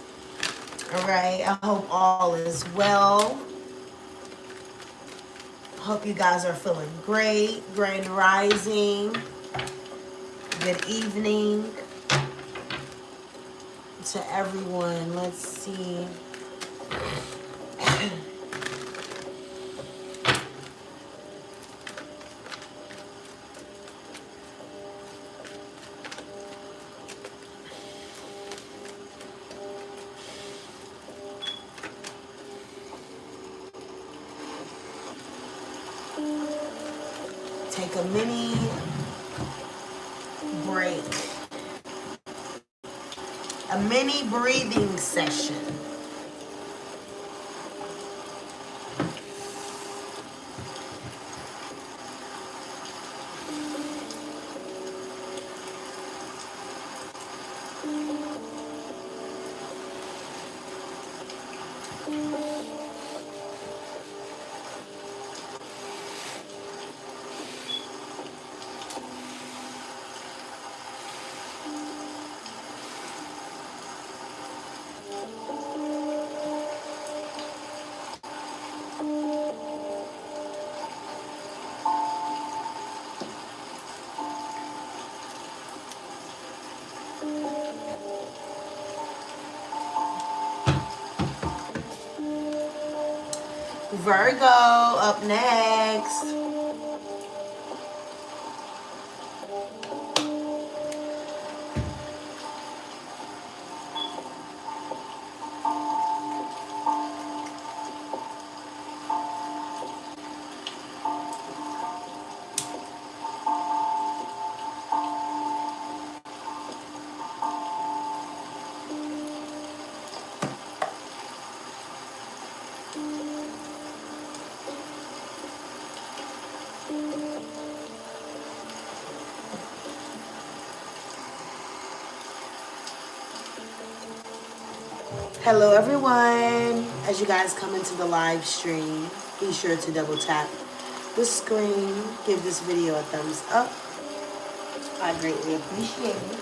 All right. I hope all is well. Hope you guys are feeling great. Grand rising. Good evening to everyone. Let's see. Take a mini break. A mini breathing session. Virgo up next. Hello everyone. As you guys come into the live stream, be sure to double tap the screen. Give this video a thumbs up. I greatly appreciate it.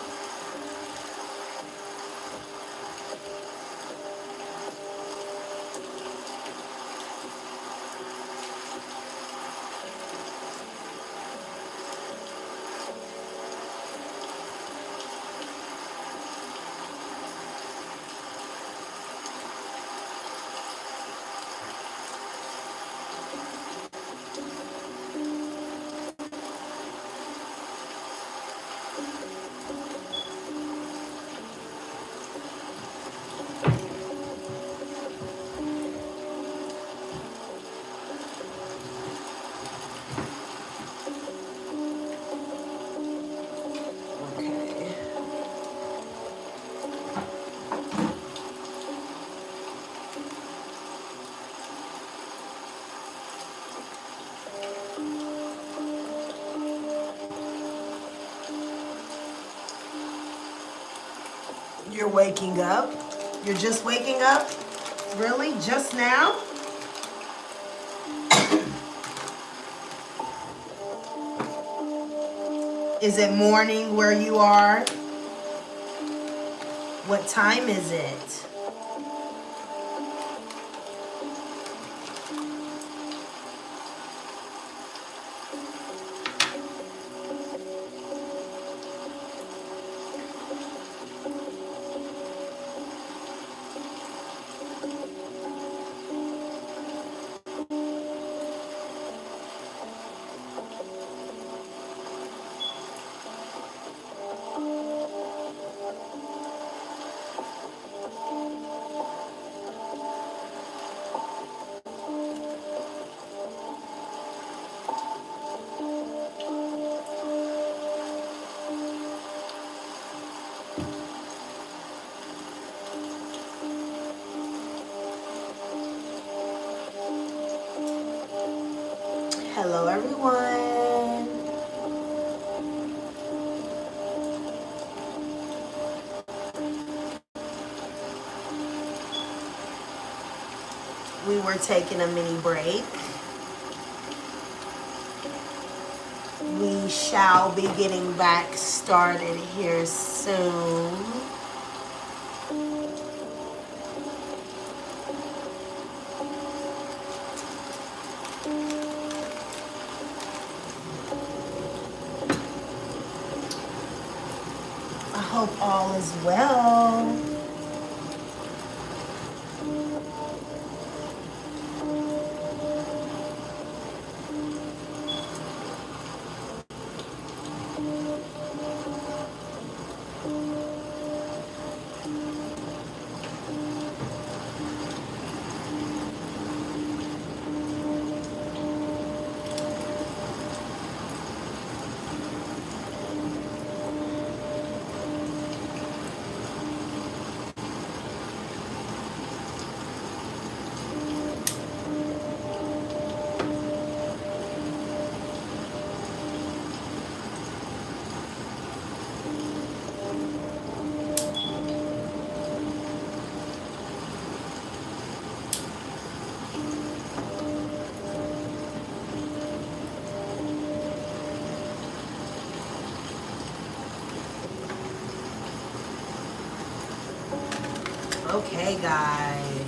You're waking up. You're just waking up? Really? Just now? Is it morning where you are? What time is it? Hello, everyone. We were taking a mini break. We shall be getting back started here soon. I hope all is well. Okay, guys.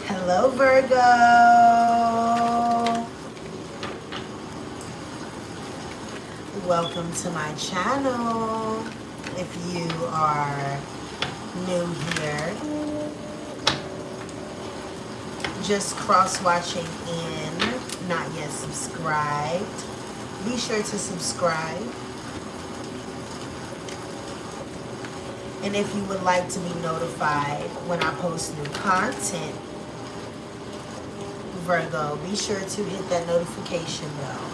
Hello, Virgo. Welcome to my channel. If you are new here, just cross-watching in, not yet subscribed, be sure to subscribe. And if you would like to be notified when I post new content, Virgo, be sure to hit that notification bell.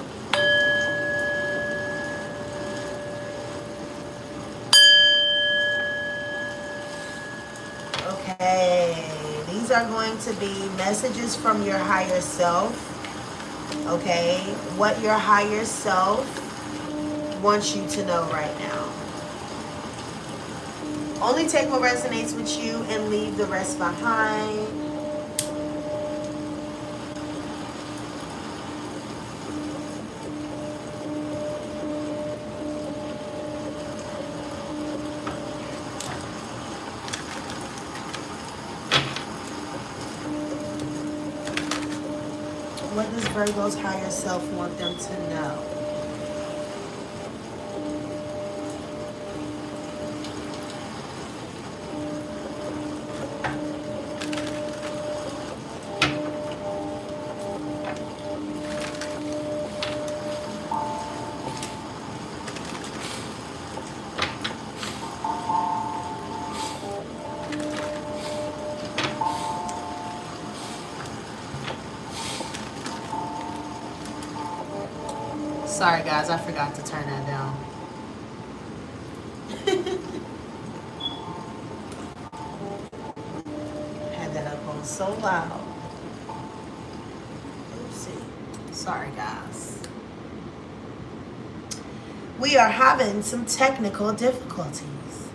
Okay, these are going to be messages from your higher self. Okay, what your higher self wants you to know right now. Only take what resonates with you and leave the rest behind. What does Virgo's higher self want them to know? Sorry guys, I forgot to turn that down. Had that up on so loud. Sorry, guys. We are having some technical difficulties.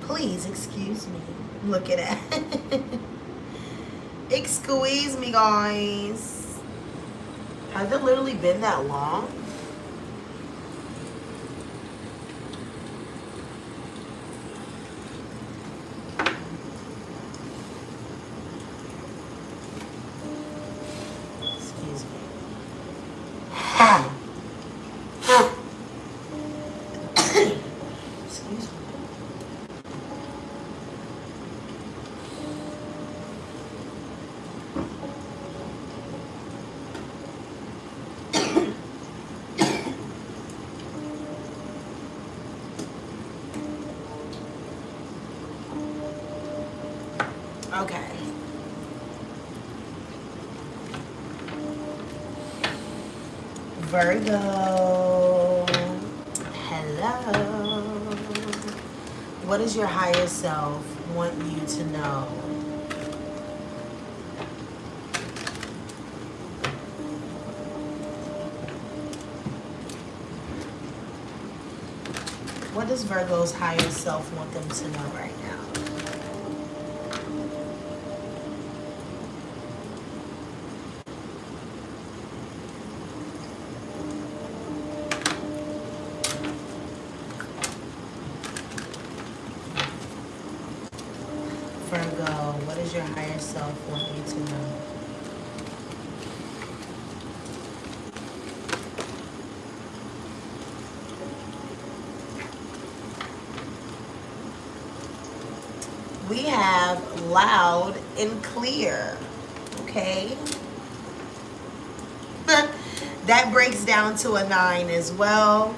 Please excuse me. Look at that. Excuse me, guys. Has it literally been that long? Excuse me. Excuse me. Okay. Virgo. Hello. What does your higher self want you to know? What does Virgo's higher self want them to know right now? Virgo, what does your higher self want you to know? We have loud and clear, okay? That breaks down to a 9 as well,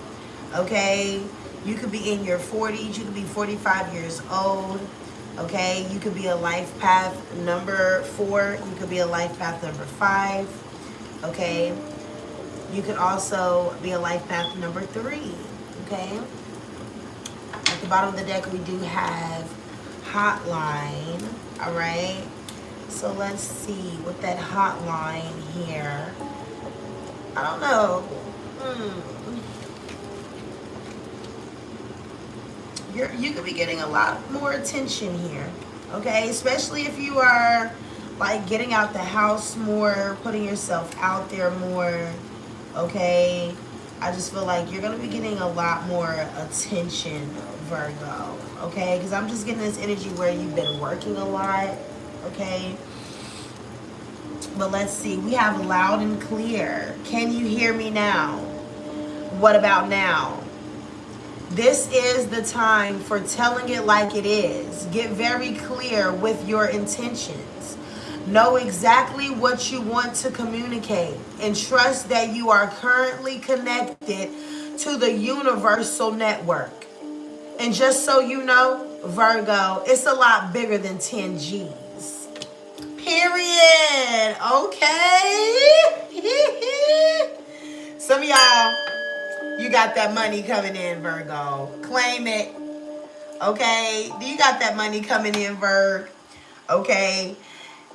okay? You could be in your 40s, you could be 45 years old, okay? You could be a life path number 4, you could be a life path number 5, okay? You could also be a life path number 3, okay? At the bottom of the deck, we do have hotline, all right? So let's see with that hotline here. I don't know. You could be getting a lot more attention here, okay? Especially if you are like getting out the house more, putting yourself out there more, okay? I just feel like you're gonna be getting a lot more attention, Virgo, okay? Because I'm just getting this energy where you've been working a lot, okay? But let's see, we have loud and clear. Can you hear me now? What about now? This is the time for telling it like it is. Get very clear with your intentions. Know exactly what you want to communicate and trust that you are currently connected to the universal network. And just so you know, Virgo, it's a lot bigger than 10 G's. Period. Okay. Some of y'all, you got that money coming in, Virgo. Claim it. Okay. You got that money coming in, Virg. Okay.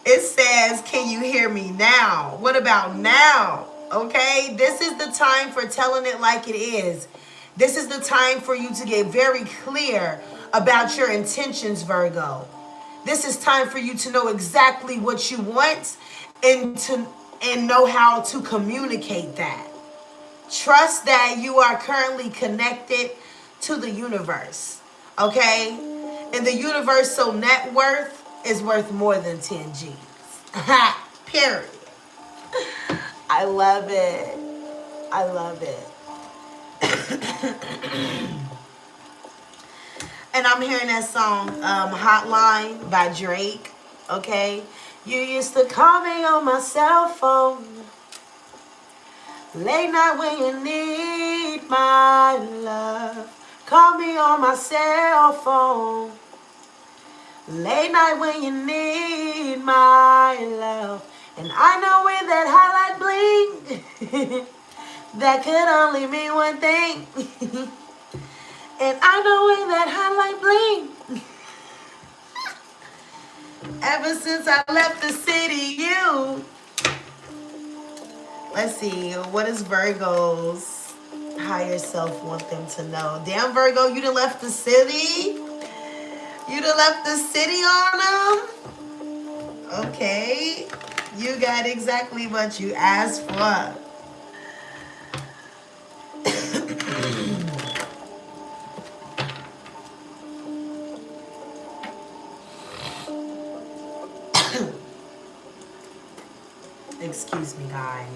It says, can you hear me now? What about now? Okay. This is the time for telling it like it is. This is the time for you to get very clear about your intentions, Virgo. This is time for you to know exactly what you want and know how to communicate that. Trust that you are currently connected to the universe, okay? And the universal net worth is worth more than 10 G's. Period. I love it. I love it. And I'm hearing that song, Hotline by Drake, okay? You used to call me on my cell phone late night when you need my love. Call me on my cell phone late night when you need my love. And I know with that highlight bling, that could only mean one thing. And I know with that highlight bling, ever since I left the city, you Let's see. What does Virgo's higher self want them to know? Damn, Virgo, you done left the city? You done left the city on them? Okay. You got exactly what you asked for. Excuse me, guys.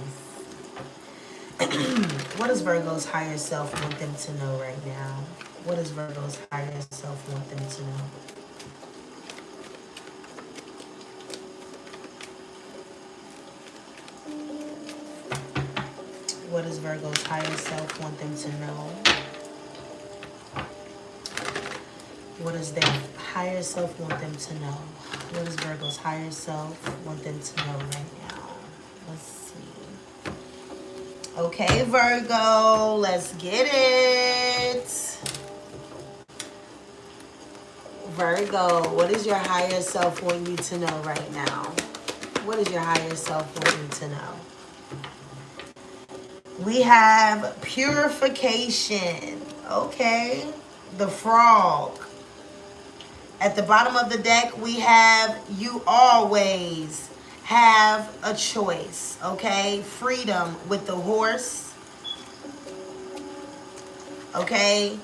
What does Virgo's higher self want them to know right now? What does Virgo's higher self want them to know? What does Virgo's higher self want them to know? What does their higher self want them to know? What does Virgo's higher self want them to know right now? Let's see. Okay, Virgo, let's get it. Virgo, what does your higher self want you to know right now? What does your higher self want you to know? We have purification. Okay, the frog. At the bottom of the deck, we have you always have a choice, okay? Freedom with the horse, okay?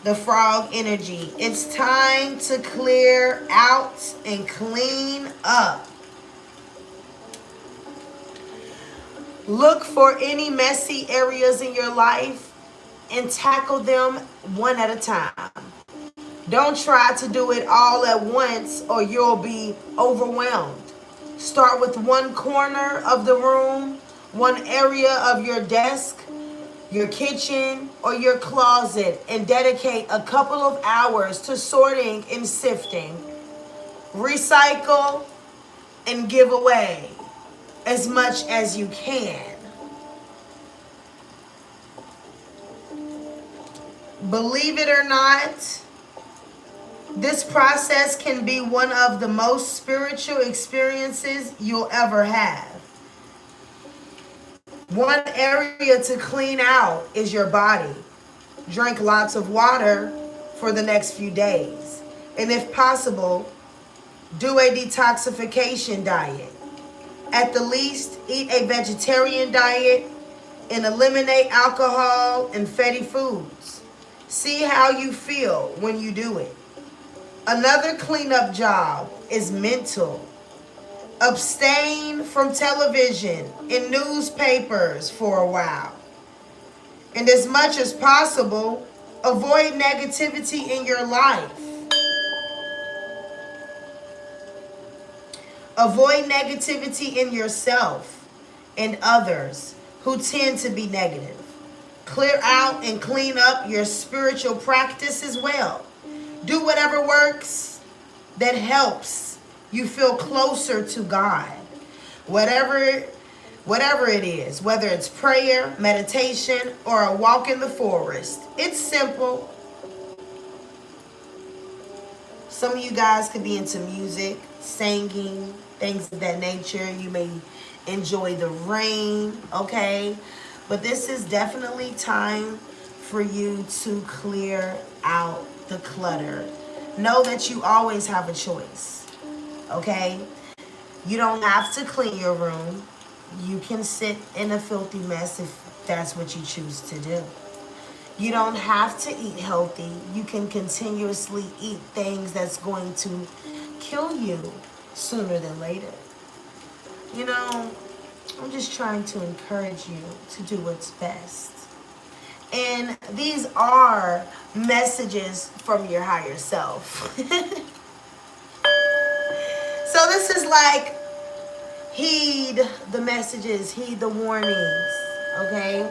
The frog energy. It's time to clear out and clean up. Look for any messy areas in your life and tackle them one at a time. Don't try to do it all at once or you'll be overwhelmed. Start with one corner of the room, one area of your desk, your kitchen, or your closet, and dedicate a couple of hours to sorting and sifting. Recycle and give away as much as you can. Believe it or not, this process can be one of the most spiritual experiences you'll ever have. One area to clean out is your body. Drink lots of water for the next few days. And if possible, do a detoxification diet. At the least, eat a vegetarian diet and eliminate alcohol and fatty foods. See how you feel when you do it. Another cleanup job is mental. Abstain from television and newspapers for a while. And as much as possible, avoid negativity in your life. Avoid negativity in yourself and others who tend to be negative. Clear out and clean up your spiritual practice as well. Do whatever works that helps you feel closer to God. Whatever it is, whether it's prayer, meditation, or a walk in the forest. It's simple. Some of you guys could be into music, singing, things of that nature. You may enjoy the rain, okay? But this is definitely time for you to clear out the clutter. Know that you always have a choice, okay? You don't have to clean your room. You can sit in a filthy mess if that's what you choose to do. You don't have to eat healthy. You can continuously eat things that's going to kill you sooner than later. You know, I'm just trying to encourage you to do what's best. And these are messages from your higher self. So this is like, heed the messages, heed the warnings, okay?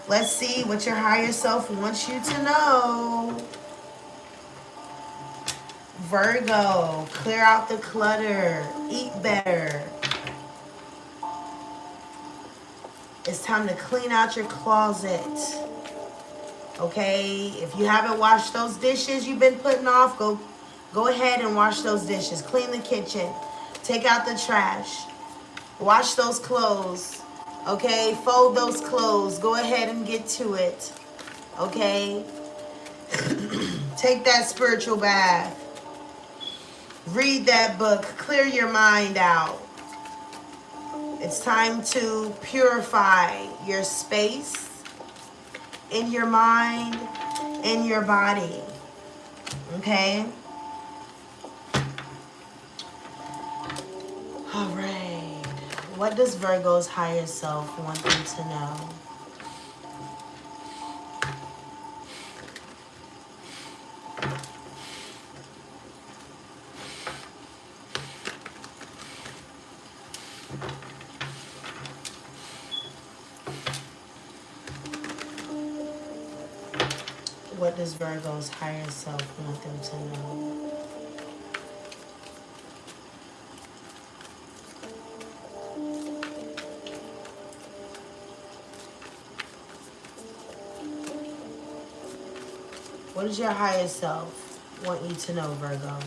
Let's see what your higher self wants you to know. Virgo, clear out the clutter, eat better. It's time to clean out your closet. Okay? If you haven't washed those dishes you've been putting off, go ahead and wash those dishes. Clean the kitchen. Take out the trash. Wash those clothes. Okay? Fold those clothes. Go ahead and get to it. Okay? Take that spiritual bath. Read that book. Clear your mind out. It's time to purify your space in your mind, in your body. Okay? All right. What does Virgo's higher self want them to know? What does Virgo's higher self want them to know? What does your higher self want you to know, Virgo?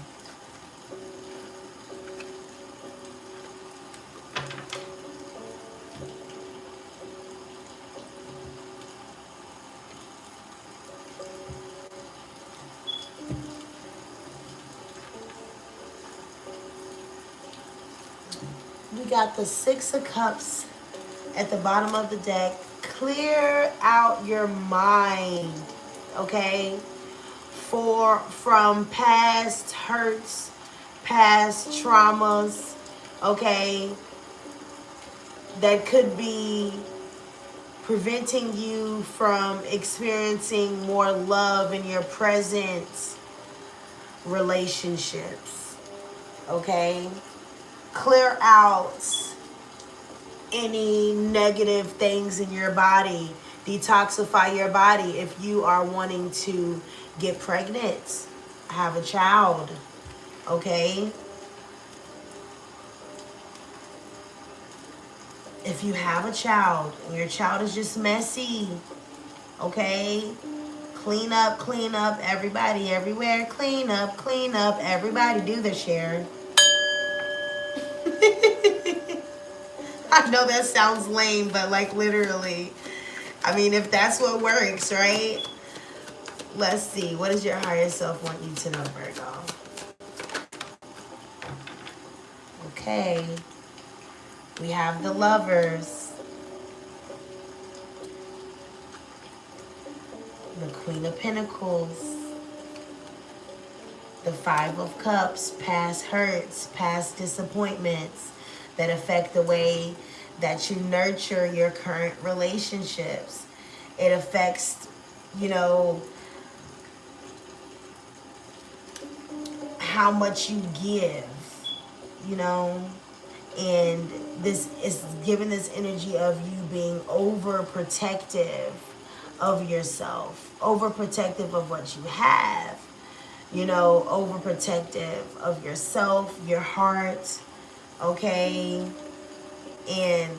We got the Six of Cups at the bottom of the deck. Clear out your mind, okay? From past hurts, past traumas, okay? That could be preventing you from experiencing more love in your present relationships, okay? Clear out any negative things in your body. Detoxify your body if you are wanting to get pregnant, have a child, okay? If you have a child and your child is just messy, okay? Clean up, everybody, everywhere. Clean up, everybody. Do the share. I know that sounds lame, but like literally, I mean, if that's what works, right? Let's see. What does your higher self want you to know, Virgo? Okay. We have the Lovers. The Queen of Pentacles. The Five of Cups. Past hurts, past disappointments that affect the way that you nurture your current relationships. It affects, you know, how much you give, you know, and this is giving this energy of you being overprotective of yourself, overprotective of what you have, you know, overprotective of yourself, your heart, okay? And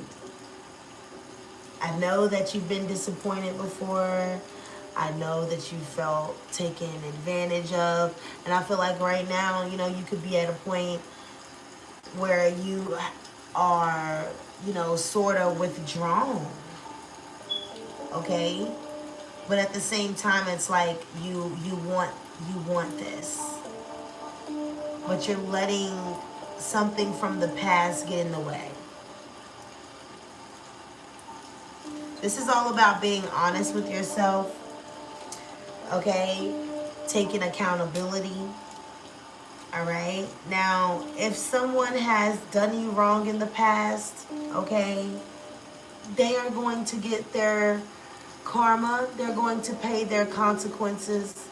I know that you've been disappointed before. I know that you felt taken advantage of. And I feel like right now, you know, you could be at a point where you are, you know, sort of withdrawn. Okay? But at the same time, it's like you want this. But you're letting something from the past get in the way. This is all about being honest with yourself. Okay? Taking accountability. All right? Now, if someone has done you wrong in the past, okay, they are going to get their karma. They're going to pay their consequences.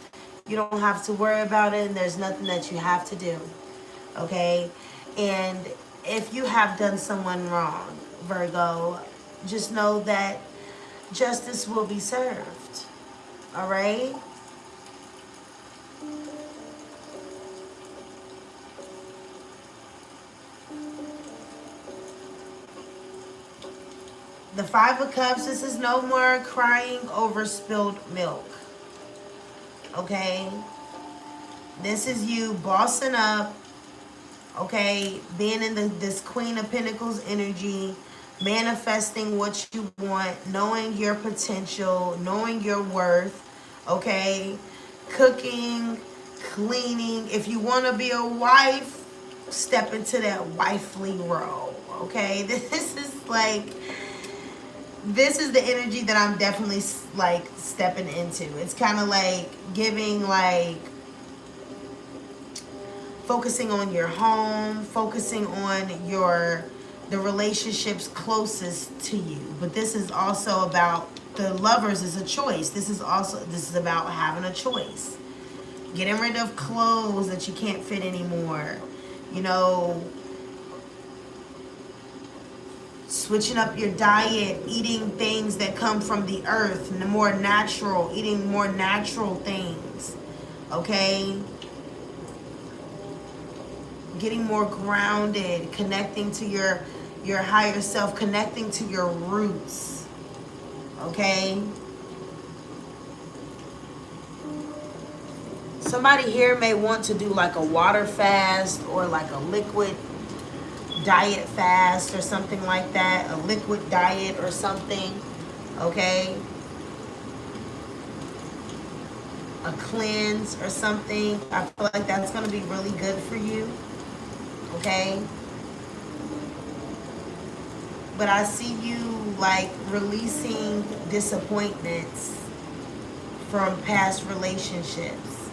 You don't have to worry about it, and there's nothing that you have to do. Okay? And if you have done someone wrong, Virgo, just know that justice will be served. All right? The Five of Cups, this is no more crying over spilled milk. Okay? This is you bossing up, Okay, being in this Queen of Pentacles energy, manifesting what you want, knowing your potential, knowing your worth. Okay, cooking, cleaning. If you want to be a wife, step into that wifely role. Okay, this is the energy that I'm definitely like stepping into. It's kind of like giving like focusing on your home, focusing on the relationships closest to you. But this is also about the lovers is a choice. This is about having a choice. Getting rid of clothes that you can't fit anymore. You know, switching up your diet, eating things that come from the earth, and the more natural, eating more natural things. Okay? Getting more grounded, connecting to your higher self, connecting to your roots. Okay? Somebody here may want to do like a water fast or like a liquid diet fast or something like that. A liquid diet or something. Okay? A cleanse or something. I feel like that's going to be really good for you. Okay? But I see you like releasing disappointments from past relationships.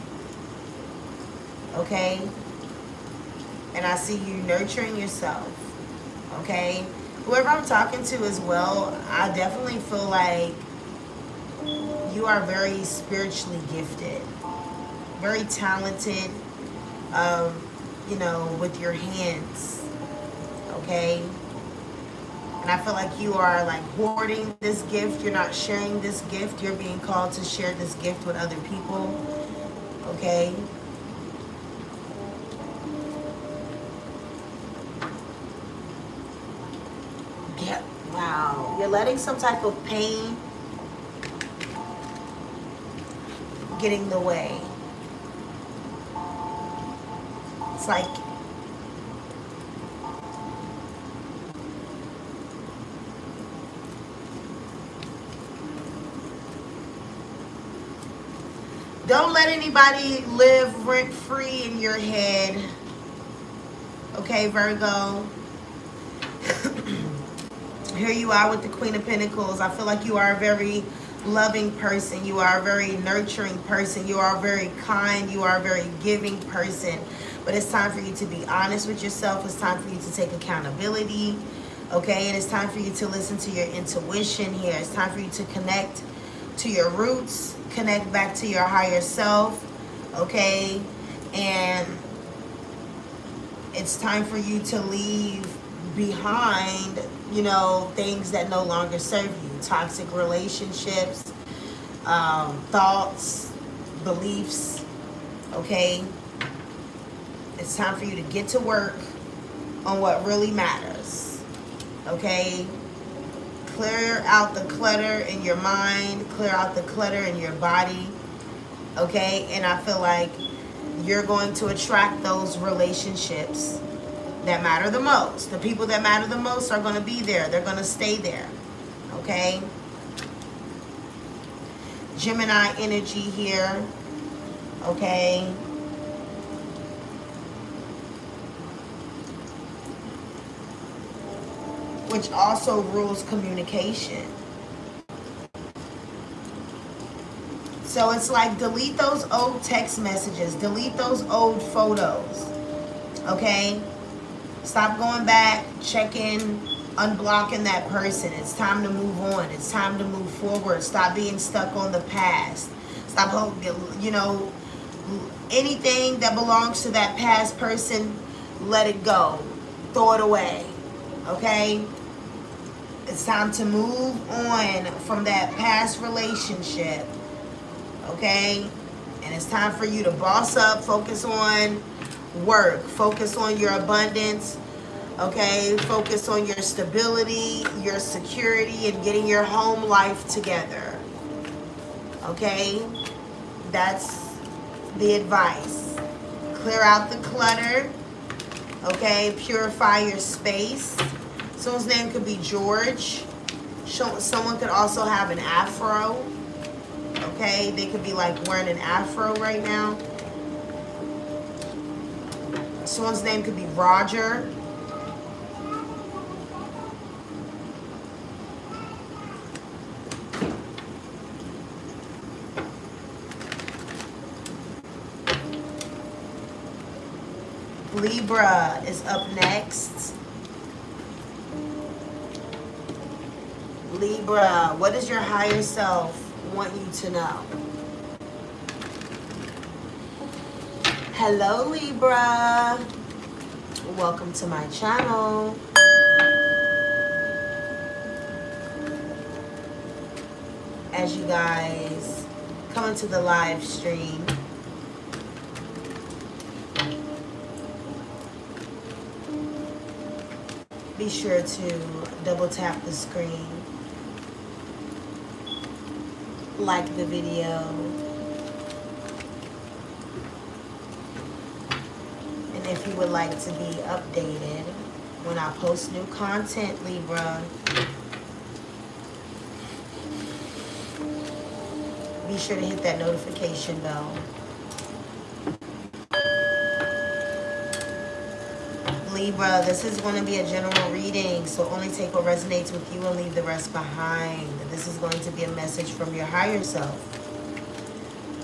Okay? And I see you nurturing yourself. Okay? Whoever I'm talking to as well, I definitely feel like you are very spiritually gifted. Very talented, you know, with your hands. Okay? And I feel like you are like hoarding this gift. You're not sharing this gift. You're being called to share this gift with other people. Okay? Yeah, wow. You're letting some type of pain get in the way. It's like don't let anybody live rent-free in your head. Okay, Virgo? Here you are with the Queen of Pentacles. I feel like you are a very loving person. You are a very nurturing person. You are very kind. You are a very giving person. But it's time for you to be honest with yourself. It's time for you to take accountability. Okay? And it's time for you to listen to your intuition here. It's time for you to connect to your roots. Connect back to your higher self. Okay? And it's time for you to leave behind, you know, things that no longer serve you. Toxic relationships, thoughts, beliefs. Okay? It's time for you to get to work on what really matters. Okay? Clear out the clutter in your mind. Clear out the clutter in your body. Okay? And I feel like you're going to attract those relationships that matter the most. The people that matter the most are going to be there. They're going to stay there. Okay? Gemini energy here. Okay? Which also rules communication. So it's like delete those old text messages. Delete those old photos. Okay? Stop going back, checking, unblocking that person. It's time to move on. It's time to move forward. Stop being stuck on the past. Stop holding, you know, anything that belongs to that past person, let it go. Throw it away. Okay? It's time to move on from that past relationship. Okay? And it's time for you to boss up, focus on work, focus on your abundance, okay? Focus on your stability, your security, and getting your home life together. Okay? That's the advice. Clear out the clutter. Okay, purify your space. Someone's name could be George. Someone could also have an afro. Okay, they could be like wearing an afro right now. Someone's name could be Roger. Libra is up next. Libra, what does your higher self want you to know? Hello, Libra. Welcome to my channel. As you guys come into the live stream, be sure to double tap the screen, like the video, and if you would like to be updated when I post new content, Libra, be sure to hit that notification bell. Libra, this is going to be a general reading, so only take what resonates with you and leave the rest behind. This is going to be a message from your higher self.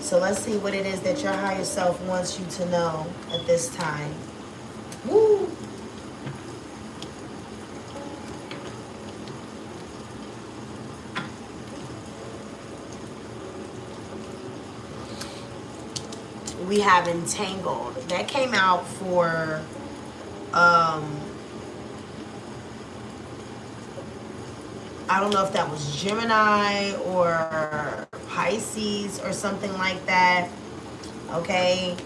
So let's see what it is that your higher self wants you to know at this time. Woo! We have Entangled. That came out for I don't know if that was Gemini or Pisces or something like that. Okay,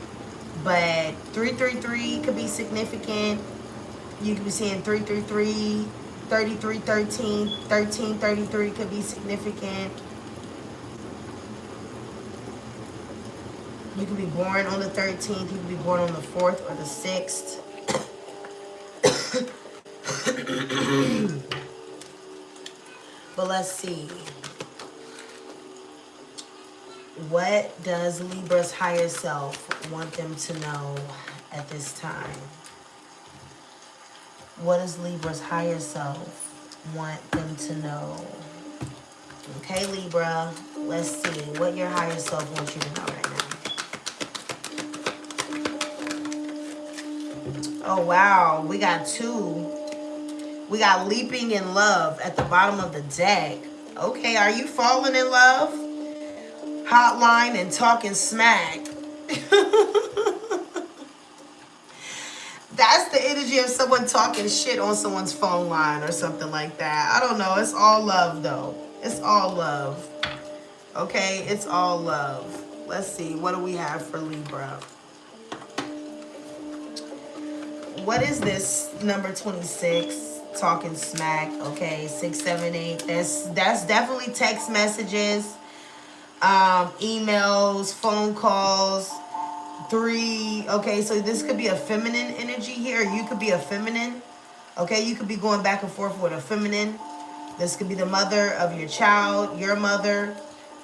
but 333 could be significant. You could be seeing 333, 3313, 1333 could be significant. You could be born on the 13th. You could be born on the 4th or the 6th. But let's see. What does Libra's higher self want them to know at this time? What does Libra's higher self want them to know? Okay, Libra, let's see what your higher self wants you to know right now. Oh, wow. We got two. We got Leaping in Love at the bottom of the deck. Okay, are you falling in love? Hotline and talking smack. That's the energy of someone talking shit on someone's phone line or something like that. I don't know. It's all love, though. It's all love. Okay, it's all love. Let's see. What do we have for Libra? What is this number 26? Talking smack. Okay, 678. That's definitely text messages, emails, phone calls. 3. Okay, so this could be a feminine energy here. You could be a feminine. Okay, you could be going back and forth with a feminine. This could be the mother of your child, your mother.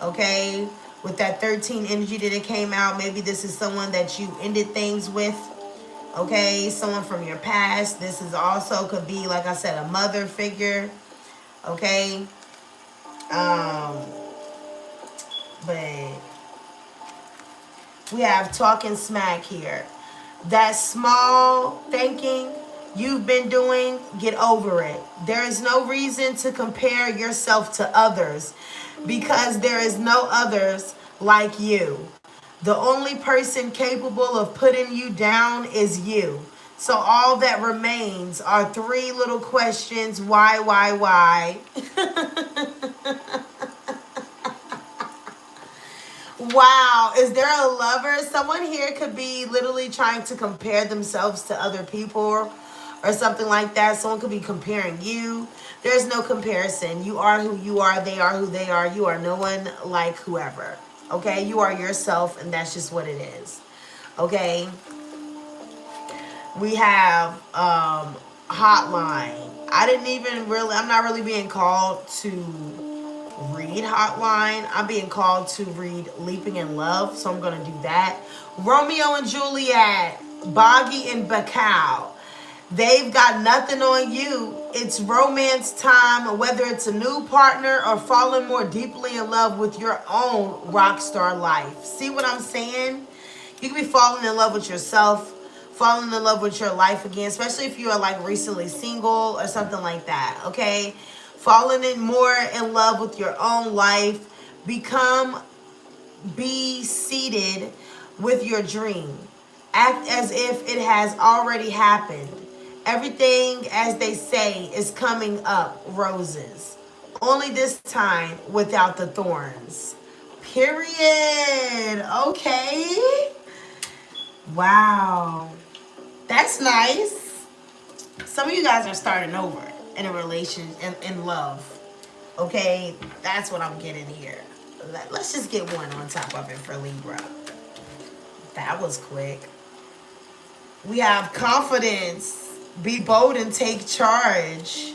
Okay, with that 13 energy that it came out, maybe this is someone that you ended things with. Okay, someone from your past. This is also could be, like I said, a mother figure. Okay. But we have talking smack here. That small thinking you've been doing, get over it. There is no reason to compare yourself to others because there is no others like you. The only person capable of putting you down is you. So all that remains are 3 little questions. Why? Wow. Is there a lover? Someone here could be literally trying to compare themselves to other people or something like that. Someone could be comparing you. There's no comparison. You are who you are. They are who they are. You are no one like whoever. Okay, you are yourself, and that's just what it is. Okay. We have Hotline. I'm not really being called to read Hotline. I'm being called to read Leaping in Love, so I'm going to do that. Romeo and Juliet, Boggy and Bacall. They've got nothing on you. It's romance time, whether it's a new partner or falling more deeply in love with your own rock star life. See what I'm saying? You can be falling in love with yourself, falling in love with your life again, especially if you are like recently single or something like that, okay? Falling in more in love with your own life. Be seated with your dream. Act as if it has already happened. Everything, as they say, is coming up roses. Only this time without the thorns. Period. Okay. Wow. That's nice. Some of you guys are starting over in a relation, in love. Okay? That's what I'm getting here. Let's just get one on top of it for Libra. That was quick. We have confidence. Be bold and take charge.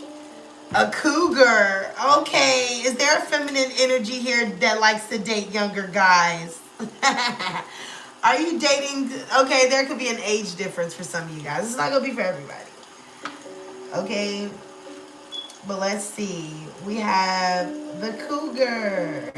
A cougar. Okay. Is there a feminine energy here that likes to date younger guys? Are you dating? Okay, there could be an age difference for some of you guys. It's not going to be for everybody. Okay. But let's see. We have the cougar.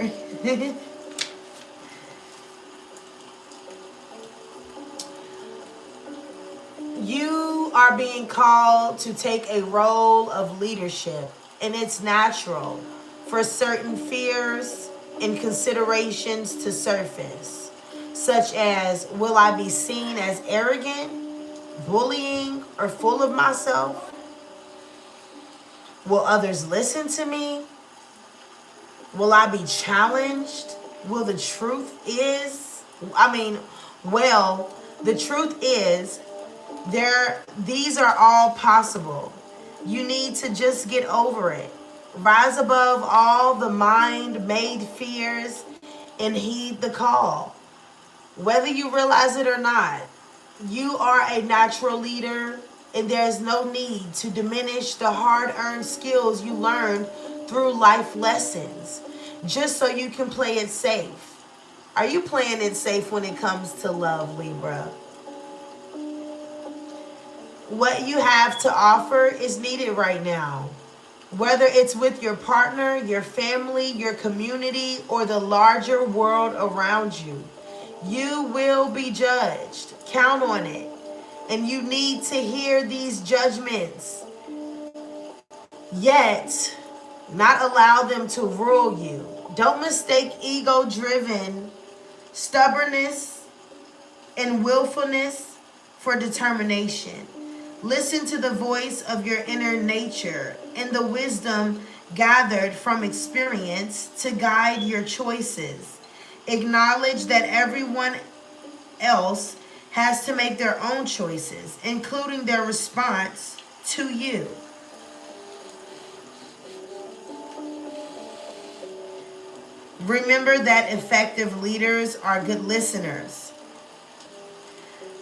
You are being called to take a role of leadership, and it's natural for certain fears and considerations to surface, such as, will I be seen as arrogant, bullying, or full of myself? Will others listen to me? Will I be challenged? Well, the truth is, these are all possible. You need to just get over it. Rise above all the mind-made fears and heed the call. Whether you realize it or not, you are a natural leader, and there's no need to diminish the hard-earned skills you learned through life lessons, just so you can play it safe. Are you playing it safe when it comes to love, Libra? What you have to offer is needed right now. Whether it's with your partner, your family, your community, or the larger world around you, you will be judged. Count on it. And you need to hear these judgments. Yet, not allow them to rule you. Don't mistake ego-driven stubbornness and willfulness for determination. Listen to the voice of your inner nature and the wisdom gathered from experience to guide your choices. Acknowledge that everyone else has to make their own choices, including their response to you. Remember that effective leaders are good listeners.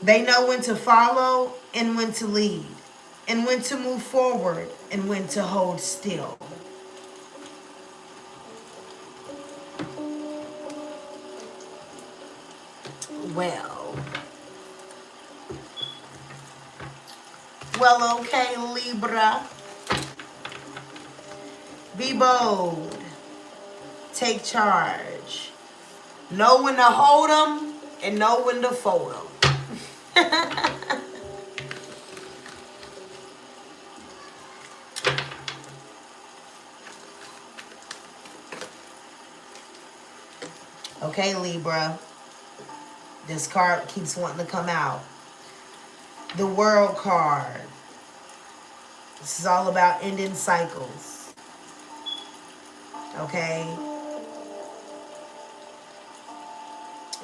They know when to follow and when to lead, and when to move forward and when to hold still. Well, okay, Libra. Be bold. Take charge. Know when to hold them and know when to fold them. Okay, Libra. This card keeps wanting to come out. The World card. This is all about ending cycles. Okay?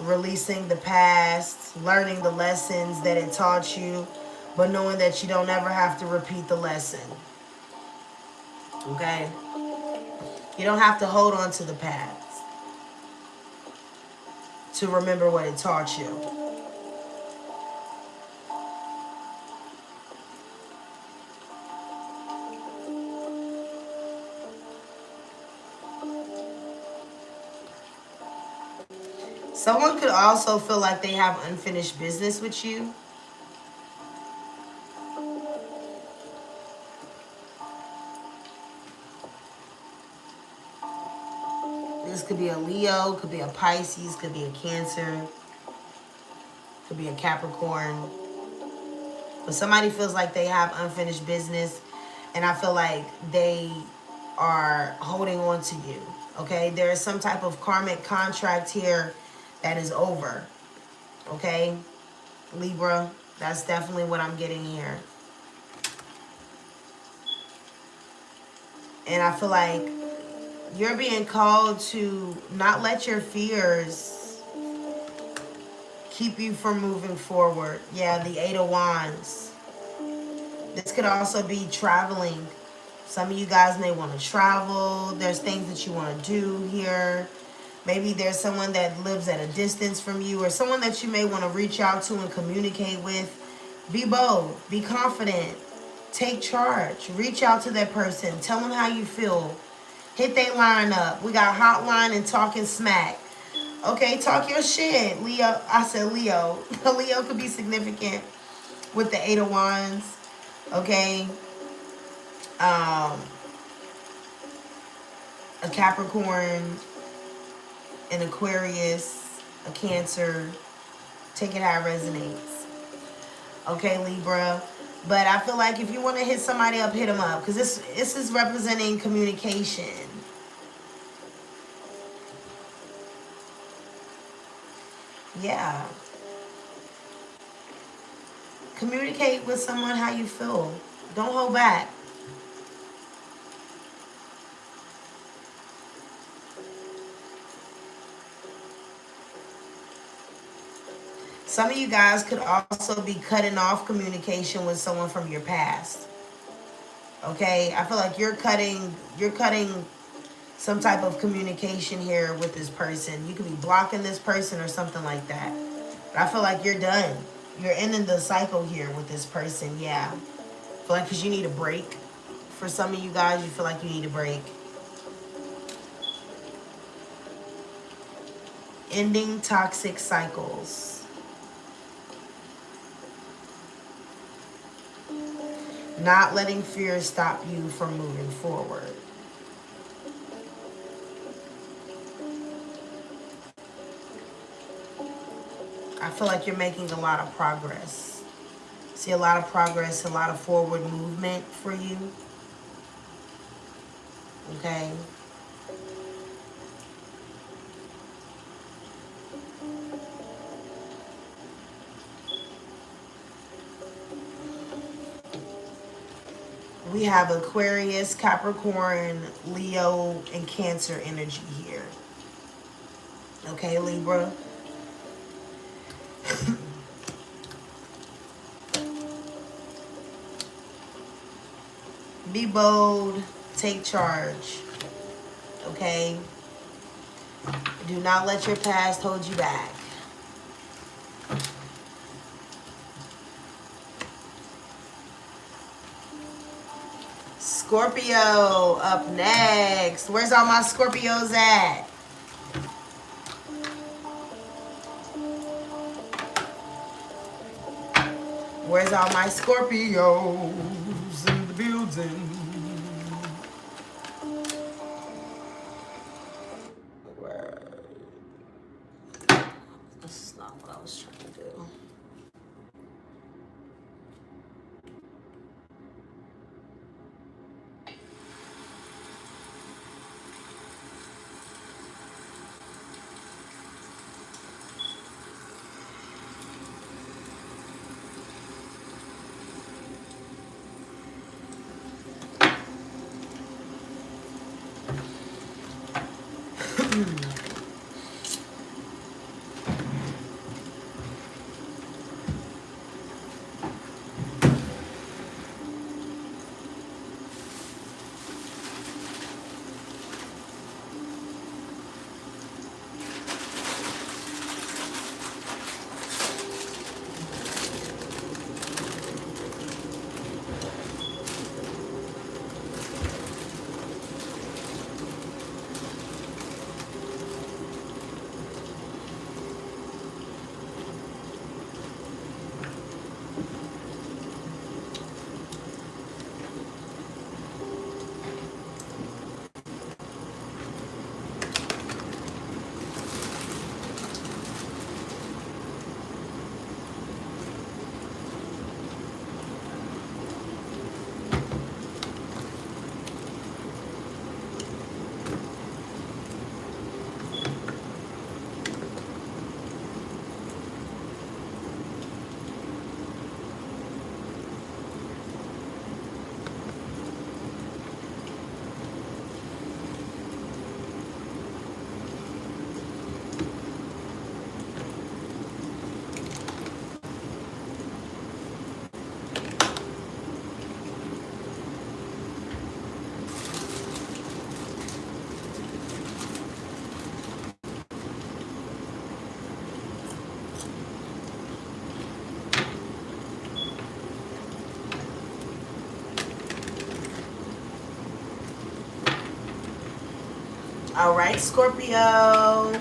Releasing the past, learning the lessons that it taught you, but knowing that you don't ever have to repeat the lesson. Okay? You don't have to hold on to the past to remember what it taught you. Someone could also feel like they have unfinished business with you. This could be a Leo, could be a Pisces, could be a Cancer, could be a Capricorn. But somebody feels like they have unfinished business, and I feel like they are holding on to you, okay? There is some type of karmic contract here that is over, okay? Libra, that's definitely what I'm getting here. And I feel like you're being called to not let your fears keep you from moving forward. Yeah, the Eight of Wands. This could also be traveling. Some of you guys may want to travel. There's things that you want to do here. Maybe there's someone that lives at a distance from you, or someone that you may want to reach out to and communicate with. Be bold. Be confident. Take charge. Reach out to that person. Tell them how you feel. Hit their line up. We got hotline and talking smack. Okay, talk your shit. Leo, I said Leo. Leo could be significant with the Eight of Wands. Okay. A Capricorn, an Aquarius, a Cancer. Take it how it resonates. Okay, Libra. But I feel like if you want to hit somebody up, hit them up. Because this is representing communication. Yeah. Communicate with someone how you feel. Don't hold back. Some of you guys could also be cutting off communication with someone from your past. Okay? I feel like you're cutting some type of communication here with this person. You could be blocking this person or something like that. But I feel like you're done. You're ending the cycle here with this person. Yeah. I feel like because you need a break. For some of you guys, you feel like you need a break. Ending toxic cycles. Not letting fear stop you from moving forward. I feel like you're making a lot of progress. See a lot of progress, a lot of forward movement for you. Okay. We have Aquarius, Capricorn, Leo, and Cancer energy here. Okay, Libra. Be bold. Take charge. Okay? Do not let your past hold you back. Scorpio up next. Where's all my Scorpios at? Where's all my Scorpios in the building? This is not what I was trying to do. All right, Scorpio,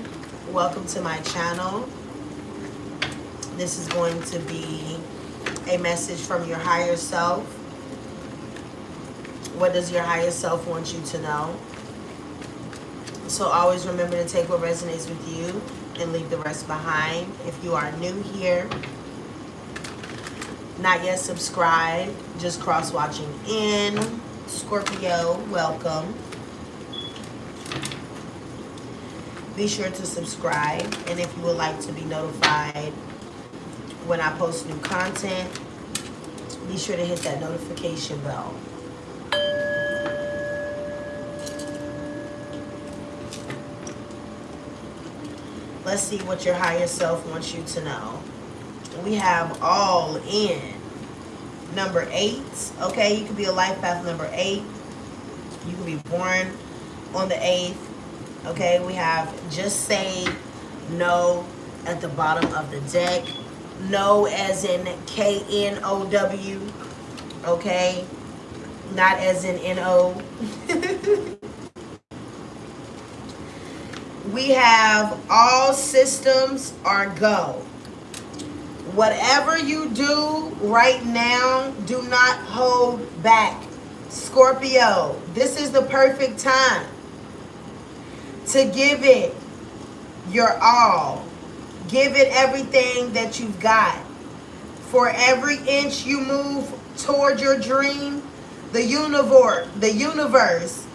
welcome to my channel. This is going to be a message from your higher self. What does your higher self want you to know? So always remember to take what resonates with you and leave the rest behind. If you are new here, not yet subscribed, just cross-watching in. Scorpio, welcome. Be sure to subscribe, and if you would like to be notified when I post new content, be sure to hit that notification bell. Let's see what your higher self wants you to know. We have all in. Number 8, okay? You could be a life path number 8. You could be born on the 8th, okay? We have just say no at the bottom of the deck. No as in K-N-O-W, okay? Not as in N-O. We have all systems are go. Whatever you do right now, do not hold back. Scorpio, this is the perfect time to give it your all. Give it everything that you've got. For every inch you move toward your dream, the universe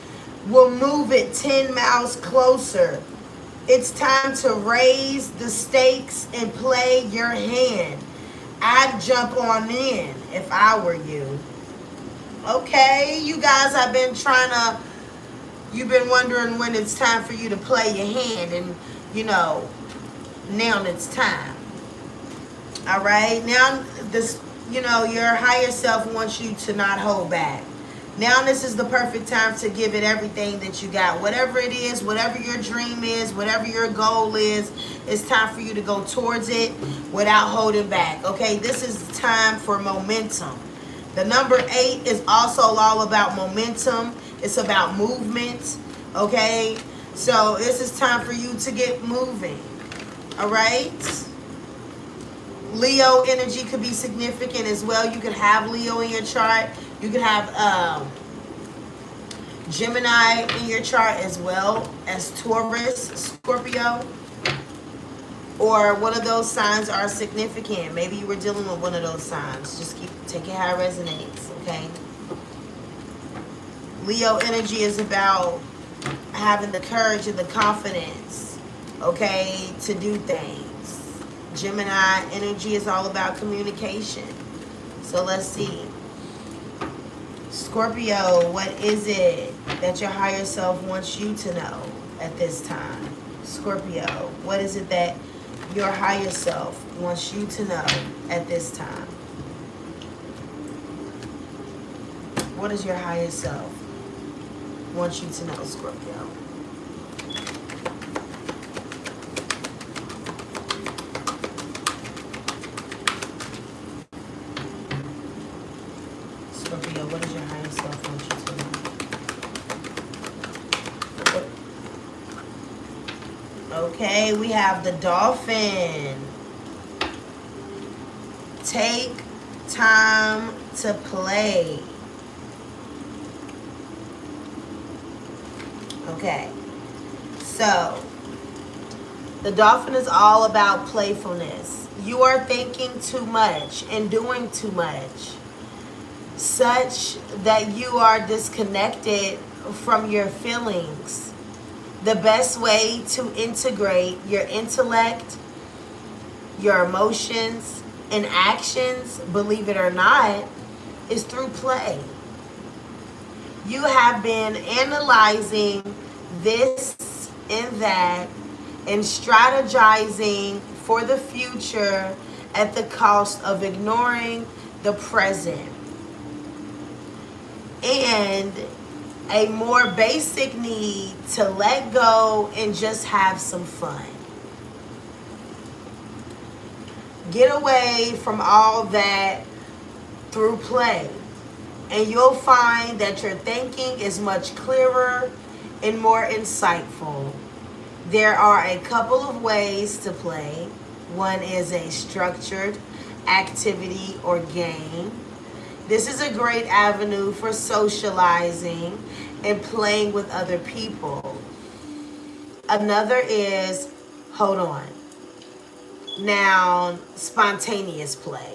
will move it 10 miles closer. It's time to raise the stakes and play your hand. I'd jump on in if I were you. Okay, you guys, you've been wondering when it's time for you to play your hand, and now it's time. All right, now your higher self wants you to not hold back. Now this is the perfect time to give it everything that you got. Whatever it is, whatever your dream is, whatever your goal is, it's time for you to go towards it without holding back. Okay, this is time for momentum. The number 8 is also all about momentum. It's about movement. Okay, so this is time for you to get moving. All right. Leo energy could be significant as well. You could have Leo in your chart. You could have Gemini in your chart as well as Taurus, Scorpio. Or one of those signs are significant. Maybe you were dealing with one of those signs. Just take it how it resonates, okay? Leo energy is about having the courage and the confidence, okay, to do things. Gemini energy is all about communication. So let's see. Scorpio, what is it that your higher self wants you to know at this time? Scorpio, what is it that your higher self wants you to know at this time? What does your higher self want you to know, Scorpio? Scorpio, what does your higher self want you to know? Okay, we have the dolphin. Take time to play. Okay, so the dolphin is all about playfulness. You are thinking too much and doing too much, such that you are disconnected from your feelings. The best way to integrate your intellect, your emotions, and actions, believe it or not, is through play. You have been analyzing this and that and strategizing for the future at the cost of ignoring the present. And a more basic need to let go and just have some fun. Get away from all that through play. And you'll find that your thinking is much clearer and more insightful. There are a couple of ways to play. One is a structured activity or game. This is a great avenue for socializing and playing with other people. Another is, hold on, now, spontaneous play.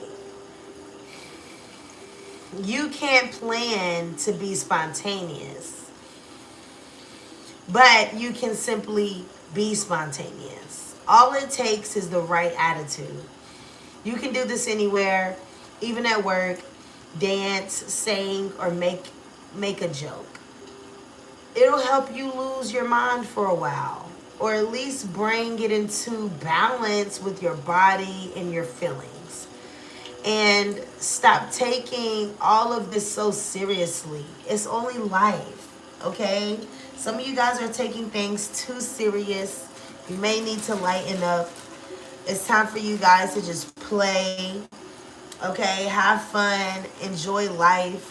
You can't plan to be spontaneous, but you can simply be spontaneous. All it takes is the right attitude. You can do this anywhere, even at work, dance, sing, or make a joke. It'll help you lose your mind for a while, or at least bring it into balance with your body and your feelings. And stop taking all of this so seriously. It's only life, okay? Some of you guys are taking things too serious. You may need to lighten up. It's time for you guys to just play, okay? Have fun, enjoy life.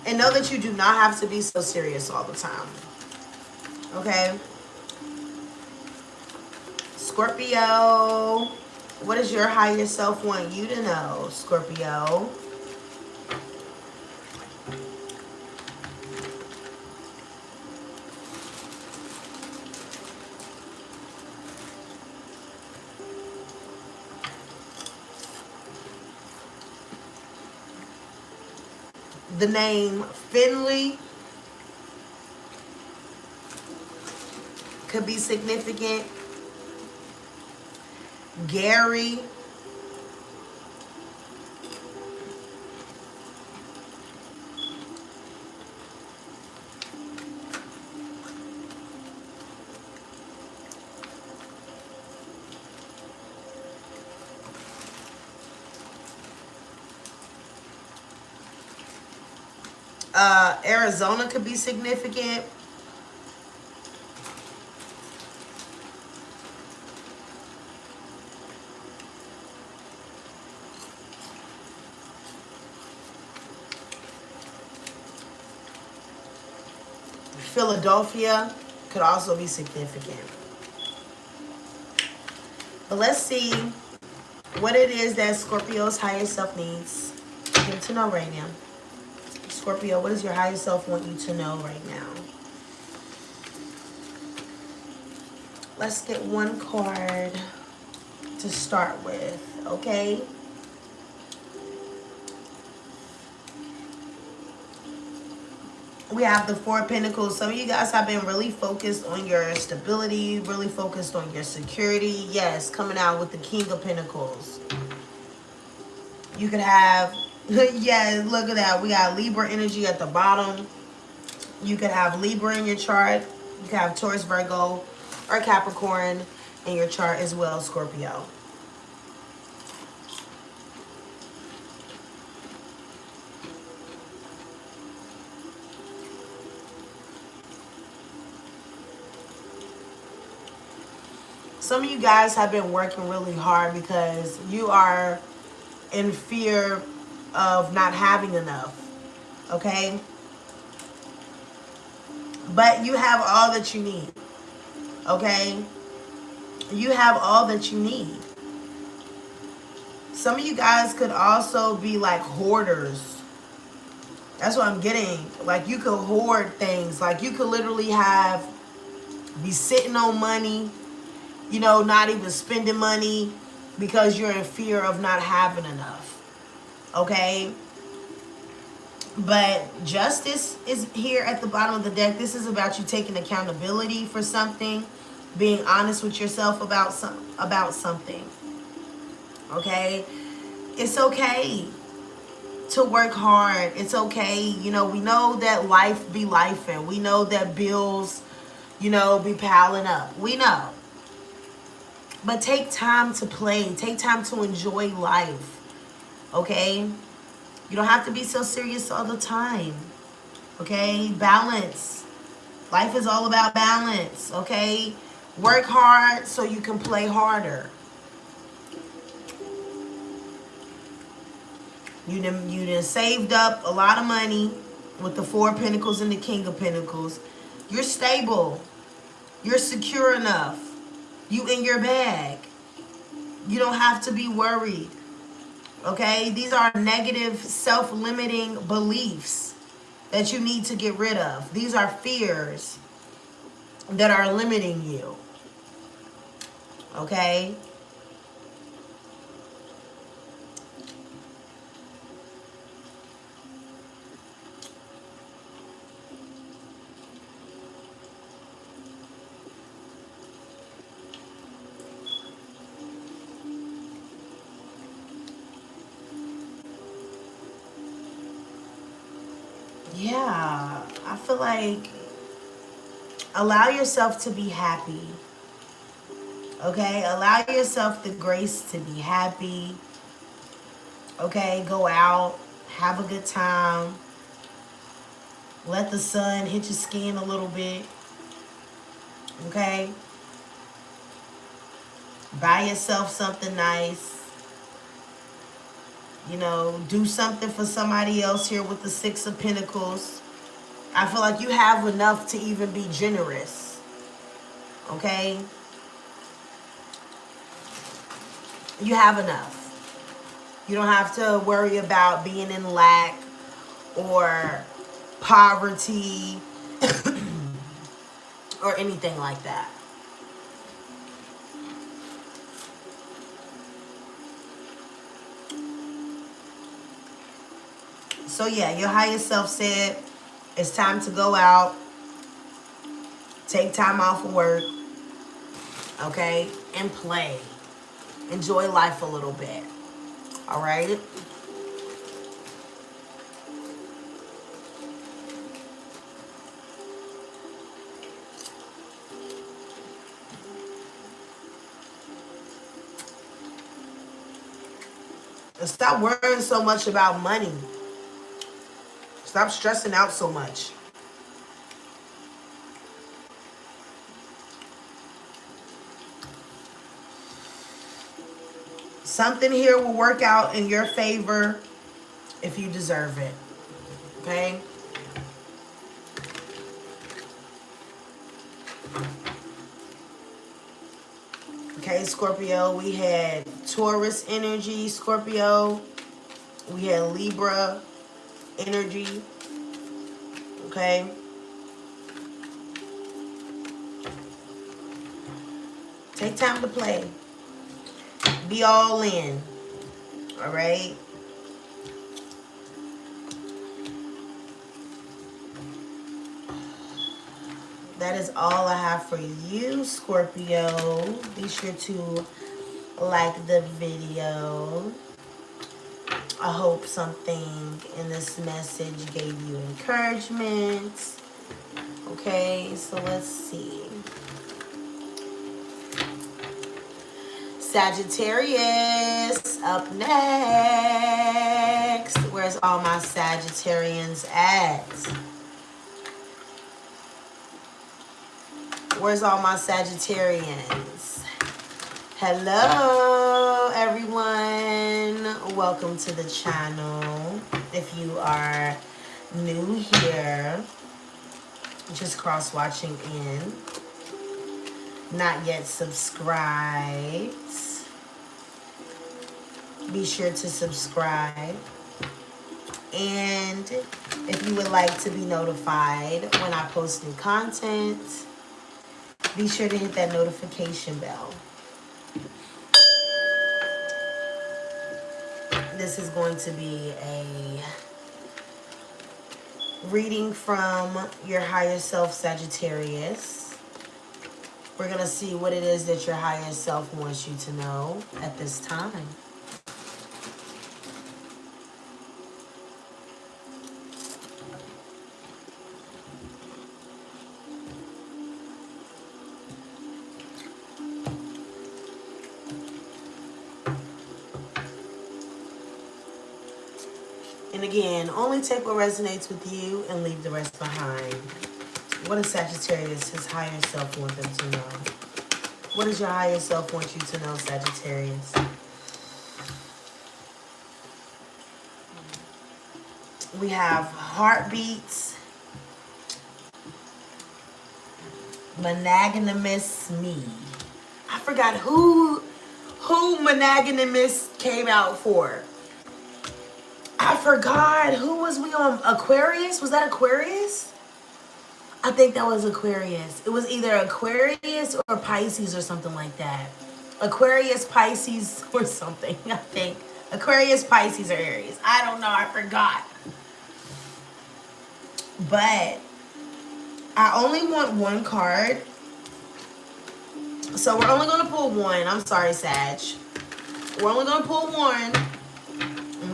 And know that you do not have to be so serious all the time. Okay? Scorpio, what does your higher self want you to know, Scorpio? The name Finley could be significant. Gary. Arizona could be significant. Philadelphia could also be significant. But let's see what it is that Scorpio's higher self needs him to know right now. Scorpio, what does your higher self want you to know right now? Let's get one card to start with, okay? We have the Four of Pentacles. Some of you guys have been really focused on your stability, really focused on your security. Yes, coming out with the King of Pentacles. You could have, yeah, look at that. We got Libra energy at the bottom. You could have Libra in your chart. You could have Taurus, Virgo, or Capricorn in your chart as well, Scorpio. Some of you guys have been working really hard because you are in fear of not having enough, okay? But you have all that you need, okay? You have all that you need. Some of you guys could also be like hoarders. That's what I'm getting. Like you could hoard things. Like you could literally be sitting on money, you know, not even spending money because you're in fear of not having enough. Okay? But justice is here at the bottom of the deck. This is about you taking accountability for something, being honest with yourself about something. Okay? It's okay to work hard. It's okay. You know, we know that life be life, and we know that bills, you know, be piling up. We know. But take time to play. Take time to enjoy life. Okay? You don't have to be so serious all the time. Okay? Balance. Life is all about balance. Okay? Work hard so you can play harder. You done saved up a lot of money with the Four of Pentacles and the King of Pentacles. You're stable. You're secure enough. You in your bag. You don't have to be worried. Okay? These are negative, self-limiting beliefs that you need to get rid of. These are fears that are limiting you. Okay? Yeah, I feel like allow yourself to be happy. Okay? Allow yourself the grace to be happy. Okay? Go out. Have a good time. Let the sun hit your skin a little bit. Okay? Buy yourself something nice. You know, do something for somebody else here with the Six of Pentacles. I feel like you have enough to even be generous. Okay? You have enough. You don't have to worry about being in lack or poverty or anything like that. So yeah, your higher self said it's time to go out, take time off of work, okay, and play. Enjoy life a little bit, all right? And stop worrying so much about money. Stop stressing out so much. Something here will work out in your favor if you deserve it. Okay? Okay, Scorpio, we had Taurus energy, Scorpio. We had Libra energy. Okay? Take time to play. Be all in. All right? That is all I have for you, Scorpio. Be sure to like the video. I hope something in this message gave you encouragement. Okay, so let's see. Sagittarius, up next. Where's all my Sagittarians at? Where's all my Sagittarians? Hello, everyone. Welcome to the channel. If you are new here, just cross-watching in. Not yet subscribed. Be sure to subscribe. And if you would like to be notified when I post new content, be sure to hit that notification bell. This is going to be a reading from your higher self, Sagittarius. We're going to see what it is that your higher self wants you to know at this time. And again, only take what resonates with you and leave the rest behind. What does Sagittarius, his higher self, want them to know? What does your higher self want you to know, Sagittarius? We have heartbeats, monogamous me. I forgot who monogamous came out for. I forgot. Who was we on? Aquarius? Was that Aquarius? I think that was Aquarius. It was either Aquarius or Pisces or something like that. Aquarius, Pisces, or something, I think. Aquarius, Pisces, or Aries. I don't know. I forgot. But I only want one card. So we're only going to pull one. I'm sorry, Sag. We're only going to pull one.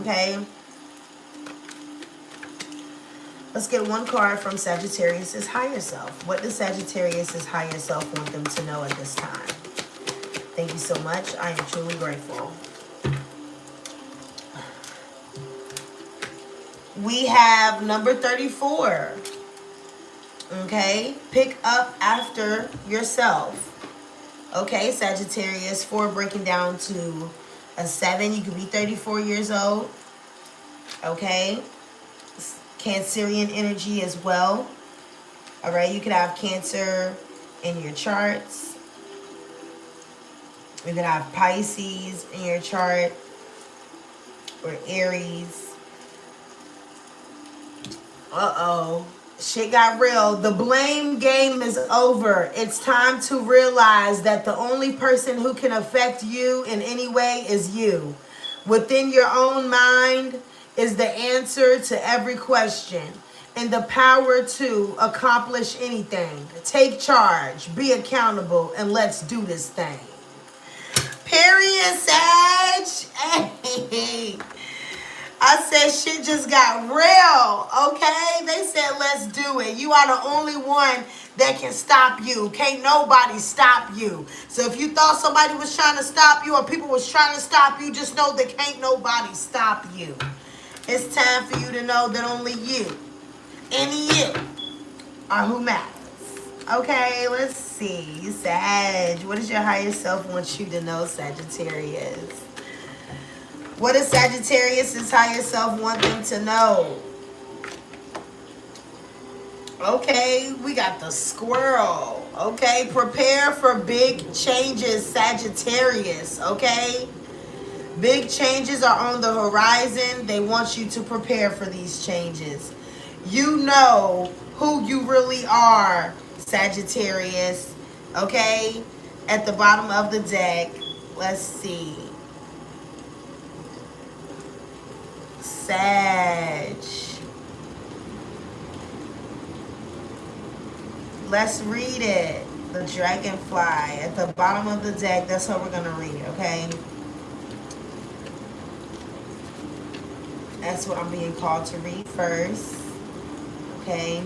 Okay. Let's get one card from Sagittarius' higher self. What does Sagittarius' higher self want them to know at this time? Thank you so much. I am truly grateful. We have number 34. Okay. Pick up after yourself. Okay, Sagittarius, 4 breaking down to a 7. You could be 34 years old. Okay. Cancerian energy as well. All right, you could have Cancer in your charts. You could have Pisces in your chart, or Aries. Uh-oh. Shit got real. The blame game is over. It's time to realize that the only person who can affect you in any way is you. Within your own mind is the answer to every question and the power to accomplish anything. Take charge, be accountable, and let's do this thing. Period, Sag. Hey. I said shit just got real, okay? They said let's do it. You are the only one that can stop you. Can't nobody stop you. So if you thought somebody was trying to stop you or people was trying to stop you, just know that can't nobody stop you. It's time for you to know that only you and you are who matters. Okay, let's see. Sag, what does your higher self want you to know, Sagittarius? What does Sagittarius' higher self want them to know? Okay, we got the squirrel. Okay, prepare for big changes, Sagittarius. Okay, big changes are on the horizon. They want you to prepare for these changes. You know who you really are, Sagittarius. Okay, at the bottom of the deck, let's see. Sag. Let's read it. The dragonfly at the bottom of the deck. That's what we're going to read, okay? That's what I'm being called to read first. Okay.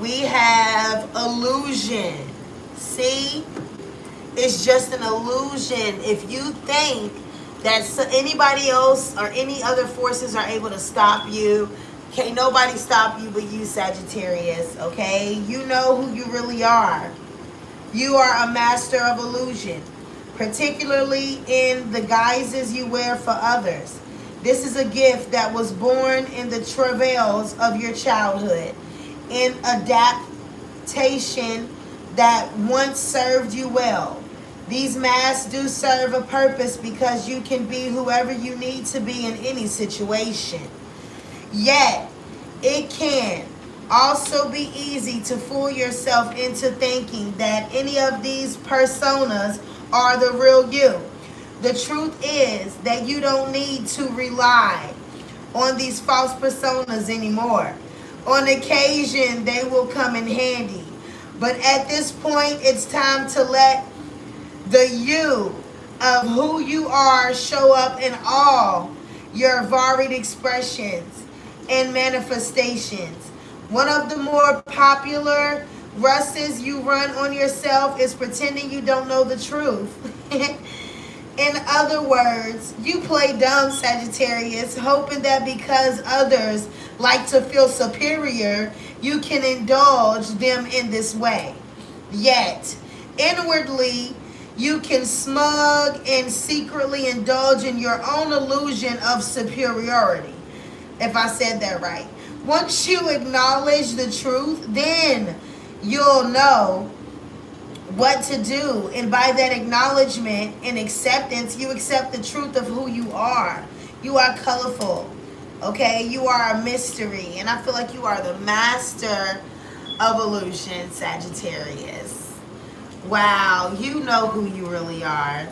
We have illusion. See? It's just an illusion. If you think that anybody else or any other forces are able to stop you, can't nobody stop you but you, Sagittarius, okay? You know who you really are. You are a master of illusion, particularly in the guises you wear for others. This is a gift that was born in the travails of your childhood, in adaptation that once served you well. These masks do serve a purpose because you can be whoever you need to be in any situation. Yet, it can also be easy to fool yourself into thinking that any of these personas are the real you. The truth is that you don't need to rely on these false personas anymore. On occasion, they will come in handy. But at this point, it's time to let the you of who you are show up in all your varied expressions and manifestations. One of the more popular ruses you run on yourself is pretending you don't know the truth. In other words, you play dumb, Sagittarius, hoping that because others like to feel superior, you can indulge them in this way. Yet, Inwardly, you can smug and secretly indulge in your own illusion of superiority. If I said that right. Once you acknowledge the truth, then you'll know what to do. And by that acknowledgement and acceptance, you accept the truth of who you are. You are colorful. Okay? You are a mystery. And I feel like you are the master of illusion, Sagittarius. Wow, you know who you really are.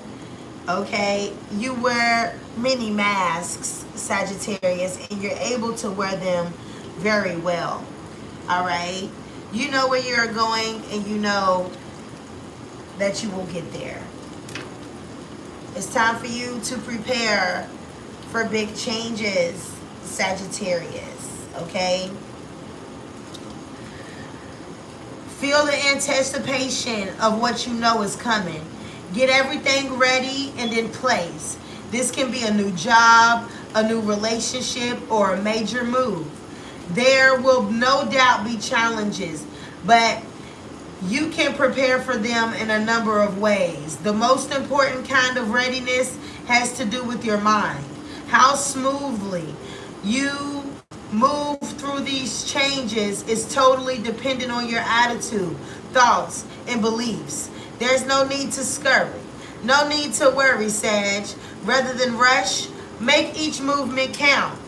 Okay? You wear many masks, Sagittarius, and you're able to wear them very well. All right? You know where you're going, and you know that you will get there. It's time for you to prepare for big changes, Sagittarius. Okay? Feel the anticipation of what you know is coming. Get everything ready and in place. This can be a new job, a new relationship, or a major move. There will no doubt be challenges, but you can prepare for them in a number of ways. The most important kind of readiness has to do with your mind. How smoothly you move through these changes is totally dependent on your attitude, thoughts, and beliefs. There's no need to scurry. No need to worry, Sag. Rather than rush, make each movement count.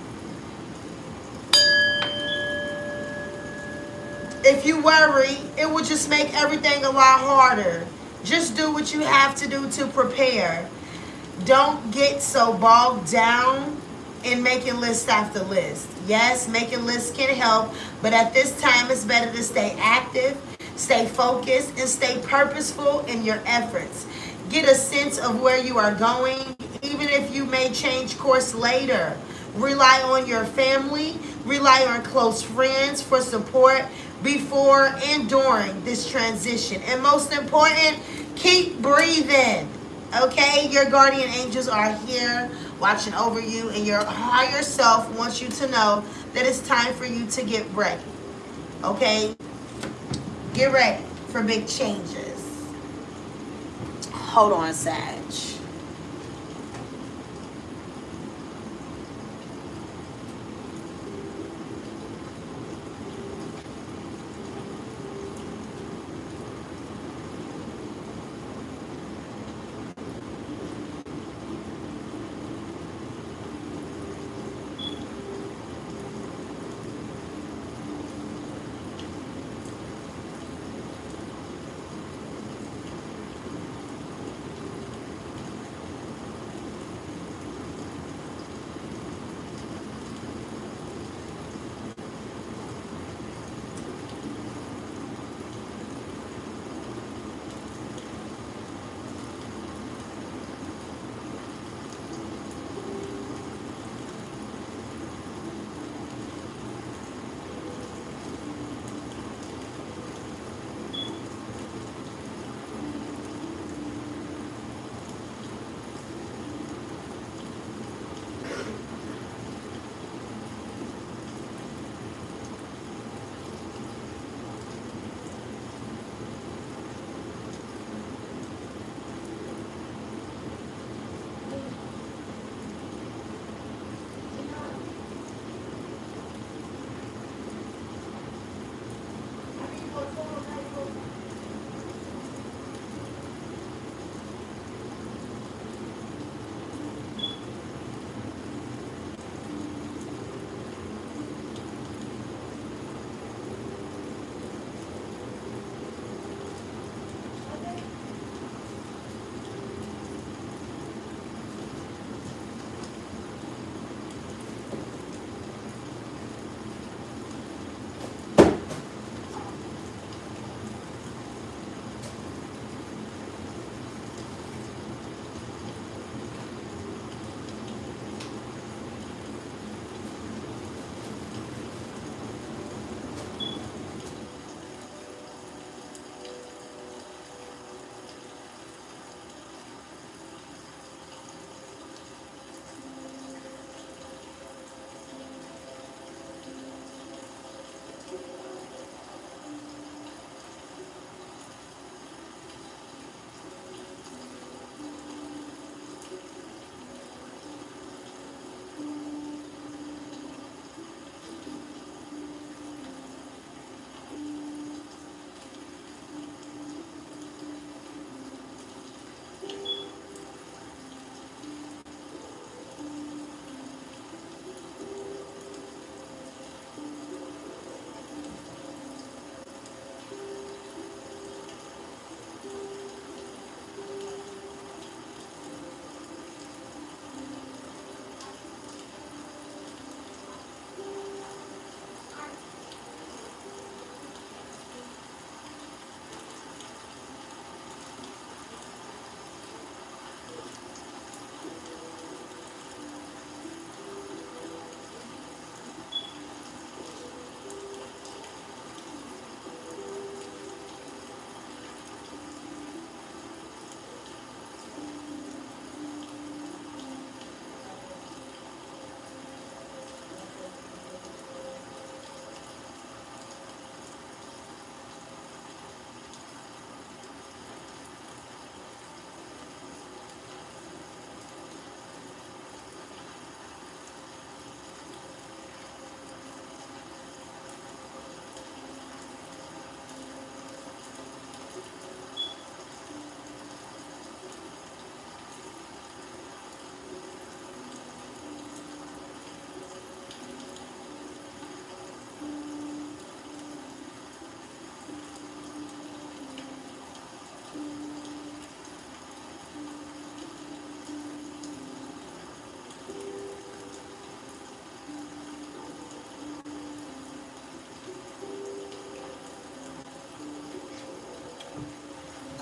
If you worry, it will just make everything a lot harder. Just do what you have to do to prepare. Don't get so bogged down in making list after list. Yes, making lists can help, but at this time it's better to stay active, stay focused, and stay purposeful in your efforts. Get a sense of where you are going, even if you may change course later. Rely on your family, rely on close friends for support before and during this transition. And most important, keep breathing. Okay? Your guardian angels are here watching over you, and your higher self wants you to know that it's time for you to get ready. Okay? Get ready for big changes. Hold on, Sag.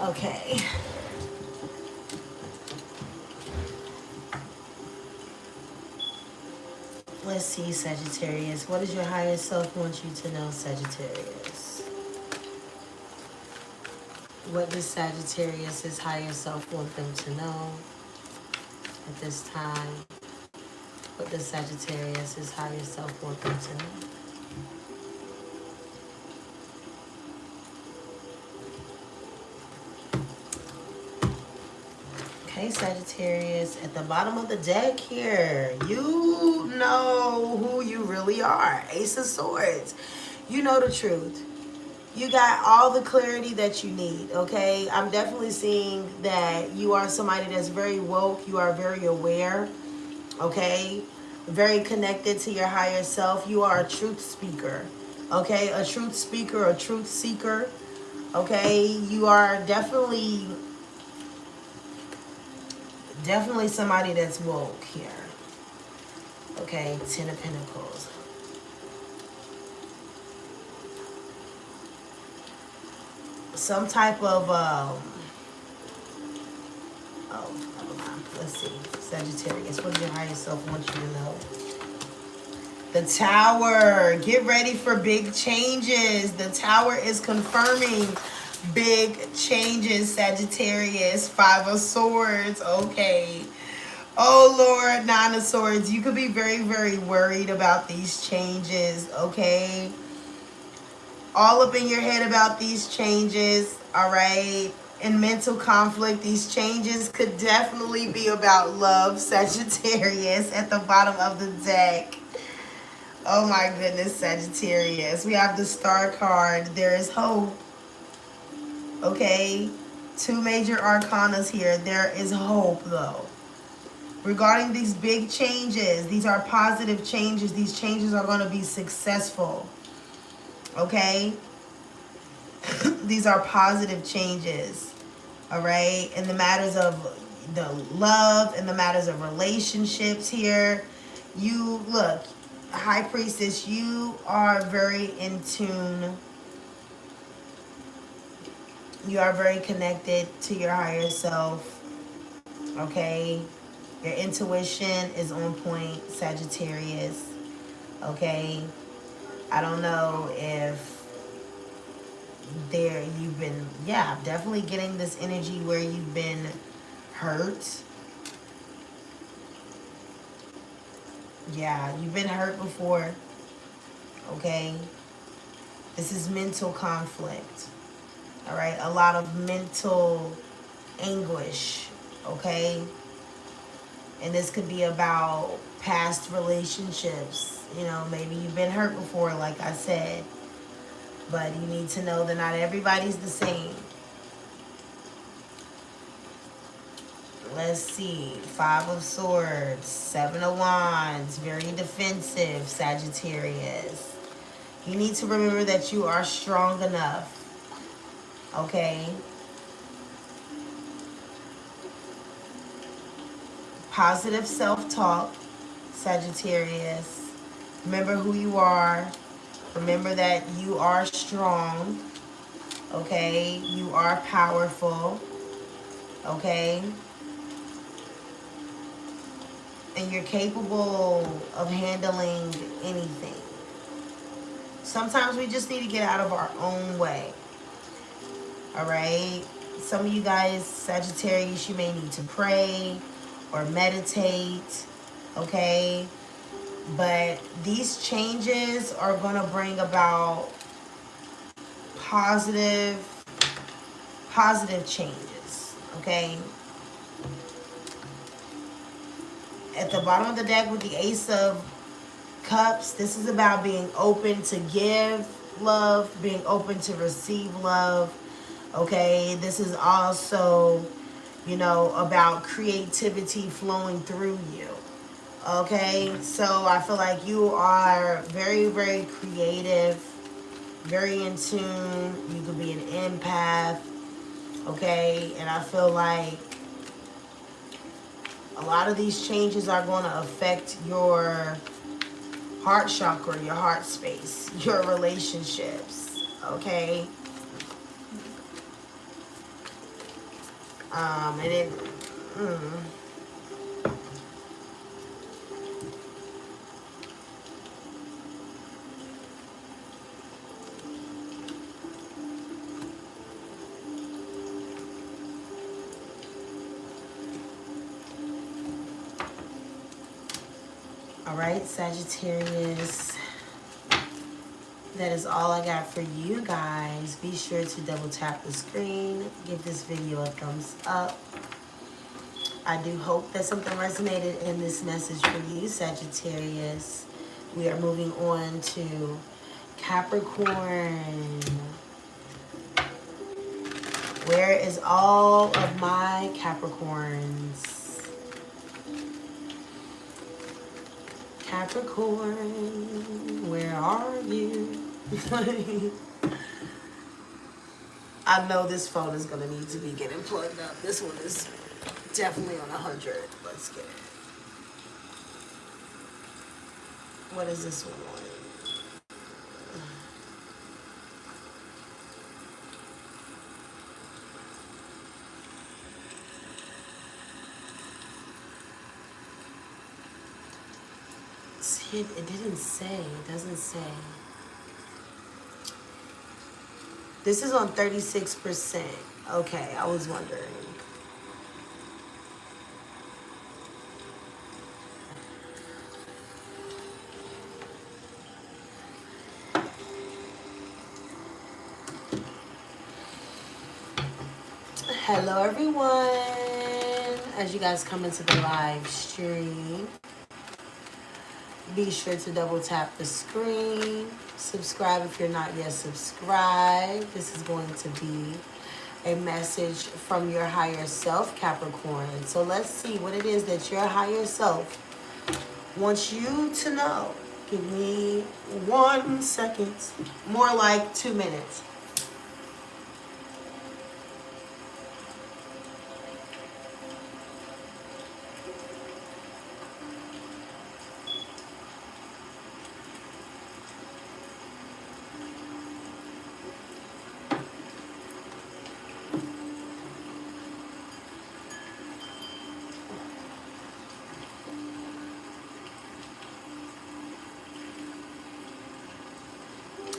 Okay. Let's see, Sagittarius. What does your higher self want you to know, Sagittarius? What does Sagittarius' higher self want them to know at this time? What does Sagittarius' higher self want them to know? Okay, Sagittarius, at the bottom of the deck here, you know who you really are. Ace of Swords. You know the truth. You got all the clarity that you need, okay? I'm definitely seeing that you are somebody that's very woke. You are very aware, okay? Very connected to your higher self. You are a truth speaker, okay? A truth speaker, a truth seeker, okay? You are definitely somebody that's woke here. Okay, Ten of Pentacles. Some type of, oh, never mind. Let's see. Sagittarius, what does your higher self want you to know? The Tower. Get ready for big changes. The Tower is confirming big changes, Sagittarius. Five of Swords. Okay. Oh, Lord. Nine of Swords. You could be very, very worried about these changes, okay? All up in your head about these changes, all right? In mental conflict, these changes could definitely be about love, Sagittarius, at the bottom of the deck. Oh my goodness, Sagittarius. We have the Star card. There is hope. Okay? Two major arcanas here. There is hope, though. Regarding these big changes, these are positive changes. These changes are going to be successful. Okay? These are positive changes. All right? In the matters of the love, in the matters of relationships here, you, look, High Priestess, you are very in tune. You are very connected to your higher self. Okay? Your intuition is on point, Sagittarius. Okay? I don't know if you've been, yeah, definitely getting this energy where you've been hurt. Yeah, you've been hurt before. Okay? This is mental conflict. All right? A lot of mental anguish. Okay? And this could be about past relationships. You know, maybe you've been hurt before, like I said. But you need to know that not everybody's the same. Let's see. Five of Swords. Seven of Wands. Very defensive, Sagittarius. You need to remember that you are strong enough. Okay? Positive self-talk, Sagittarius. Remember who you are. Remember that you are strong. Okay? You are powerful. Okay? And you're capable of handling anything. Sometimes we just need to get out of our own way. Alright? Some of you guys, Sagittarius, you may need to pray or meditate. Okay? But these changes are going to bring about positive changes. Okay? At the bottom of the deck with the Ace of Cups, this is about being open to give love, being open to receive love. Okay? This is also, you know, about creativity flowing through you. Okay? So I feel like you are very, very creative, very in tune. You could be an empath. Okay? And I feel like a lot of these changes are going to affect your heart chakra, your heart space, your relationships. Okay? And it, all right, Sagittarius. That is all I got for you guys. Be sure to double tap the screen. Give this video a thumbs up. I do hope that something resonated in this message for you, Sagittarius. We are moving on to Capricorn. Where is all of my Capricorns? Capricorn, where are you? I know this phone is going to need to be getting plugged up. This one is definitely on 100. Let's get it. What is this one on? See, it didn't say. It doesn't say. This is on 36%. Okay, I was wondering. Hello, everyone. As you guys come into the live stream, be sure to double tap the screen. Subscribe if you're not yet subscribed. This is going to be a message from your higher self, Capricorn. So let's see what it is that your higher self wants you to know. Give me 1 second. More like 2 minutes.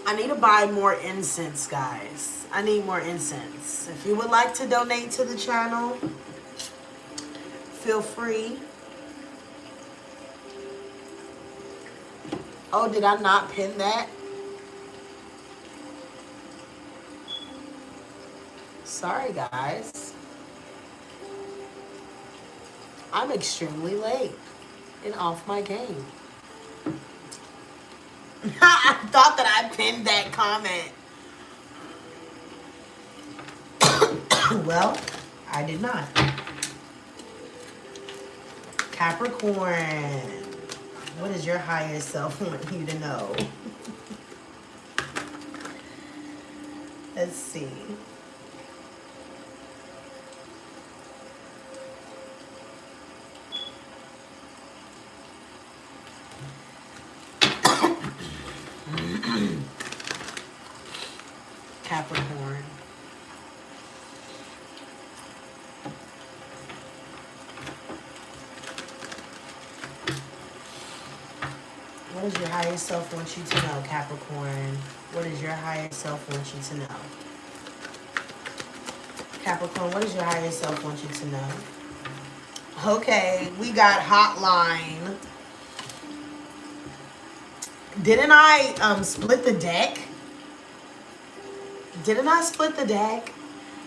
I need to buy more incense, guys. I need more incense. If you would like to donate to the channel, feel free. Oh, did I not pin that? Sorry, guys. I'm extremely late and off my game. I thought that I pinned that comment. Well, I did not. Capricorn, what does your higher self want you to know? Let's see. Capricorn. What does your higher self want you to know, Capricorn? What does your higher self want you to know? Capricorn, what does your higher self want you to know? Okay, we got hotline. Didn't I split the deck? Didn't I split the deck?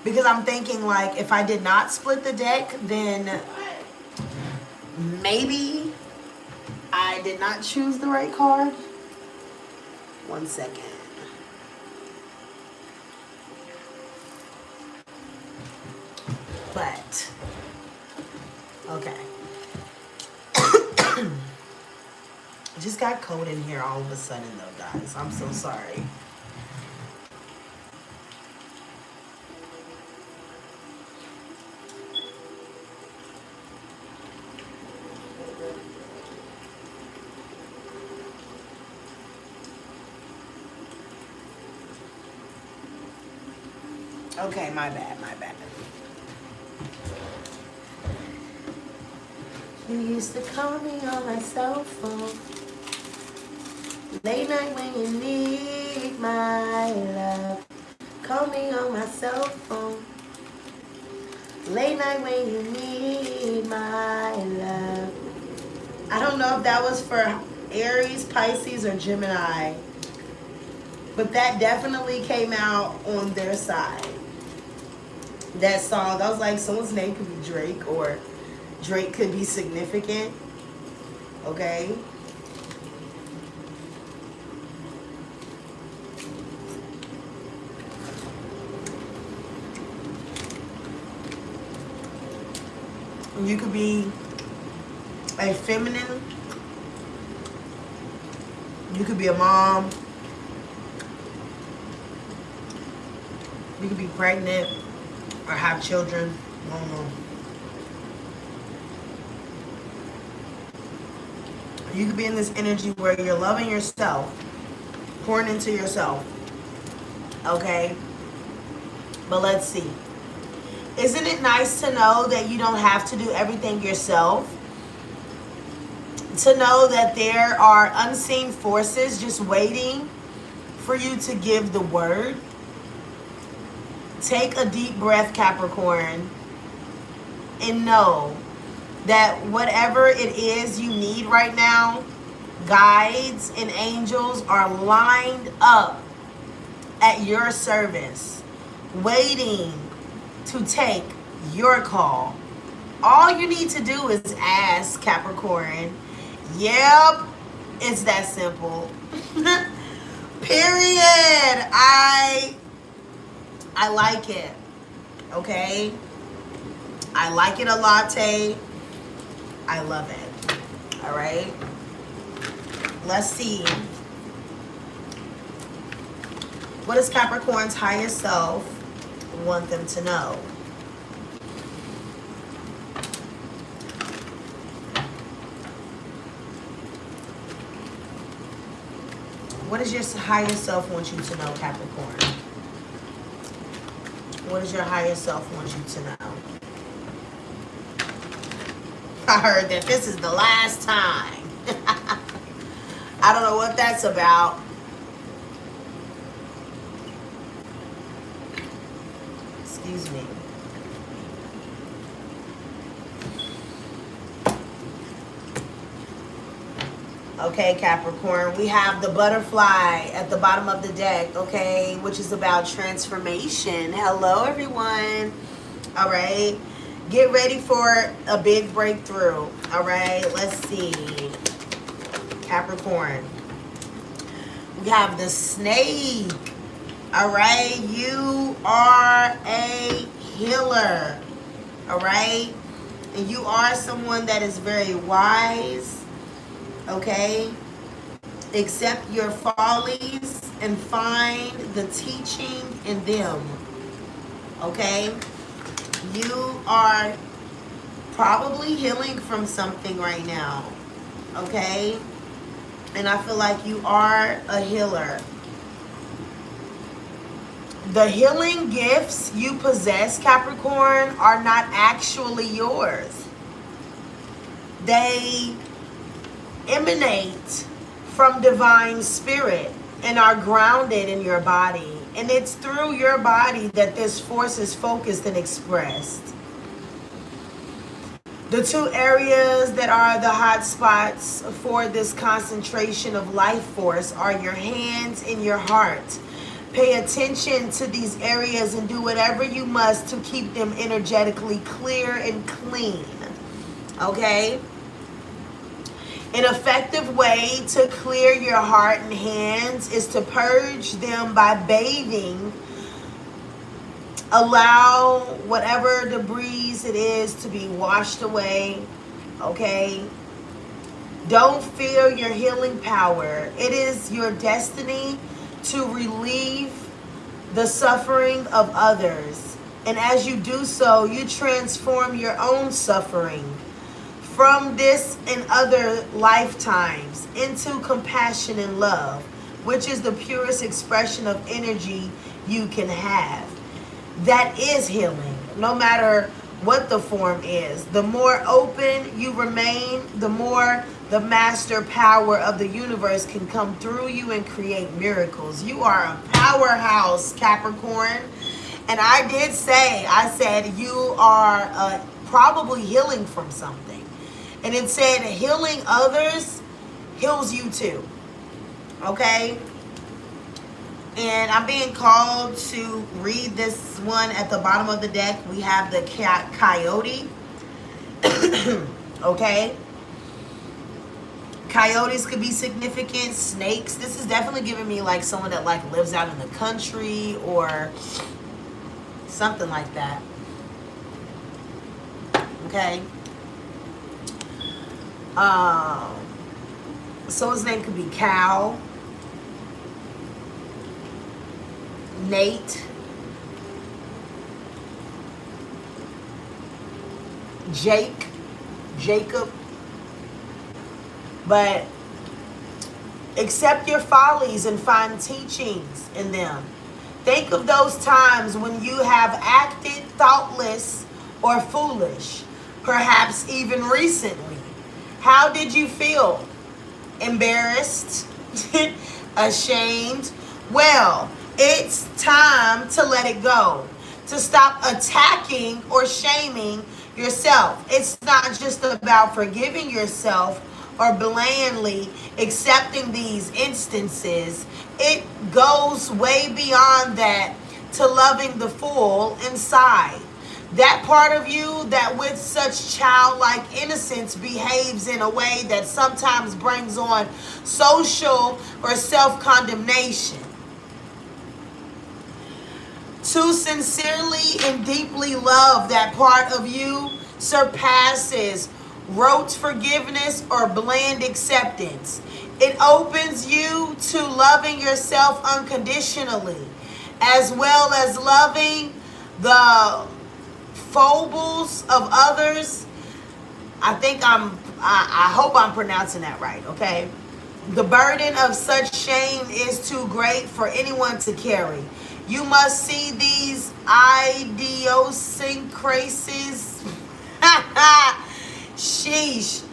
Because I'm thinking, like, if I did not split the deck, then maybe I did not choose the right card. 1 second. But, okay. Just got cold in here all of a sudden, though, guys. I'm so sorry. Okay, my bad, my bad. You used to call me on my cell phone. Late night when you need my love. Call me on my cell phone. Late night when you need my love. I don't know if that was for Aries, Pisces, or Gemini. But that definitely came out on their side. That song, I was like, someone's name could be Drake, or Drake could be significant. Okay? You could be a feminine. You could be a mom. You could be pregnant or have children. I don't know. You could be in this energy where you're loving yourself, pouring into yourself. Okay? But let's see. Isn't it nice to know that you don't have to do everything yourself? To know that there are unseen forces just waiting for you to give the word. Take a deep breath, Capricorn, and know that whatever it is you need right now, guides and angels are lined up at your service, waiting to take your call. All you need to do is ask, Capricorn. Yep, it's that simple. Period. I like it. Okay? I like it a latte. I love it. All right? Let's see. What does Capricorn's higher self want them to know? What does your higher self want you to know, Capricorn? What does your higher self want you to know? I heard that this is the last time. I don't know what that's about. Excuse me. Okay, Capricorn, we have the butterfly at the bottom of the deck, okay, which is about transformation. Hello, everyone. All right. Get ready for a big breakthrough. All right. Let's see. Capricorn. We have the snake. All right. You are a healer. All right. And you are someone that is very wise. Okay? Accept your follies and find the teaching in them. Okay? You are probably healing from something right now. Okay? And I feel like you are a healer. The healing gifts you possess, Capricorn, are not actually yours. They emanate from divine spirit and are grounded in your body. And it's through your body that this force is focused and expressed. The two areas that are the hot spots for this concentration of life force are your hands and your heart. Pay attention to these areas and do whatever you must to keep them energetically clear and clean. Okay? An effective way to clear your heart and hands is to purge them by bathing. Allow whatever debris it is to be washed away, okay? Don't fear your healing power. It is your destiny to relieve the suffering of others. And as you do so, you transform your own suffering from this and other lifetimes into compassion and love, which is the purest expression of energy you can have. That is healing. No matter what the form is. The more open you remain, the more the master power of the universe can come through you and create miracles. You are a powerhouse, Capricorn. And I did say, I said you are probably healing from something. And it said healing others heals you too. Okay? And I'm being called to read this one at the bottom of the deck. We have the coyote. Okay? Coyotes could be significant. Snakes. This is definitely giving me like someone that like lives out in the country or something like that. Okay? Someone's name could be Cal. Nate, Jacob, but accept your follies and find teachings in them. Think of those times when you have acted thoughtless or foolish, perhaps even recently. How did you feel? Embarrassed? Ashamed? Well, it's time to let it go, to stop attacking or shaming yourself. It's not just about forgiving yourself or blandly accepting these instances. It goes way beyond that to loving the fool inside. That part of you that with such childlike innocence behaves in a way that sometimes brings on social or self-condemnation. To sincerely and deeply love that part of you surpasses rote forgiveness or bland acceptance. It opens you to loving yourself unconditionally, as well as loving the foibles of others. I hope I'm pronouncing that right, okay? The burden of such shame is too great for anyone to carry. You must see these idiosyncrasies. Sheesh.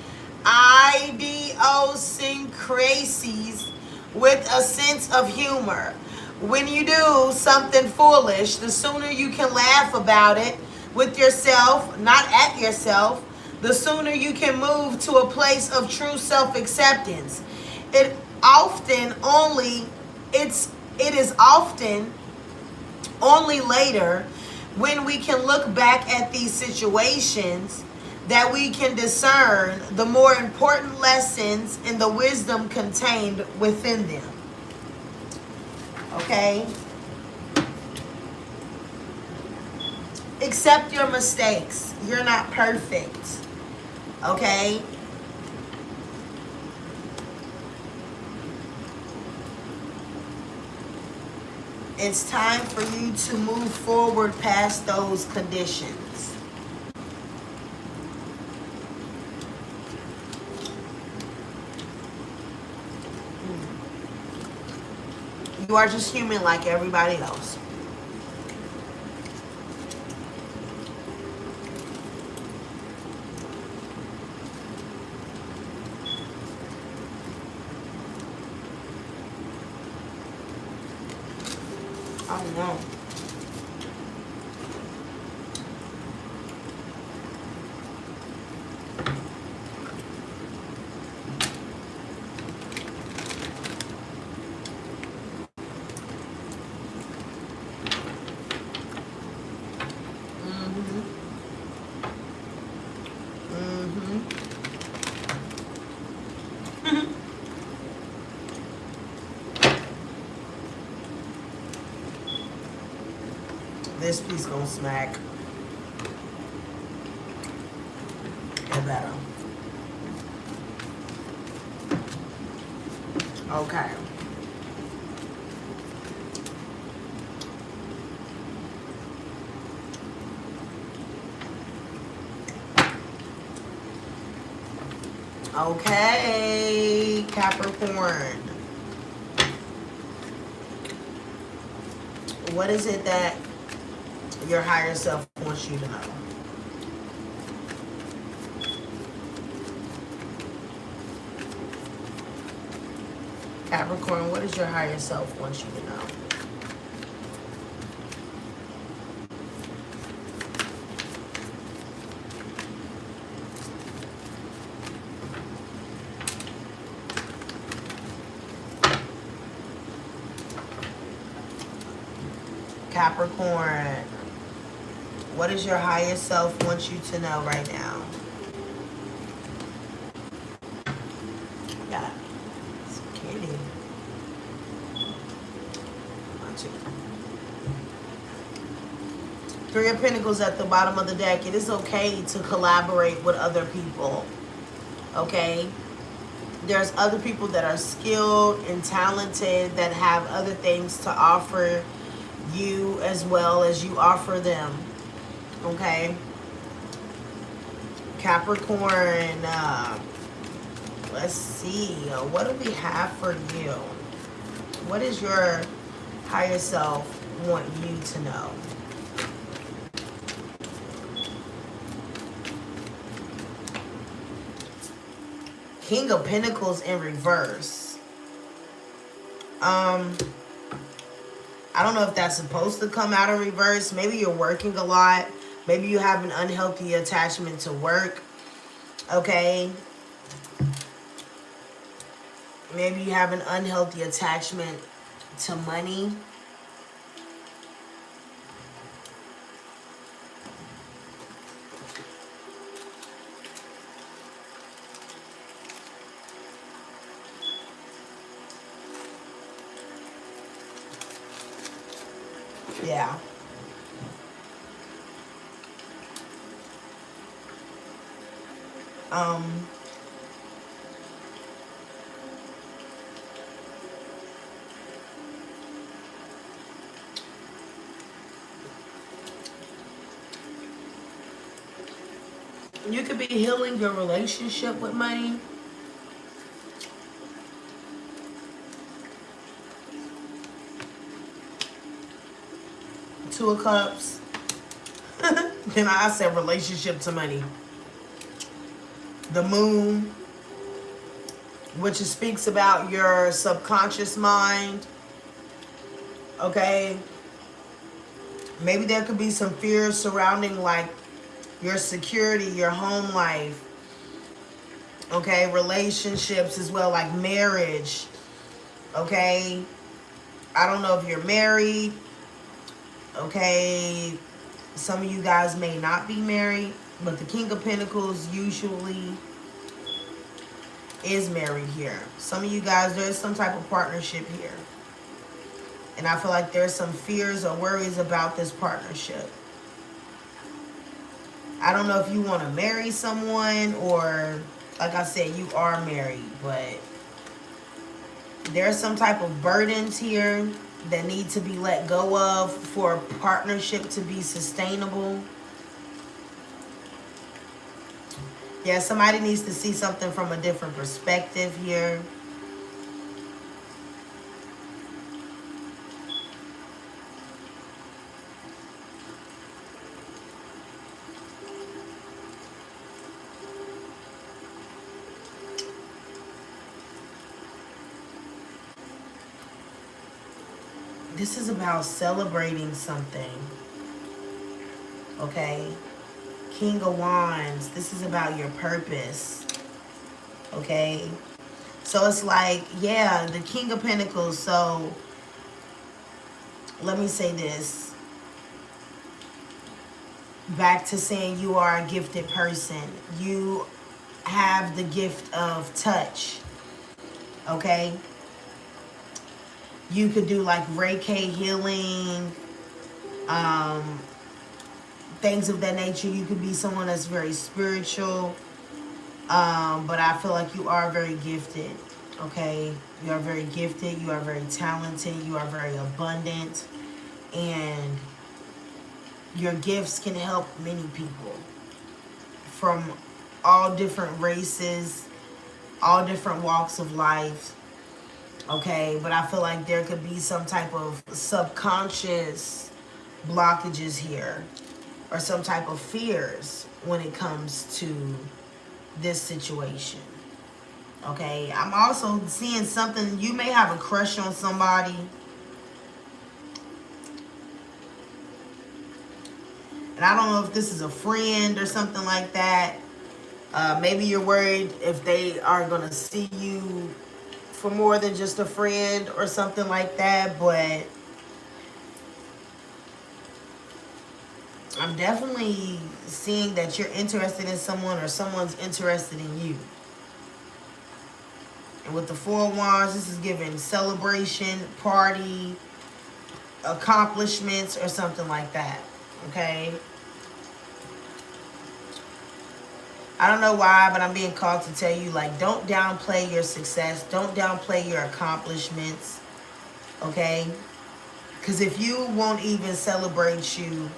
Idiosyncrasies with a sense of humor. When you do something foolish, the sooner you can laugh about it with yourself, not at yourself, the sooner you can move to a place of true self-acceptance. It is often only later, when we can look back at these situations, that we can discern the more important lessons and the wisdom contained within them. Okay? Accept your mistakes. You're not perfect. Okay? It's time for you to move forward past those conditions. You are just human like everybody else. Oh no. This piece gonna smack. It better. Okay. Okay, Capricorn. What is it that your higher self wants you to know? Capricorn, what does your higher self want you to know? Capricorn, what does your higher self want you to know right now? Yeah, it's candy. Watch it. Three of Pentacles at the bottom of the deck. It is okay to collaborate with other people. Okay? There's other people that are skilled and talented that have other things to offer you as well as you offer them. Okay? Capricorn, let's see. What do we have for you? What does your higher self want you to know? King of Pentacles in reverse. I don't know if that's supposed to come out in reverse. Maybe you're working a lot. Maybe you have an unhealthy attachment to work. Okay. Maybe you have an unhealthy attachment to money. Yeah. You could be healing your relationship with money. Two of Cups. Then I said relationship to money. The Moon, which speaks about your subconscious mind. Okay. Maybe there could be some fears surrounding like your security, your home life. Okay. Relationships as well, like marriage. Okay. I don't know if you're married. Okay. Some of you guys may not be married, but the King of Pentacles usually is married here. Some of you guys, there's some type of partnership here. And I feel like there's some fears or worries about this partnership. I don't know if you want to marry someone or, like I said, you are married, but there's some type of burdens here that need to be let go of for a partnership to be sustainable. Yeah, somebody needs to see something from a different perspective here. This is about celebrating something. Okay? King of Wands. This is about your purpose. Okay? So it's like, yeah, the King of Pentacles. So let me say this. Back to saying you are a gifted person. You have the gift of touch. Okay? You could do like Reiki healing, things of that nature. You could be someone that's very spiritual, but I feel like you are very gifted, okay? You are very gifted, you are very talented, you are very abundant, and your gifts can help many people from all different races, all different walks of life. Okay, but I feel like there could be some type of subconscious blockages here or some type of fears when it comes to this situation. Okay, I'm also seeing something. You may have a crush on somebody. And I don't know if this is a friend or something like that. Maybe you're worried if they are going to see you for more than just a friend or something like that. But I'm definitely seeing that you're interested in someone or someone's interested in you. And with the Four of Wands, this is giving celebration, party, accomplishments, or something like that. Okay? I don't know why, but I'm being called to tell you, like, don't downplay your success. Don't downplay your accomplishments. Okay? Because if you won't even celebrate you,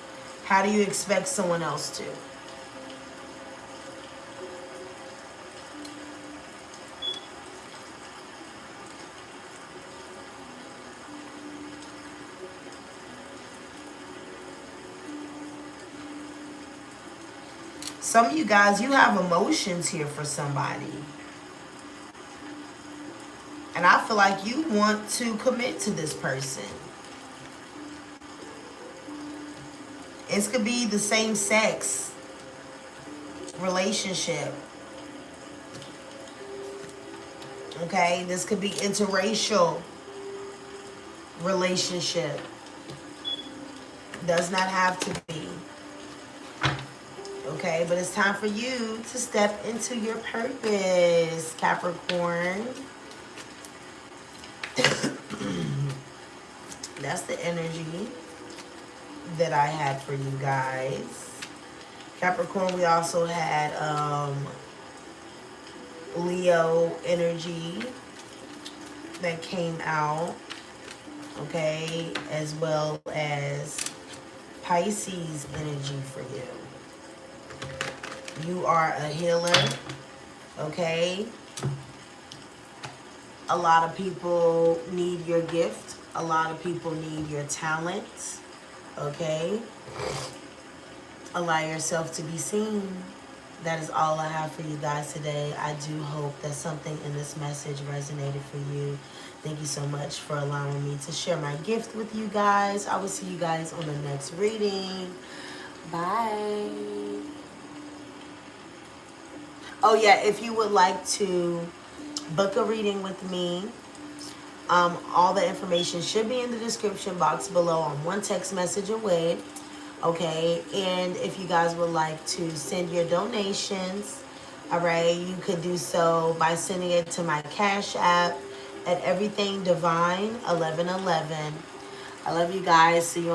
how do you expect someone else to? Some of you guys, you have emotions here for somebody. And I feel like you want to commit to this person. This could be the same sex relationship. Okay, this could be interracial relationship. Does not have to be. Okay, but it's time for you to step into your purpose, Capricorn. That's the energy that I had for you guys. Capricorn, we also had Leo energy that came out, okay, as well as Pisces energy for you. You are a healer, okay? A lot of people need your gift. A lot of people need your talent, okay? Allow yourself to be seen. That is all I have for you guys today. I do hope that something in this message resonated for you. Thank you so much for allowing me to share my gift with you guys. I will see you guys on the next reading. Bye. Oh yeah, if you would like to book a reading with me, all the information should be in the description box below. I'm one text message away. Okay, and if you guys would like to send your donations, all right, you could do so by sending it to my Cash App at EverythingDivine1111. I love you guys. See you on